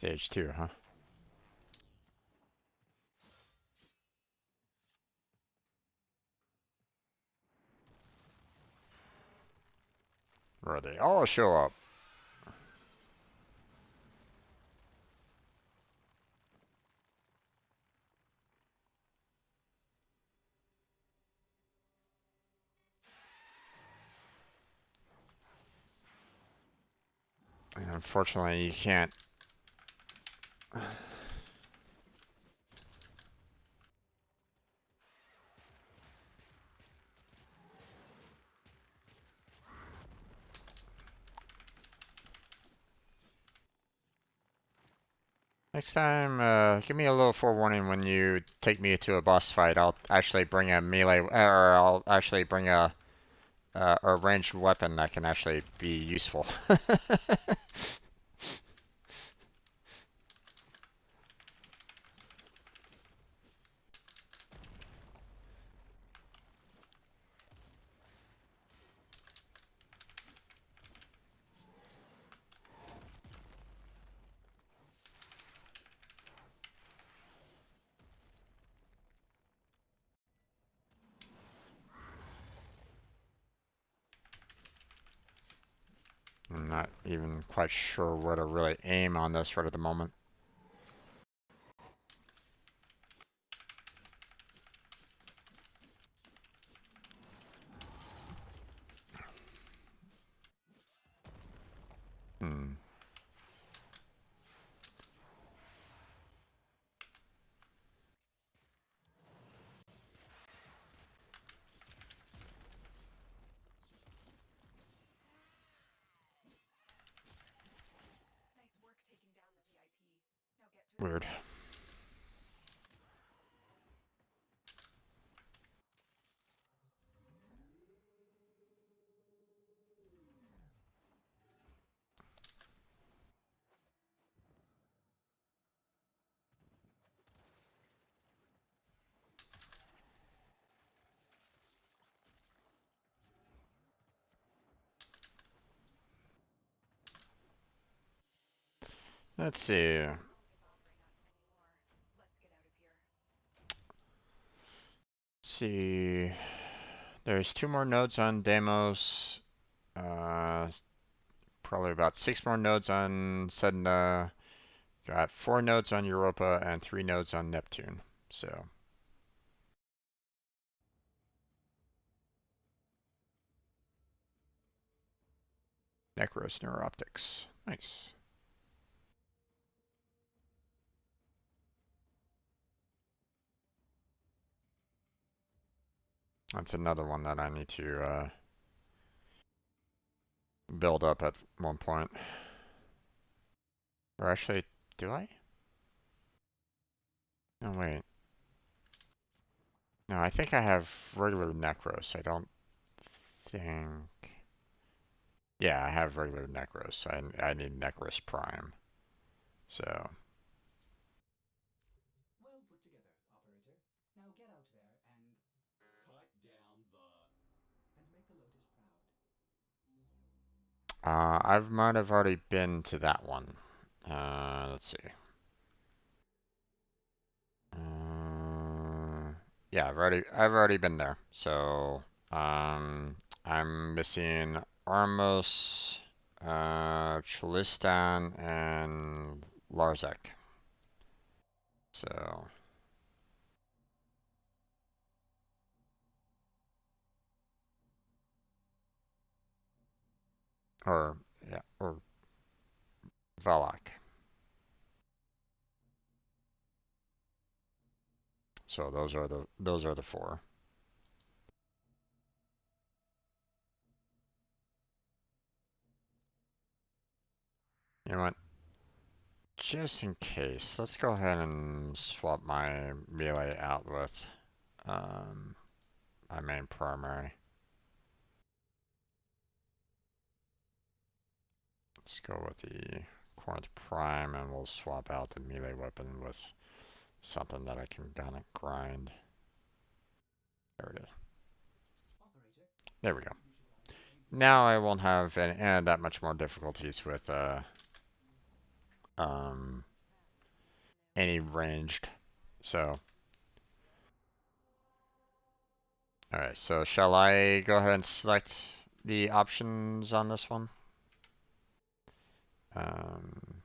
stage 2, huh? Where they all show up. And unfortunately, you can't. Next time, give me a little forewarning when you take me to a boss fight. I'll actually bring a melee, or I'll actually bring a ranged weapon that can actually be useful. I'm not even quite sure where to really aim on this right at the moment. Hmm. Nice work taking down the VIP. Now get to his Weird. body. Let's see. Won't be bothering us anymore. Let's get out of here. see. There's 2 more nodes on Deimos. Probably about 6 more nodes on Sedna. Got 4 nodes on Europa and 3 nodes on Neptune. So Necros Neuroptics. Nice. That's another one that I need to build up at one point. Or actually, do I? No, wait. No, I think I have regular Necros. I don't think... Yeah, I have regular Necros. I need Necros Prime. So... Well put together, operator. Now get out there and... Cut down the... And make the Lotus proud. I might have already been to that one. Let's see. Yeah, I've already been there. So, I'm missing Armos, Chilistan, and Larzek. So, or yeah, or Valak. So those are the 4. You know what? Just in case, let's go ahead and swap my melee out with um, my main primary. Let's go with the Corinth Prime, and we'll swap out the melee weapon with something that I can kind of grind. There it is. Operator, There we go. you should also make Now I won't have that much more difficulties with um, any ranged. So, alright, so shall I go ahead and select the options on this one? Um,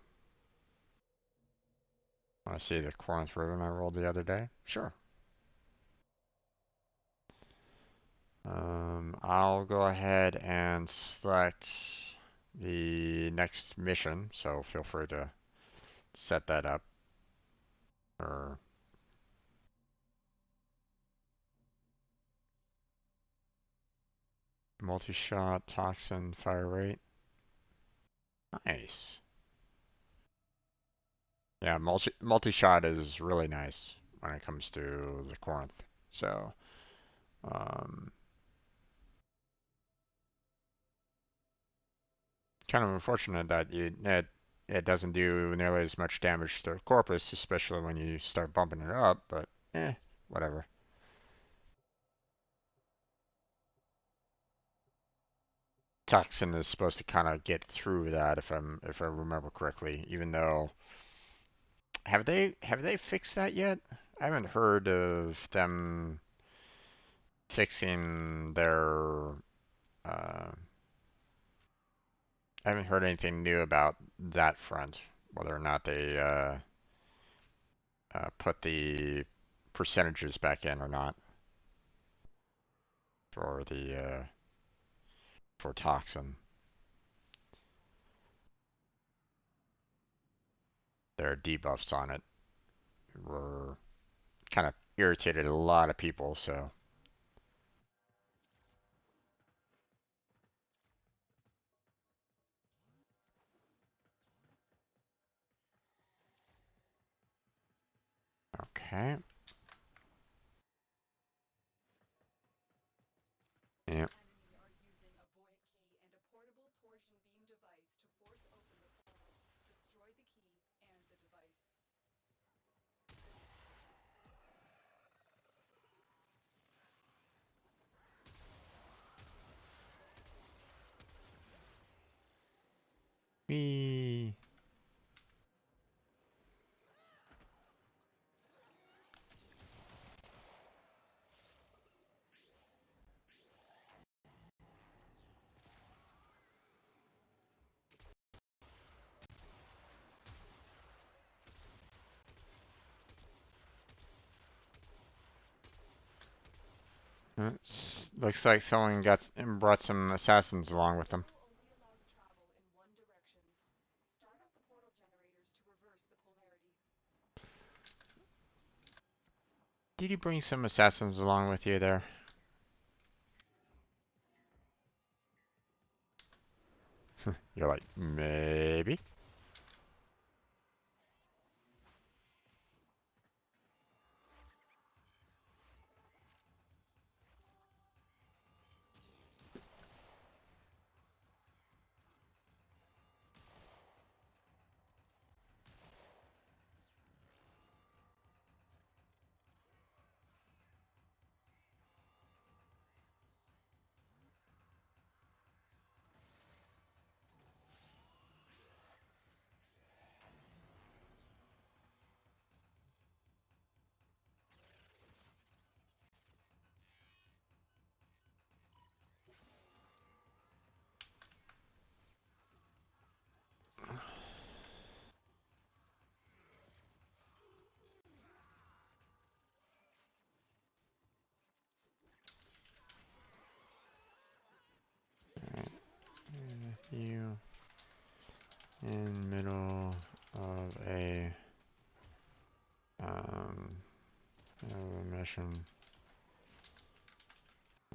Want to see the Corinth ribbon I rolled the other day? Sure. I'll go ahead and select the next mission, so feel free to set that up. Or multi-shot, toxin, fire rate. Nice. Yeah, multi-shot is really nice when it comes to the Corinth. So, um, kind of unfortunate that it doesn't do nearly as much damage to the Corpus, especially when you start bumping it up, but whatever. Toxin is supposed to kind of get through that if I remember correctly, even though have they fixed that yet? I haven't heard of them fixing their uh, I haven't heard anything new about that front, whether or not they put the percentages back in or not for the for toxin. Their debuffs on it were kind of irritated a lot of people, so okay. Yep. Enemy are using a void key and a portable torsion beam device to force open the portal. Destroy the key and the device. Me. Looks like someone brought some assassins along with them. Only allows travel in one direction. Start up the portal generators to reverse the polarity. Did you bring some assassins along with you there? You're like, maybe? You in middle of um a mission.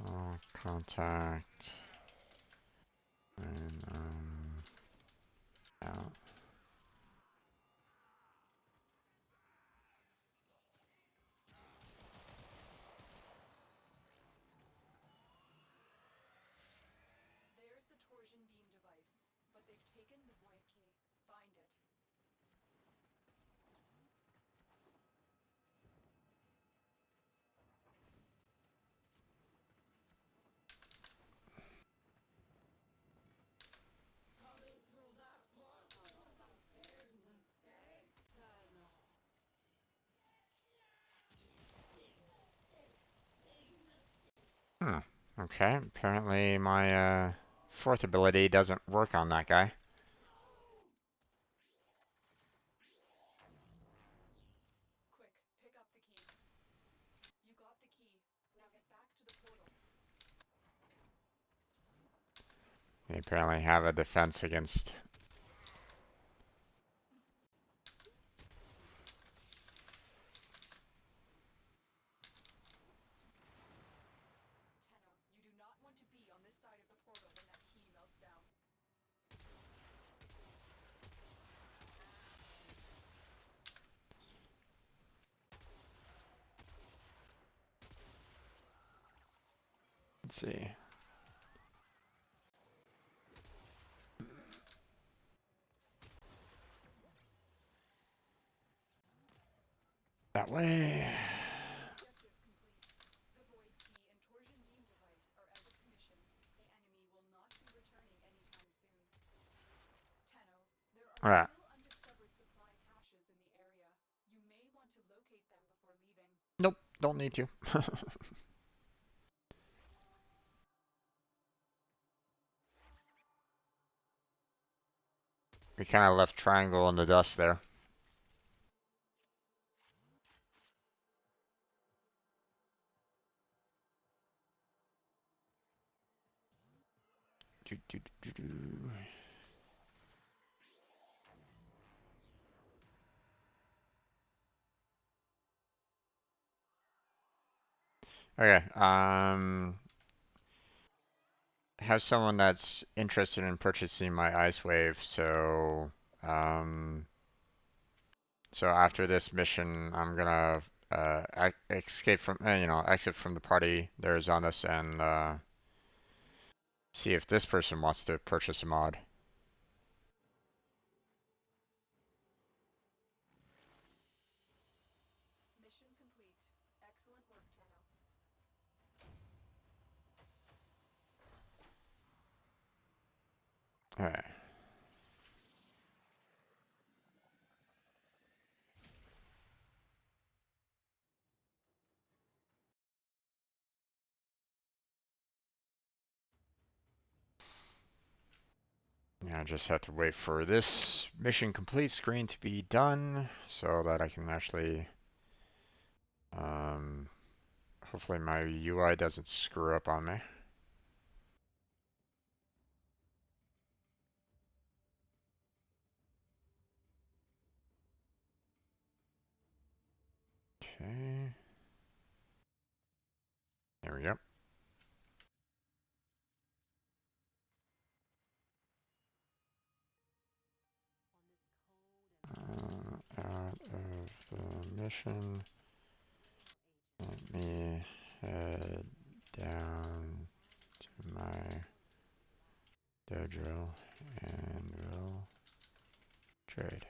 I'll contact and out. There's the torsion beam device, but they've taken the void key. Find it. Hmm. Okay, apparently my fourth ability doesn't work on that guy. Quick, pick up the key. You got the key. Now get back to the portal. They apparently have a defense against. Tenno, you do not want to be on this side of the portal when that key melts down. Let's see. That way. Objective complete. The void key and torsion beam device are out of commission. The enemy will not be returning anytime soon. Tenno, there are Alright. still undiscovered supply caches in the area. You may want to locate them before leaving. Nope, don't need to. We kind of left triangle in the dust there. Do, do, do, do, do. Okay, have someone that's interested in purchasing my ice wave, so um so after this mission I'm gonna escape from exit from the party there's on us and see if this person wants to purchase a mod. Mission complete. Excellent work, Tenno. Alright. Yeah, I just have to wait for this mission complete screen to be done so that I can actually Hopefully my UI doesn't screw up on me. Okay. There we go. Out of the mission. Let me head down to my dojo and we'll trade.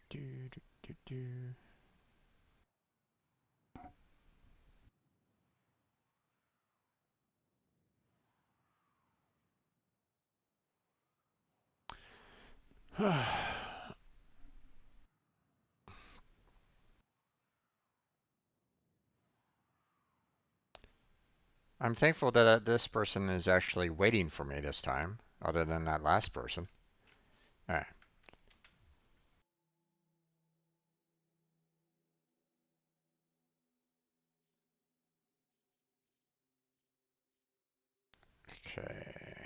Do, do, do, do. I'm thankful that this person is actually waiting for me this time, other than that last person. Alright. Okay.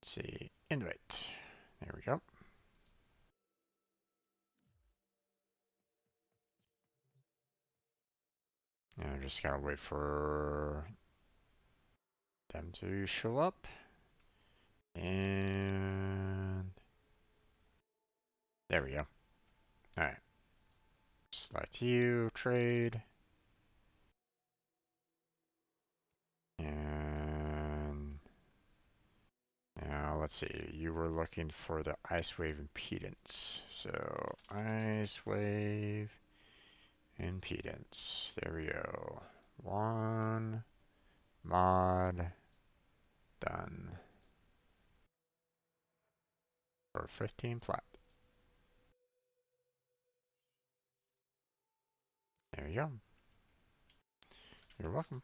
Let's see. Invite. There we go. And I just gotta wait for them to show up. And there we go. Alright. Select you, trade. And now let's see. You were looking for the ice wave impedance. So ice wave impedance. There we go. One mod done. For 15 plat. There you go. You're welcome.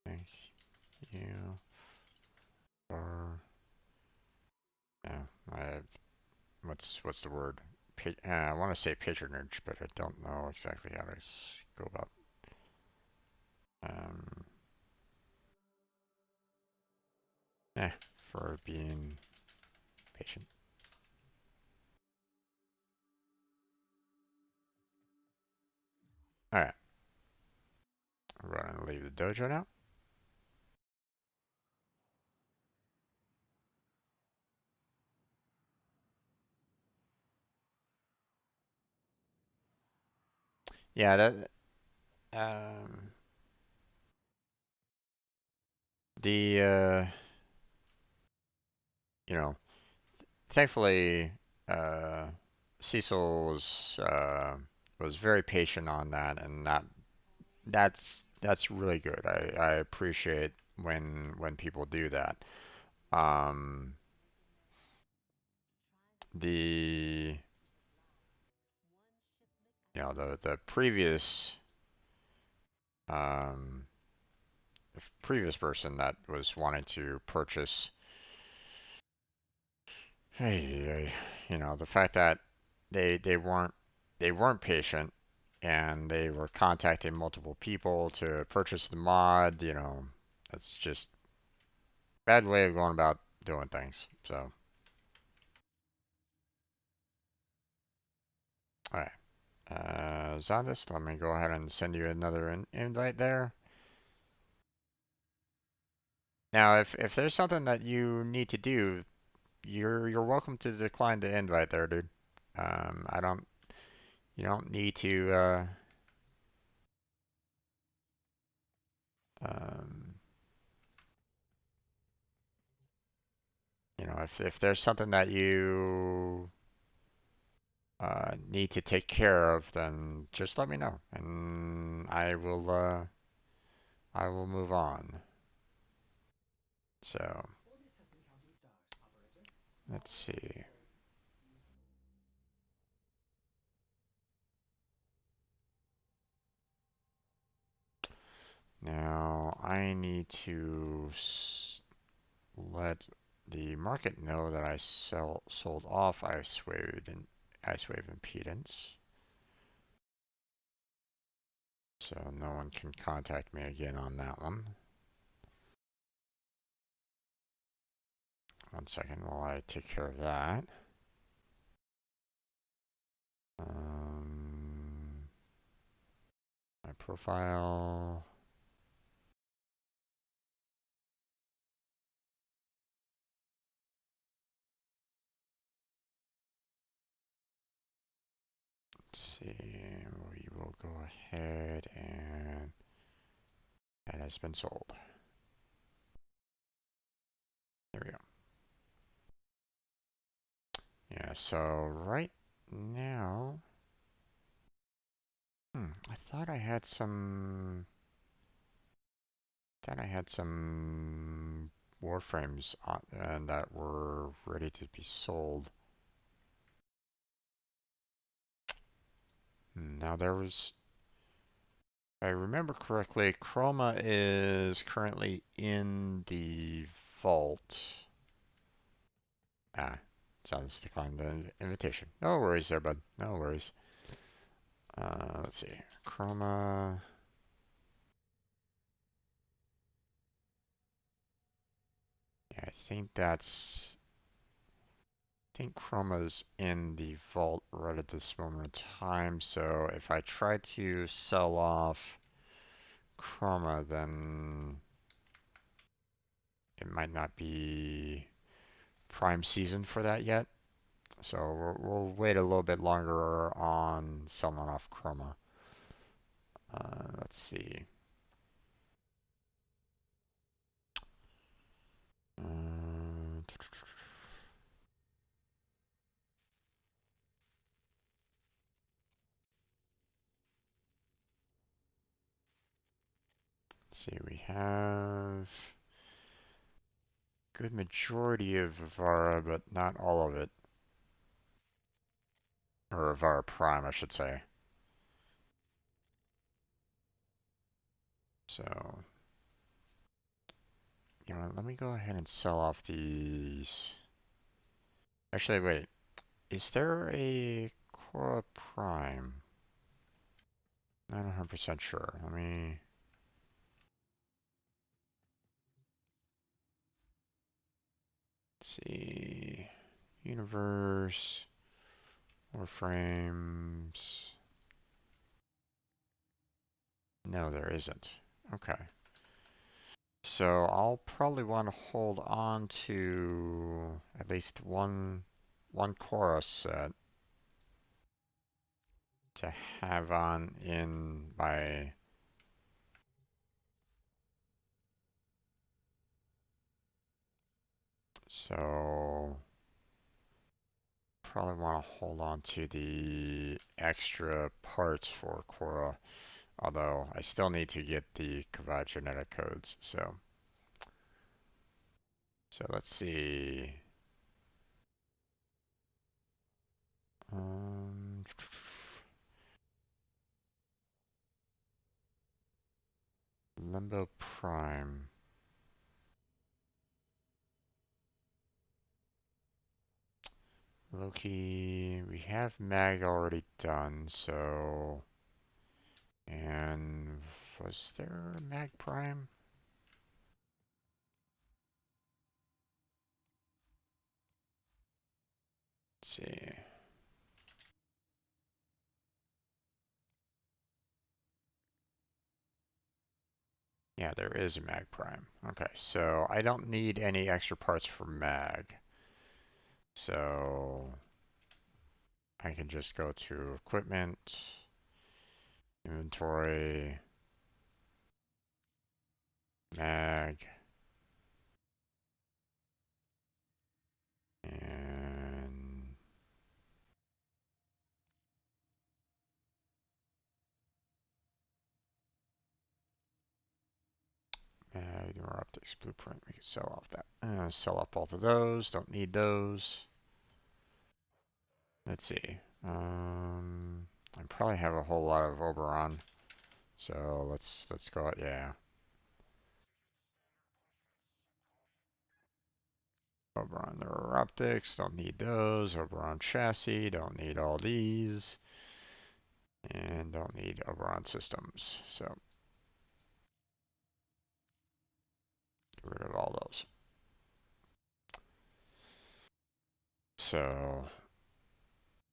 Thank you for yeah. What's the word? I want to say patronage, but I don't know exactly how to go about. Um, yeah, for being patient. All right, we're gonna leave the dojo now. Yeah, that um, the you know, thankfully, uh, Cecil was very patient on that, and that's really good. I appreciate when people do that. Um, the the um, previous person that was wanting to purchase, hey, the fact that they weren't patient and they were contacting multiple people to purchase the mod, that's just bad way of going about doing things. So, all right. Zondis, let me go ahead and send you another invite there. Now, if there's something that you need to do, you're welcome to decline the invite there, dude. I don't You don't need to um if there's something that you need to take care of, then just let me know and I will move on. So Orders has been counting stars, operator. let's All see. accounted for. Now I need to let the market know that I sold off ice wave impedance, so no one can contact me again on that one. One second while I take care of that. My profile. Let's see, we will go ahead and that has been sold. There we go. Yeah, so right now, I thought I had some Warframes on, and that were ready to be sold. Now there was, if I remember correctly, Chroma is currently in the vault. Sounds declined the invitation. No worries there, bud. No worries. Let's see. Chroma. Yeah, I think Chroma's in the vault right at this moment in time, so if I try to sell off Chroma, then it might not be prime season for that yet. So we'll wait a little bit longer on selling off Chroma. Let's see. Let's see, we have good majority of Avara, but not all of it. Or Avara Prime, I should say. So, you know, let me go ahead and sell off these. Actually, wait. Is there a Cora Prime? Not 100% sure. Let me... Let's see. Universe. Warframes. No, there isn't. Okay. So I'll probably want to hold on to at least one Cora set to have on in by so probably want to hold on to the extra parts for Cora, although I still need to get the Kavad genetic codes. So let's see. Um, Limbo Prime. Loki, we have Mag already done, so... And was there a Mag Prime? Let's see. Yeah, there is a Mag Prime. Okay, so I don't need any extra parts for Mag. So I can just go to Equipment, Inventory, Mag, and Mag, Neural Optics, Blueprint. We can sell off that. Sell off both of those. Don't need those. Let's see. I probably have a whole lot of Oberon. So let's go. Yeah. Oberon neural optics, don't need those. Oberon chassis, don't need all these. And don't need Oberon systems. So get rid of all those. So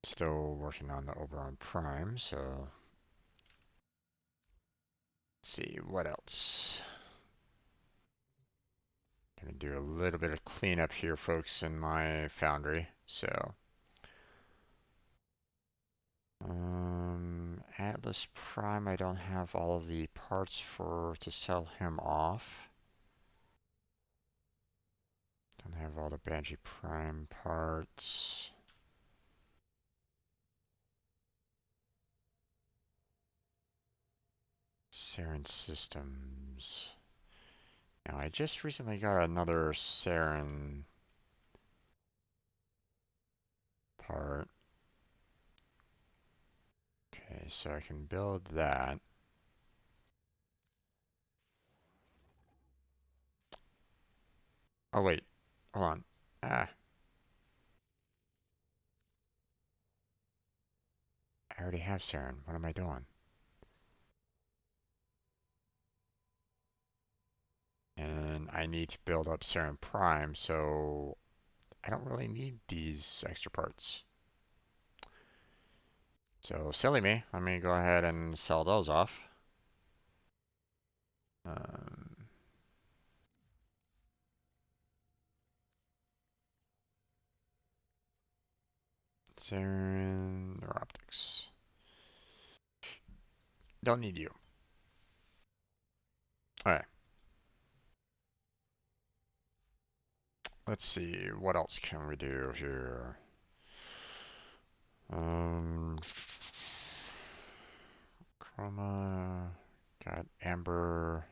still working on the Oberon Prime, so let's see what else. Gonna do a little bit of cleanup here, folks, in my foundry. So Atlas Prime, I don't have all of the parts for to sell him off. Don't have all the Banshee Prime parts. Saren Systems. Now I just recently got another Saren part. Okay, so I can build that. Oh wait, hold on. Ah, I already have Saren. What am I doing? And I need to build up Saren Prime, so I don't really need these extra parts. So silly me. Let me go ahead and sell those off. Um, Saren Neuroptics. Don't need you. Alright. Let's see, what else can we do here? Chroma, got Amber.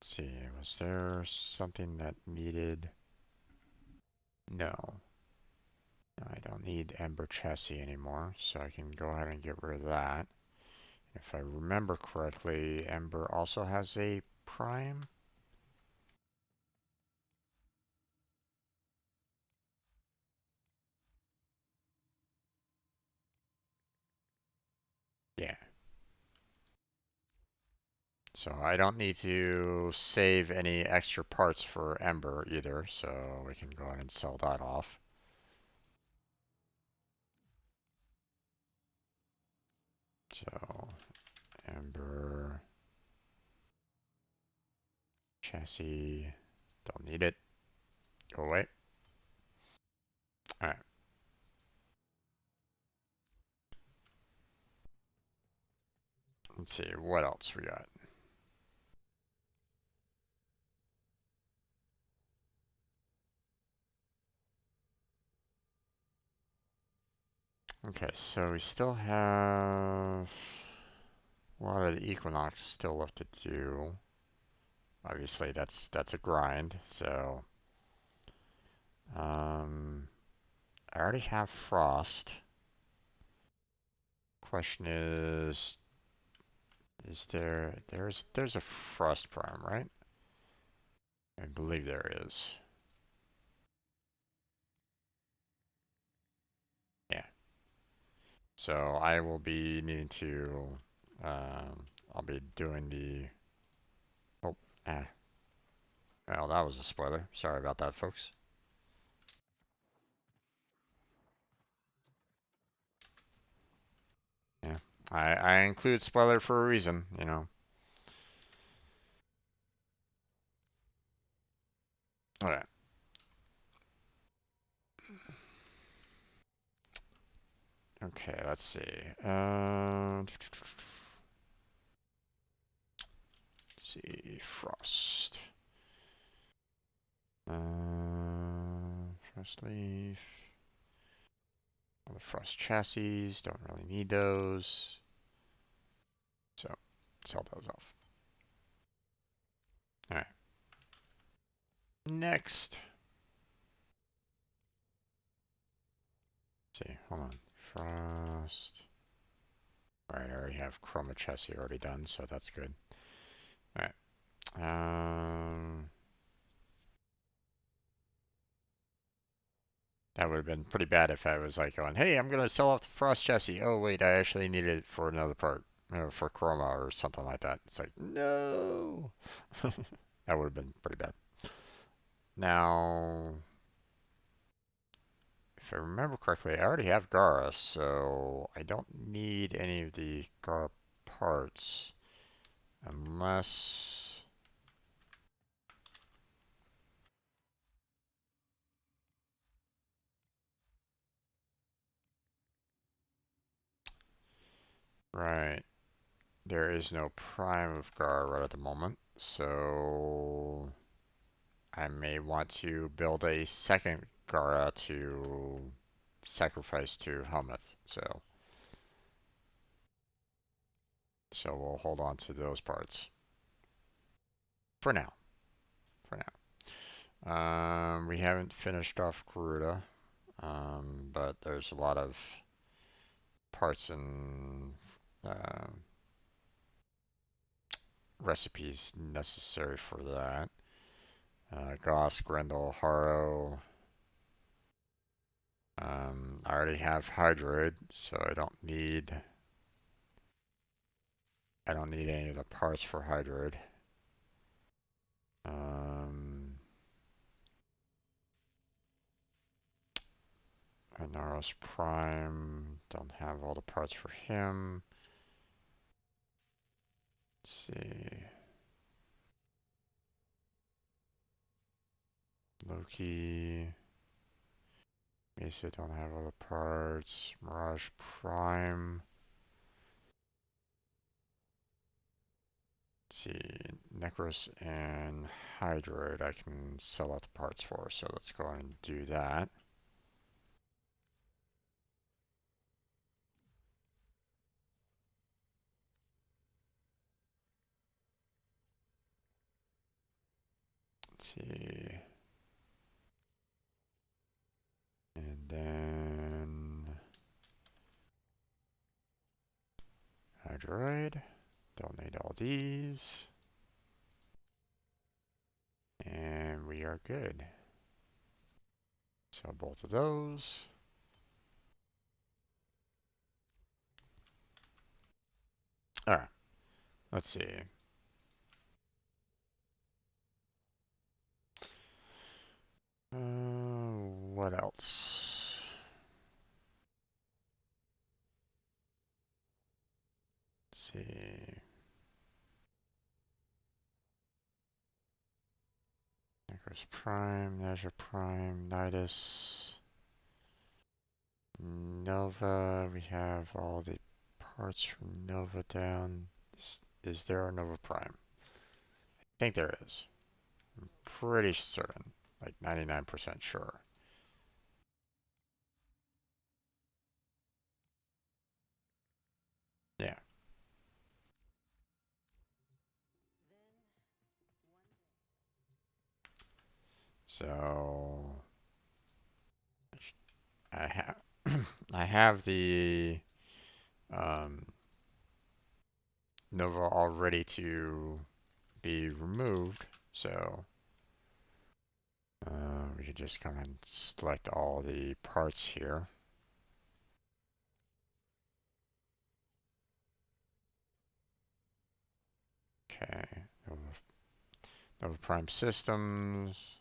Let's see, was there something that needed? No. No, I don't need Ember Chassis anymore, so I can go ahead and get rid of that. If I remember correctly, Ember also has a Prime. Yeah. So I don't need to save any extra parts for Ember either, so we can go ahead and sell that off. So Ember Chassis, don't need it. Go away. Alright. Let's see, what else we got? Okay, so we still have a lot of the Equinox still left to do. Obviously, that's a grind. So, I already have Frost. Question is there's a Frost Prime, right? I believe there is. Yeah. So I will be needing to. I'll be doing the. Oh, ah. Well, that was a spoiler. Sorry about that, folks. Yeah. I include spoiler for a reason, you know. Alright. Okay, let's see. Let's see. Frost. Frost leaf. All the frost chassis. Don't really need those. So, sell those off. Alright. Next. Let's see, hold on. Frost. Alright, I already have Chroma Chassis already done, so that's good. Alright. That would have been pretty bad if I was like going, hey, I'm going to sell off the Frost Chassis. Oh, wait, I actually need it for another part. For Chroma or something like that. It's like, no. That would have been pretty bad. Now, if I remember correctly, I already have Gara, so I don't need any of the Gara parts unless... Right. There is no Prime of Gara right at the moment, so I may want to build a second Gara to sacrifice to Helmuth. So we'll hold on to those parts for now. For now, we haven't finished off Garuda, but there's a lot of parts and uh, recipes necessary for that. Goss, Grendel, Haro. I already have Hydroid, so I don't need any of the parts for Hydroid. Naros Prime, don't have all the parts for him. Let's see. Loki. Mesa, don't have all the parts. Mirage Prime. Let's see. Necros and Hydroid I can sell out the parts for, so let's go ahead and do that. Let's see. And then Hydroid. Don't need all these. And we are good. So both of those. Alright. Let's see. What else? Let's see. Necros Prime, Nazure Prime, Nidus, Nova. We have all the parts from Nova down. Is there a Nova Prime? I think there is. I'm pretty certain. Like 99% sure. Yeah. So I have I have the Nova all ready to be removed. So we could just come and select all the parts here. Okay, Nova Prime Systems.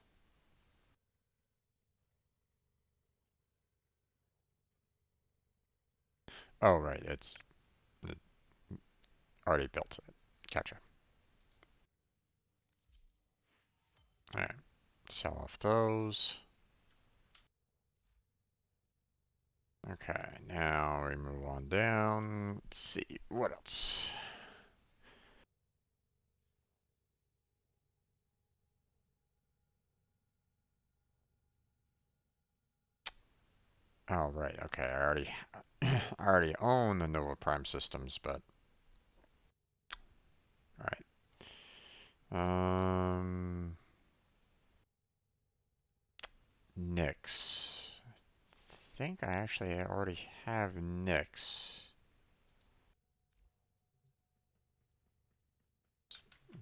Oh, right, it already built it. Gotcha. Alright, sell off those. Okay, now we move on down. Let's see, what else? Oh, right, okay, I already own the Nova Prime Systems, but... Alright. Nyx. I think I actually already have Nyx.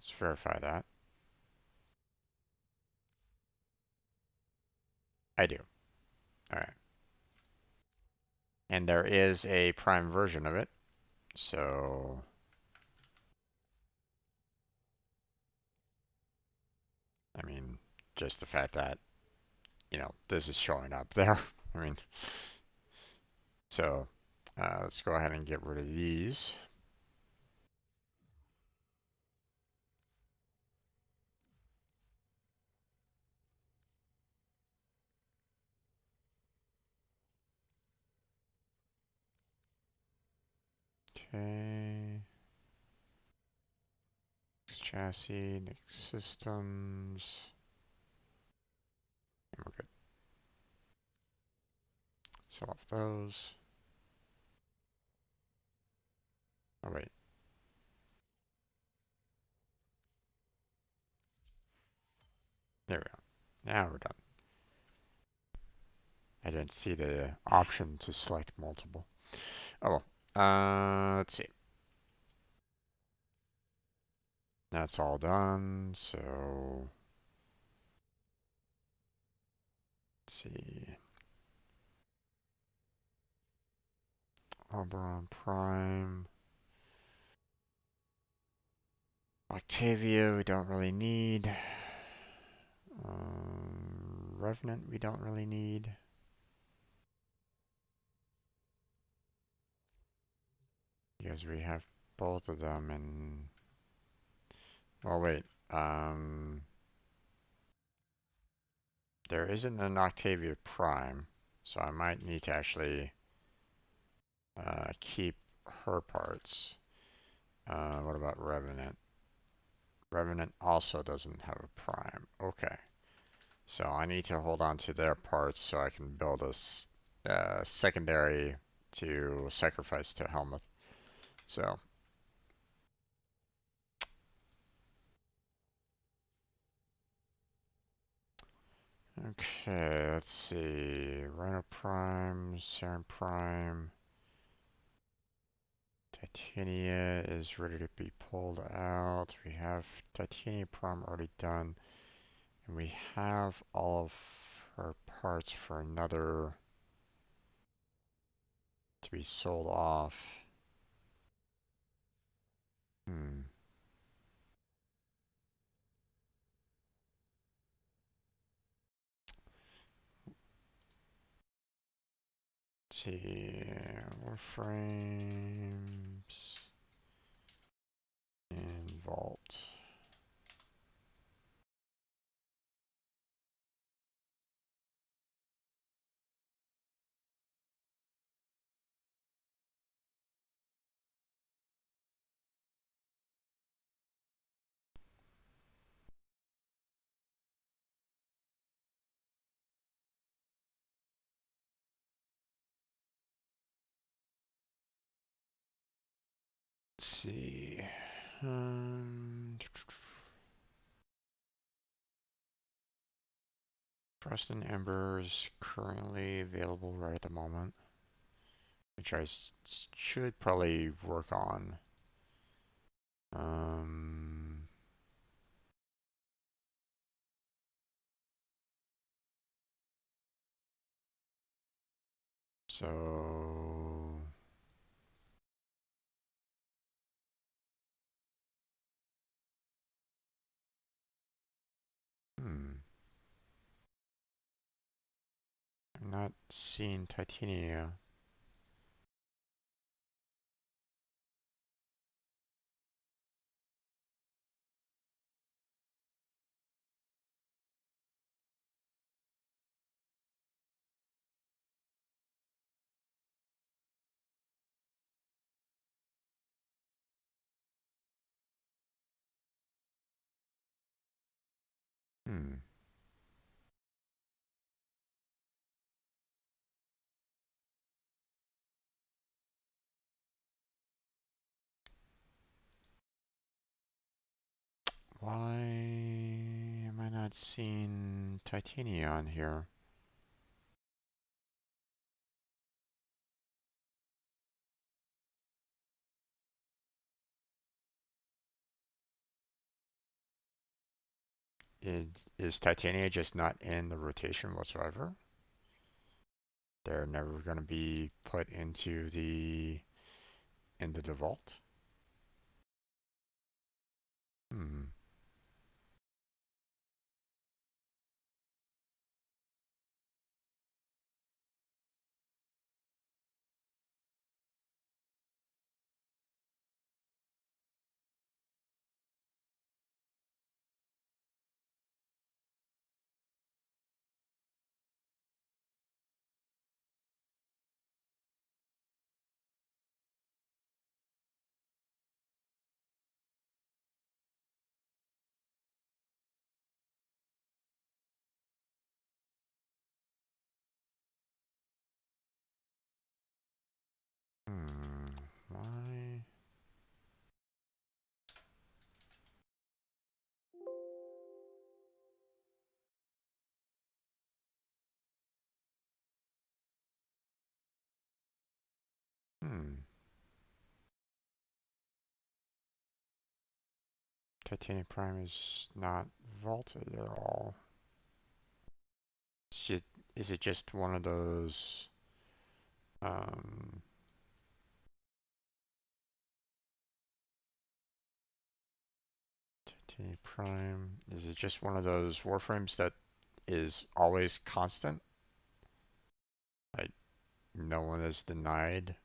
Let's verify that. I do. All right. And there is a Prime version of it. So I mean, just the fact that, this is showing up there. I mean, so let's go ahead and get rid of these. Okay. Next chassis, next systems. And we're good. Sell off those. Oh, wait. There we go. Now we're done. I didn't see the option to select multiple. Oh, well. Let's see. That's all done, so let's see. Oberon Prime. Octavia, we don't really need. Revenant, we don't really need. Because we have both of them and... Oh, wait. There isn't an Octavia Prime, so I might need to actually keep her parts. What about Revenant? Revenant also doesn't have a Prime. Okay. So I need to hold on to their parts so I can build a secondary to sacrifice to Helmuth. So, okay, let's see. Rhino Prime, Saturn Prime. Titania is ready to be pulled out. We have Titania Prime already done. And we have all of her parts for another to be sold off. Hmm. Let's see. Warframes. And Vault. Let's see. Frost and Ember is currently available right at the moment, which I should probably work on. Um, so I'm not seeing Titania. Hmm. Why am I not seeing Titania on here? is Titania just not in the rotation whatsoever? They're never going to be put into the vault? Hmm. Hmm. Why? Hmm. Titanium Prime is not vaulted at all. Should, is it just one of those um, Titanium Prime? Is it just one of those Warframes that is always constant? Like no one is denied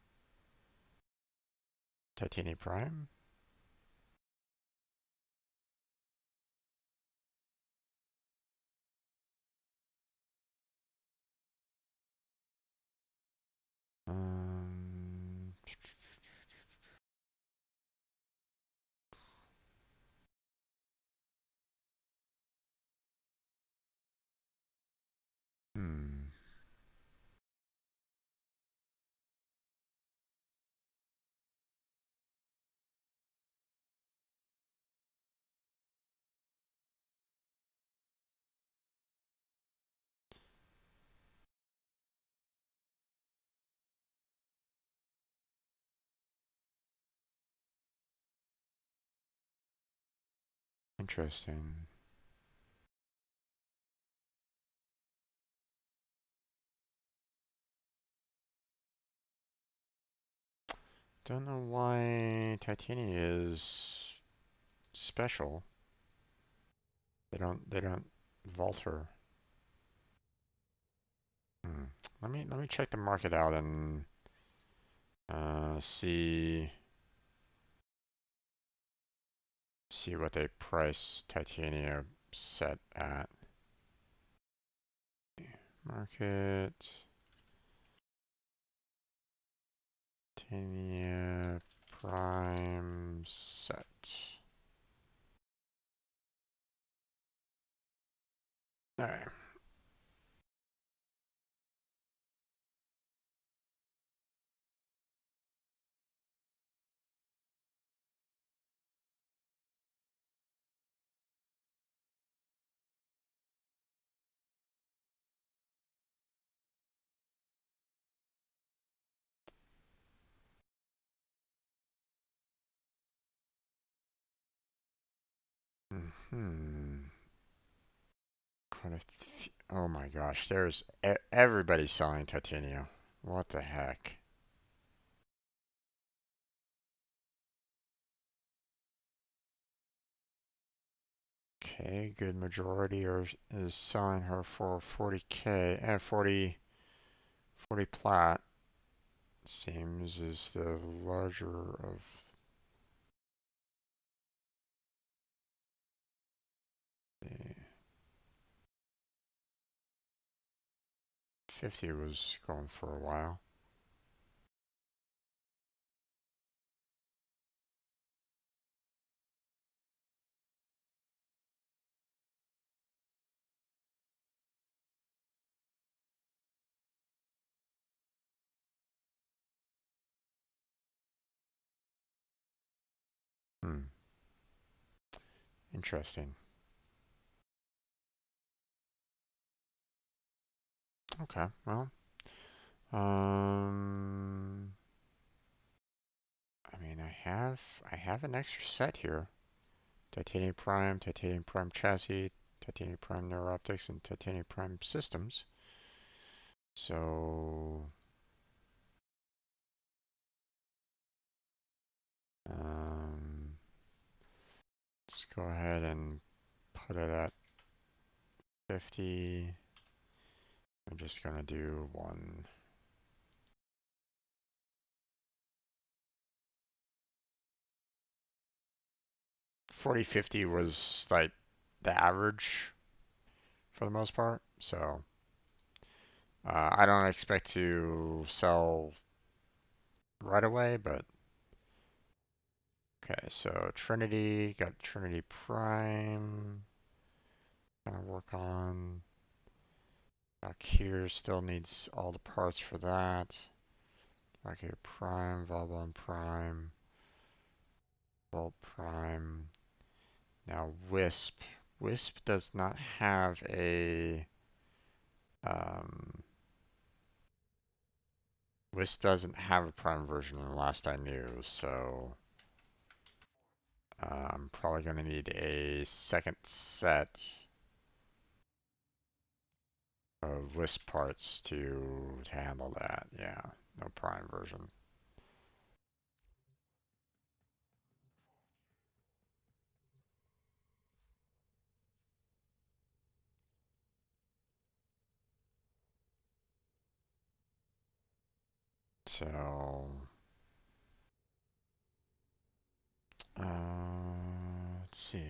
Titanium Prime? Um, hmm. Interesting. Don't know why Titania is special. They don't vault her. Hmm. Let me check the market out and see what they price Titania set at. Market Titania Prime set. Alright. Hmm. Oh my gosh, there's everybody selling Titania. What the heck? Okay, good majority is selling her for 40k and 40 plat. Seems is the larger of the 50 was going for a while. Hmm, interesting. Okay, well, um, I mean, I have an extra set here. Titanium Prime Chassis, Titanium Prime Neuroptics and Titanium Prime Systems. So let's go ahead and put it at 50. I'm just gonna do one. 40-50 was like the average for the most part. So I don't expect to sell right away, but okay. So Trinity, got Trinity Prime. Gonna work on. Back here still needs all the parts for that. Back here, Prime, Valbon Prime, Bolt Prime. Now Wisp. Wisp does not have a Wisp doesn't have a Prime version in the last I knew, so I'm probably going to need a second set of Wisp parts to handle that. Yeah, no Prime version. So, let's see.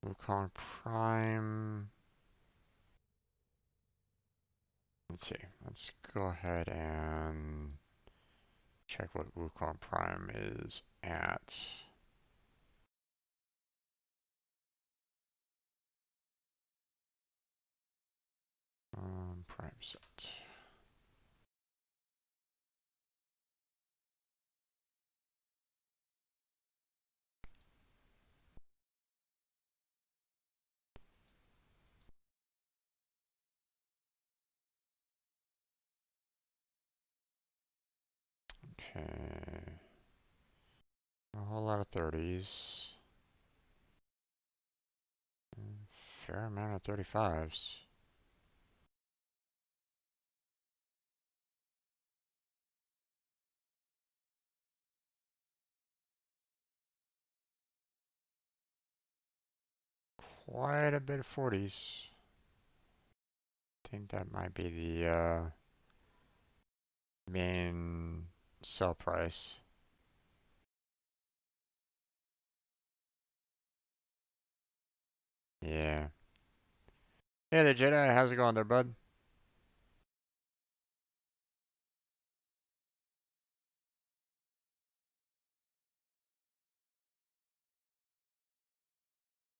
Wukong Prime. Let's see. Let's go ahead and check what Wukong Prime is at. Prime set. Okay. A whole lot of 30s. Fair amount of 35s. Quite a bit of 40s. I think that might be the main sell price. Yeah. Hey there, Jedi. How's it going there, bud?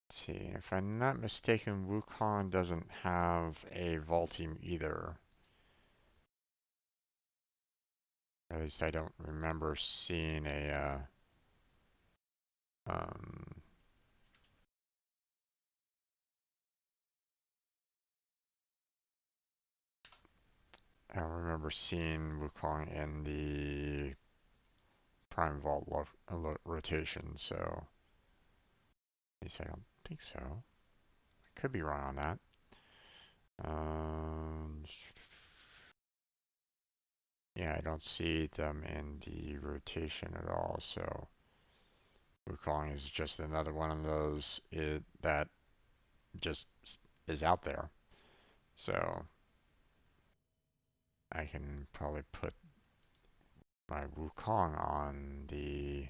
Let's see. If I'm not mistaken, Wukong doesn't have a vaulting either. At least I don't remember seeing a I don't remember seeing Wukong in the Prime Vault rotation, so at least I don't think so. I could be wrong on that. Yeah, I don't see them in the rotation at all, so Wukong is just another one of those that just is out there. So I can probably put my Wukong on the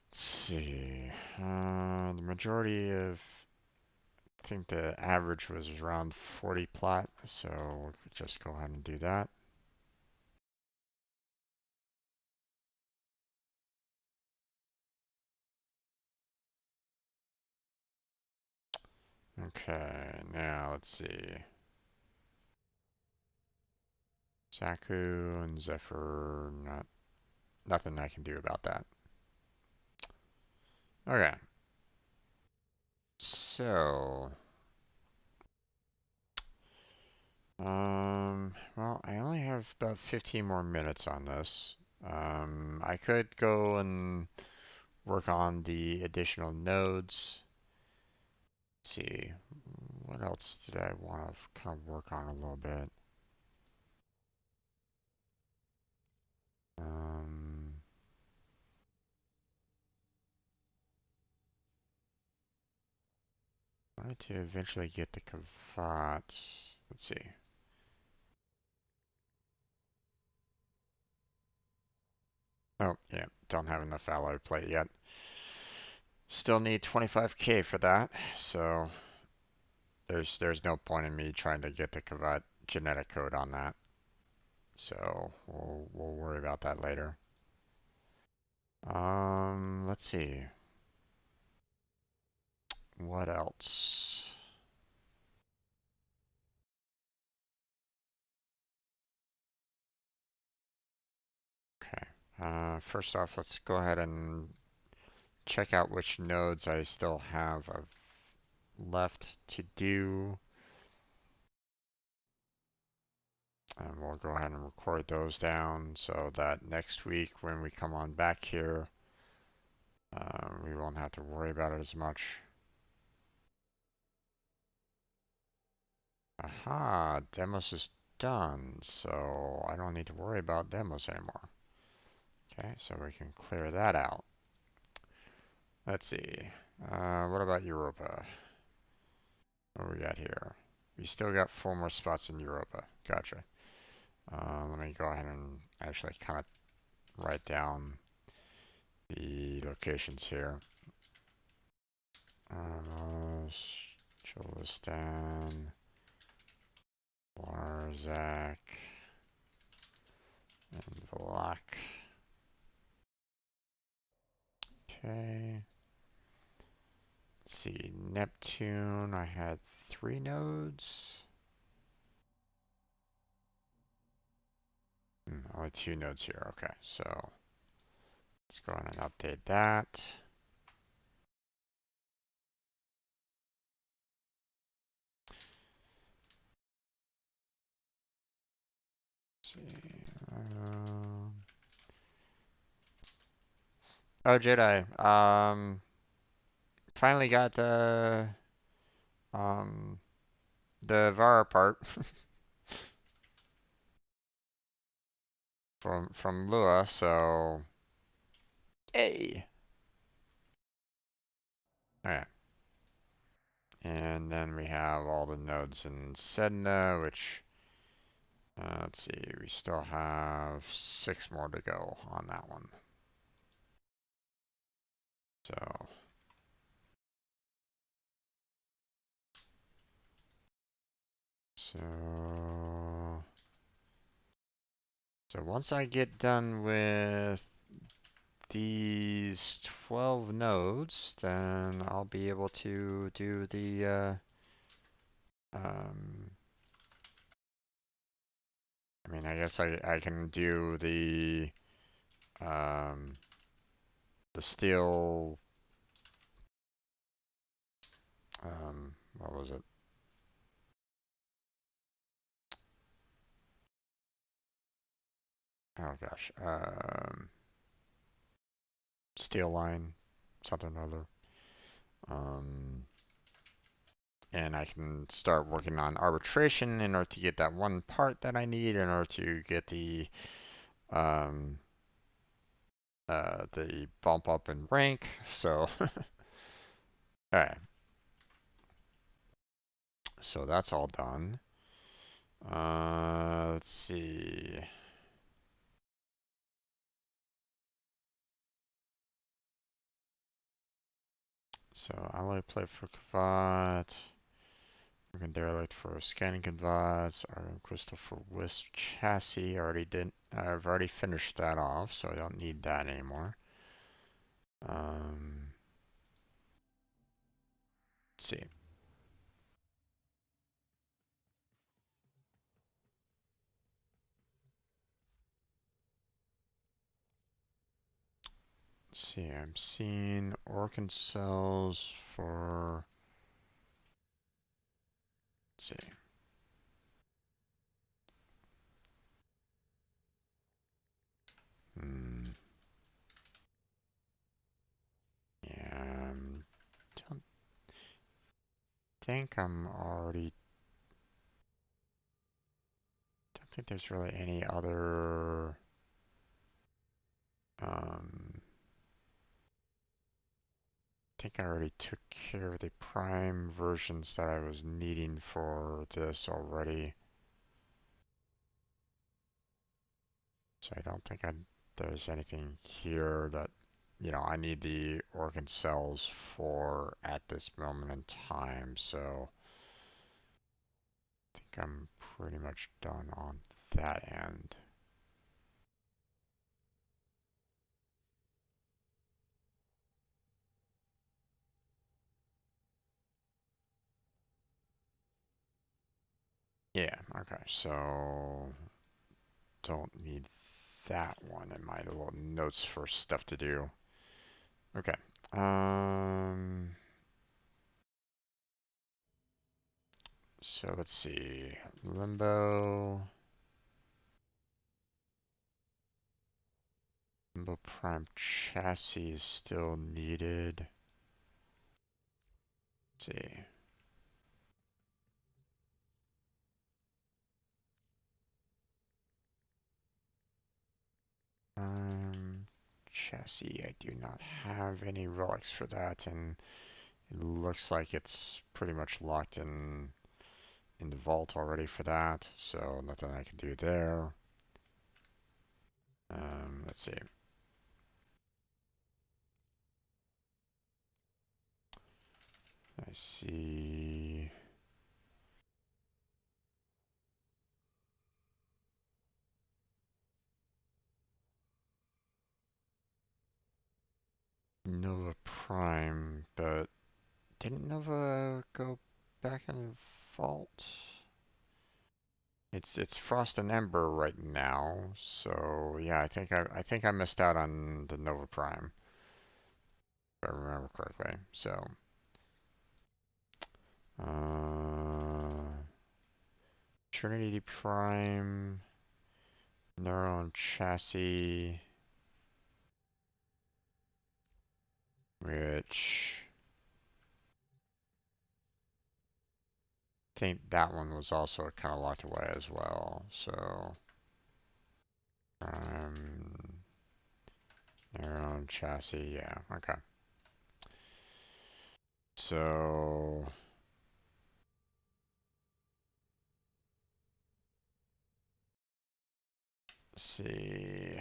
let's see. The majority of, I think the average was around 40 plat, so we could just go ahead and do that. Okay, now let's see. Zaku and Zephyr, nothing I can do about that. Okay. So Well, I only have about 15 more minutes on this. I could go and work on the additional nodes. Let's see, what else did I want to kind of work on a little bit? Um, I wanted to eventually get the Kavat. Let's see. Oh, yeah, don't have enough alloy plate yet. Still need 25K for that, so there's no point in me trying to get the Kavat genetic code on that. So we'll worry about that later. Let's see. What else? Okay. First off, let's go ahead and check out which nodes I still have left to do. And we'll go ahead and record those down so that next week when we come on back here, we won't have to worry about it as much. Aha, demos is done, so I don't need to worry about demos anymore. Okay, so we can clear that out. Let's see. What about Europa? What do we got here? We still got 4 more spots in Europa. Gotcha. Let me go ahead and actually kind of write down the locations here. Chilistan, Warzak, and Vlach. Okay. Let's see, Neptune, I had 3 nodes. Only 2 nodes here. Okay, so let's go ahead and update that. Let's see. Oh, Jedi. Finally got um the Vara part from Lua, so yay. Alright. And then we have all the nodes in Sedna, which let's see, we still have 6 more to go on that one. So so once I get done with these 12 nodes, then I'll be able to do um, I mean, I guess I can do um, the steel, what was it? Oh gosh, steel line, something or other. And I can start working on arbitration in order to get that one part that I need in order to get um, the bump up in rank. So, alright. So that's all done. Let's see. So alloy plate for Kavat. Broken derelict for scanning Kavats. Iron crystal for wisp chassis. I've already finished that off, so I don't need that anymore. Let's see. Let's see, I'm seeing organ cells for, let's see. think I'm already... Don't think there's really any other... I think I already took care of the Prime versions that I was needing for this already. So I don't think there's anything here that, I need the organ cells for at this moment in time. So I think I'm pretty much done on that end. Yeah, okay, so don't need that one in my little notes for stuff to do. Okay. So let's see. Limbo Prime chassis is still needed. Let's see. Chassis, I do not have any relics for that, and it looks like it's pretty much locked in the vault already for that, so nothing I can do there. Let's see. I see. Nova Prime, but didn't Nova go back in vault? It's Frost and Ember right now, so yeah, I think I missed out on the Nova Prime, if I remember correctly. So, Trinity Prime, Neuron Chassis, which I think that one was also kind of locked away as well. So, Neuron Chassis, yeah, okay. So, let's see.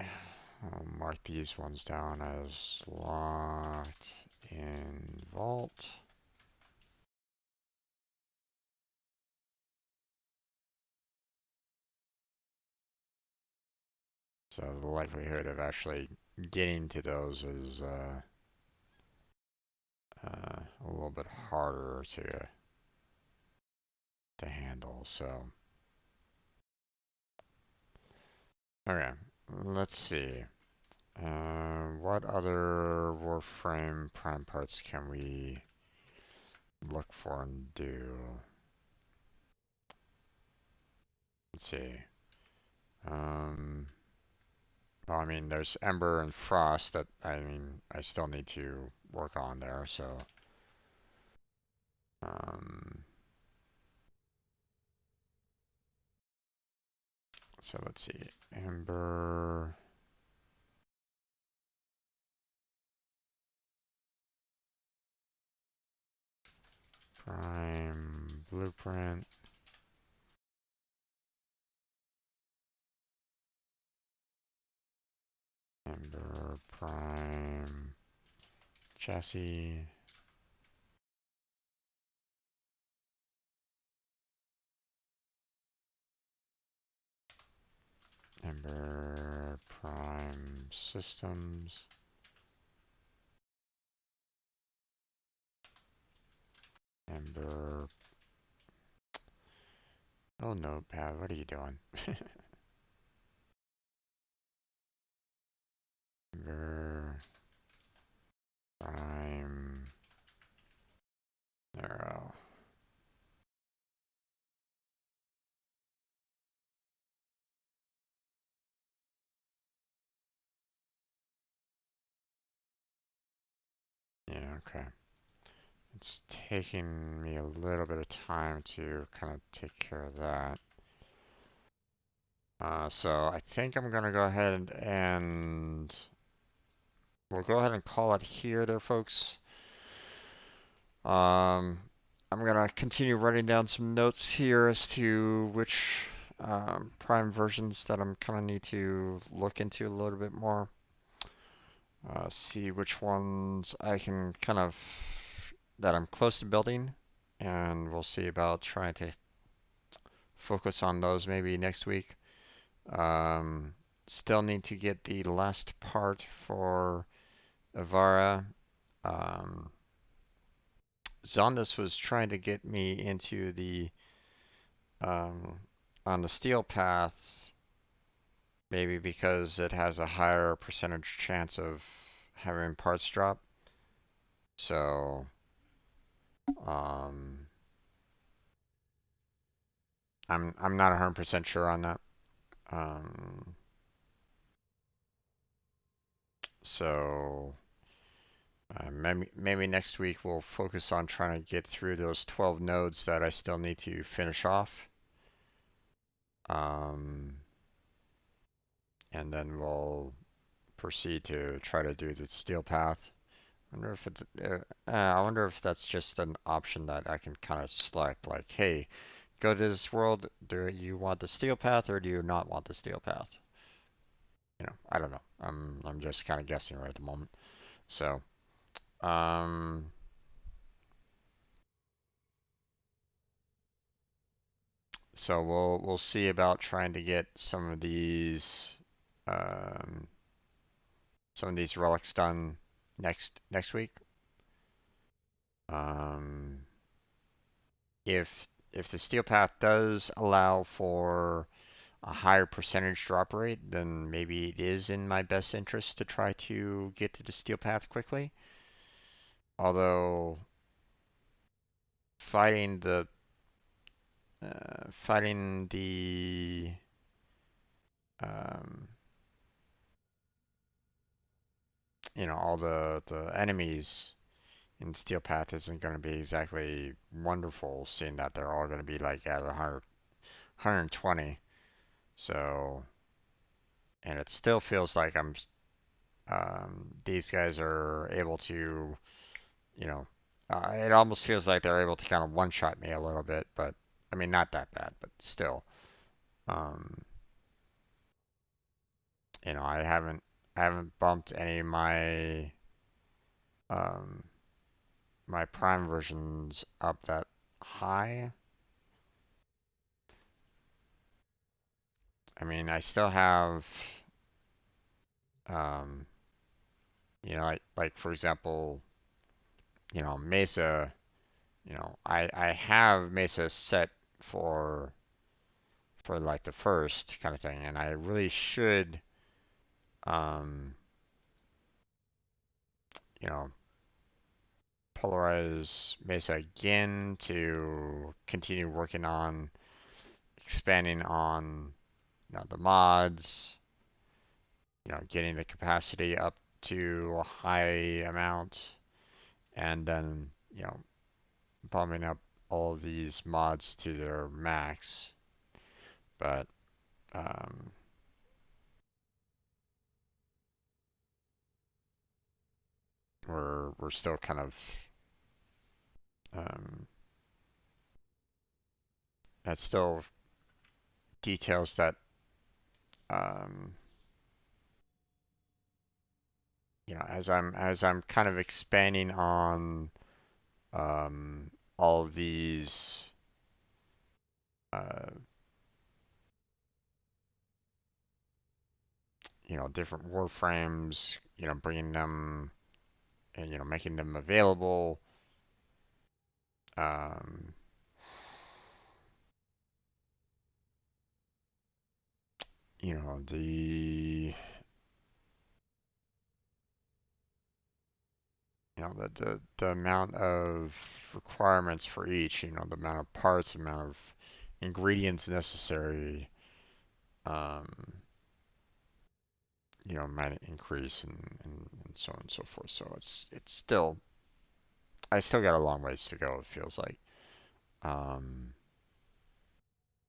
I'll mark these ones down as locked in vault. So the likelihood of actually getting to those is a little bit harder to handle. So, okay, let's see. What other Warframe prime parts can we look for and do? Let's see. Well, I mean, there's Ember and Frost that, I still need to work on there, so. So let's see. Ember. Prime Blueprint. Ember Prime Chassis. Ember Prime Systems. Ember. Oh no, Pat, what are you doing? Ember Prime Neuro. Yeah, okay. it's taking me a little bit of time to kind of take care of that. So I think I'm gonna go ahead and we'll go ahead and call it here there, folks. Um, I'm gonna continue writing down some notes here as to which Prime versions that I'm kind of need to look into a little bit more. See which ones I can kind of that I'm close to building, and we'll see about trying to focus on those maybe next week. Um, Still need to get the last part for Avara. Um, Zondas was trying to get me into the on the steel paths, maybe because it has a higher percentage chance of having parts drop. So um, I'm not 100% sure on that. Um, so maybe next week we'll focus on trying to get through those 12 nodes that I still need to finish off. Um, and then we'll proceed to try to do the steel path. I wonder if that's just an option that I can kind of select, like, hey, go to this world. Do you want the steel path or do you not want the steel path? I don't know. I'm just kind of guessing right at the moment. So, um, so we'll see about trying to get um, some of these relics done next week. Um, if the steel path does allow for a higher percentage drop rate, then maybe it is in my best interest to try to get to the steel path quickly. Although fighting the fighting the um, all the enemies in steel path isn't going to be exactly wonderful, seeing that they're all going to be like at 120. So, and it still feels like these guys are able to, you know, it almost feels like they're able to kind of one-shot me a little bit, but I mean, not that bad, but still. Um, I haven't bumped any of um, my prime versions up that high. I mean, I still have, um, like for example, Mesa. I have Mesa set for like the first kind of thing, and I really should, um, you know, polarize Mesa again to continue working on expanding on, the mods, getting the capacity up to a high amount, and then, bumping up all of these mods to their max. But um, we're still kind of um, that's still details that um, as I'm kind of expanding on all of these uh, different warframes, bringing them and making them available. Um, the the amount of requirements for each, the amount of parts, the amount of ingredients necessary, um, might increase and so on and so forth. So it's still I still got a long ways to go, it feels like. Um,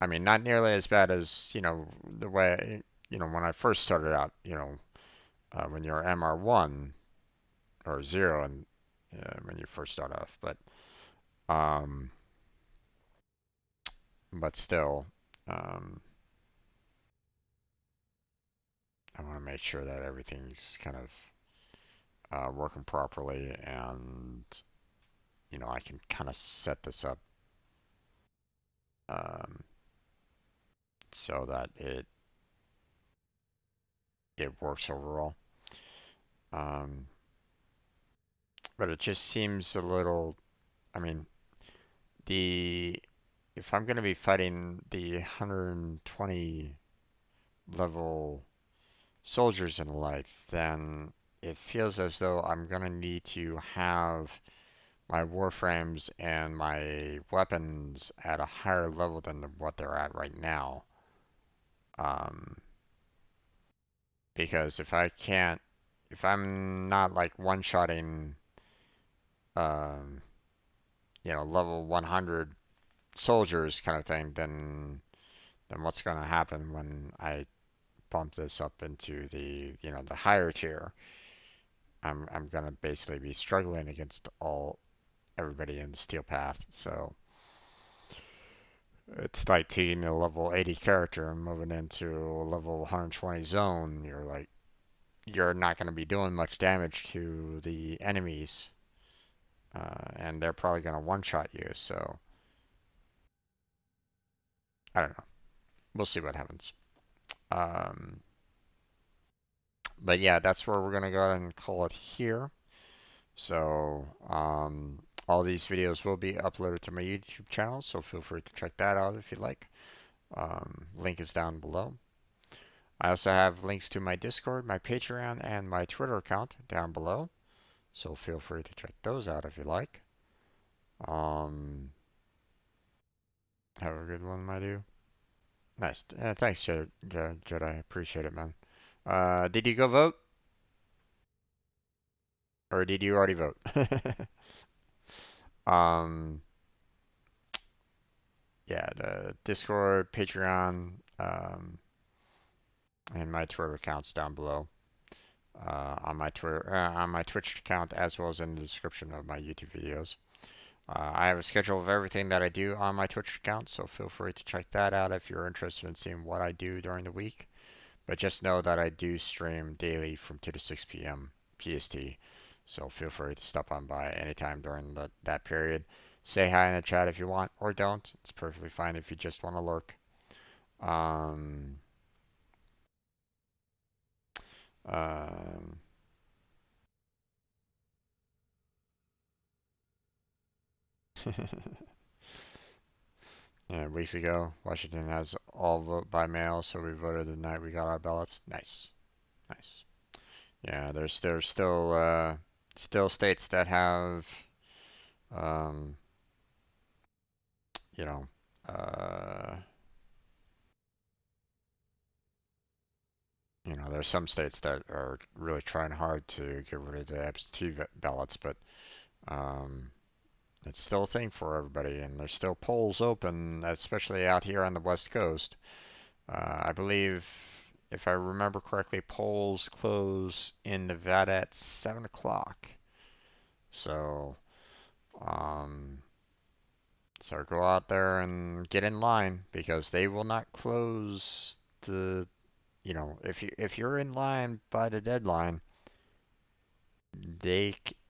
I mean, not nearly as bad as, the way, when I first started out, when you're MR1 or 0 and when you first start off, um, but still, um, I want to make sure that everything's kind of working properly and, I can kind of set this up um, so that it works overall. Um, but it just seems a little. I mean, the if I'm going to be fighting the 120 level soldiers in life, then it feels as though I'm going to need to have my warframes and my weapons at a higher level than what they're at right now. Um, because if I'm not like one-shotting, um, level 100 soldiers kind of thing, then what's going to happen when I bump this up into the higher tier? I'm going to basically be struggling against everybody in the steel path. So it's like taking a level 80 character and moving into a level 120 zone. You're not going to be doing much damage to the enemies, and they're probably going to one-shot you. So I don't know. We'll see what happens. Um, but yeah, that's where we're going to go ahead and call it here. So all these videos will be uploaded to my YouTube channel, so feel free to check that out if you like. Link is down below. I also have links to my Discord, my Patreon, and my Twitter account down below, so feel free to check those out if you like. Um, have a good one, my dude. Nice. Thanks, Jedi. Appreciate it, man. Did you go vote? Or did you already vote? um, yeah, the Discord, Patreon, and my Twitter accounts down below. On my Twitch account, as well as in the description of my YouTube videos. I have a schedule of everything that I do on my Twitch account, so feel free to check that out if you're interested in seeing what I do during the week. But just know that I do stream daily from 2 to 6 p.m. PST, so feel free to stop on by anytime during that period. Say hi in the chat if you want, or don't. It's perfectly fine if you just want to lurk. Um, um, yeah, weeks ago, Washington has all vote by mail, so we voted the night we got our ballots. Nice, nice. Yeah, there's still states that have um, you know uh, there's some states that are really trying hard to get rid of the absentee ballots, but um, it's still a thing for everybody, and there's still polls open, especially out here on the West Coast. I believe, if I remember correctly, polls close in Nevada at 7 o'clock. So, um, so go out there and get in line because they will not close the, if you're in line by the deadline,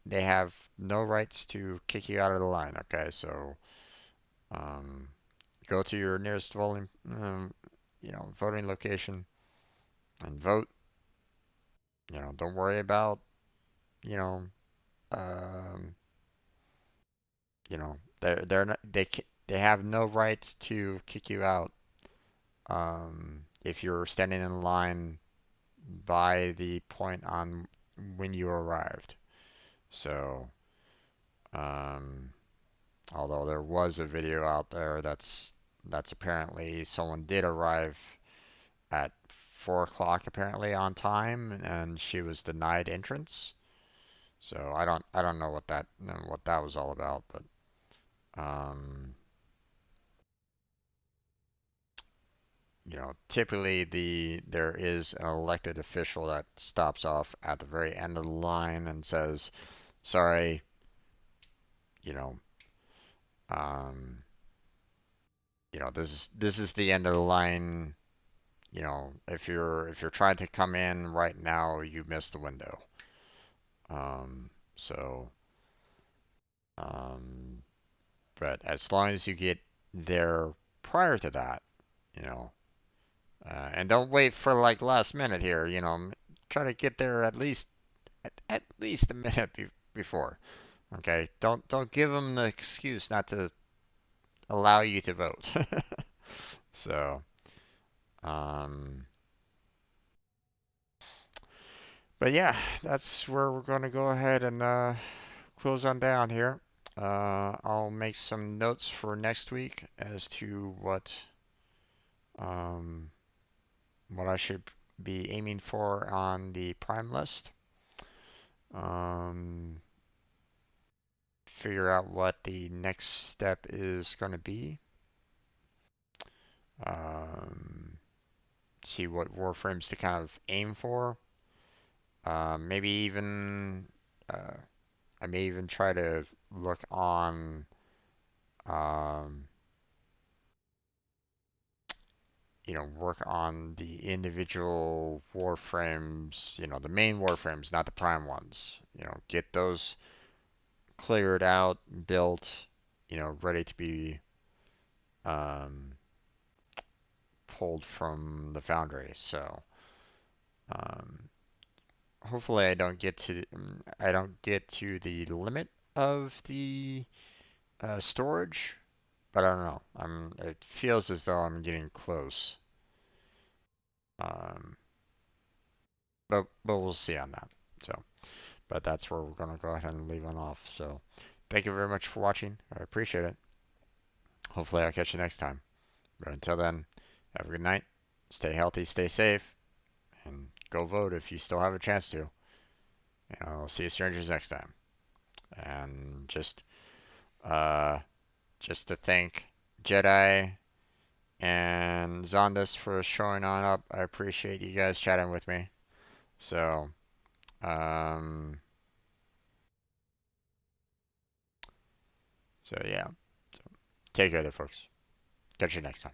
they have no rights to kick you out of the line. Okay, so um, go to your nearest voting location and vote. Don't worry about you know um, they're not they have no right to kick you out if you're standing in line by the point on when you arrived. So, um, although there was a video out there that's apparently someone did arrive at 4 o'clock apparently on time and she was denied entrance. So I don't know what that was all about, but um, typically there is an elected official that stops off at the very end of the line and says, "Sorry, you know, um, this is the end of the line. If you're trying to come in right now, you missed the window." So, um, but as long as you get there prior to that, you know, and don't wait for like last minute here, try to get there at least a minute before. Okay, don't give them the excuse not to allow you to vote. So, um, but yeah, that's where we're going to go ahead and close on down here. I'll make some notes for next week as to um, what I should be aiming for on the prime list. Um, Figure out what the next step is going to be. Um, See what warframes to kind of aim for. Maybe even I may even try to look on um, work on the individual warframes, the main warframes, not the prime ones. Get those cleared out, built, ready to be um, pulled from the foundry. So um, hopefully I don't get to the limit of the storage, but I don't know. It feels as though I'm getting close. Um, but we'll see on that. So, but that's where we're gonna go ahead and leave on off. So, thank you very much for watching. I appreciate it. Hopefully, I'll catch you next time. But until then, have a good night. Stay healthy, stay safe, and go vote if you still have a chance to. And I'll see you strangers next time. And uh, just to thank Jedi and Zondas for showing on up. I appreciate you guys chatting with me. So, um, so yeah. Take care there, folks. Catch you next time.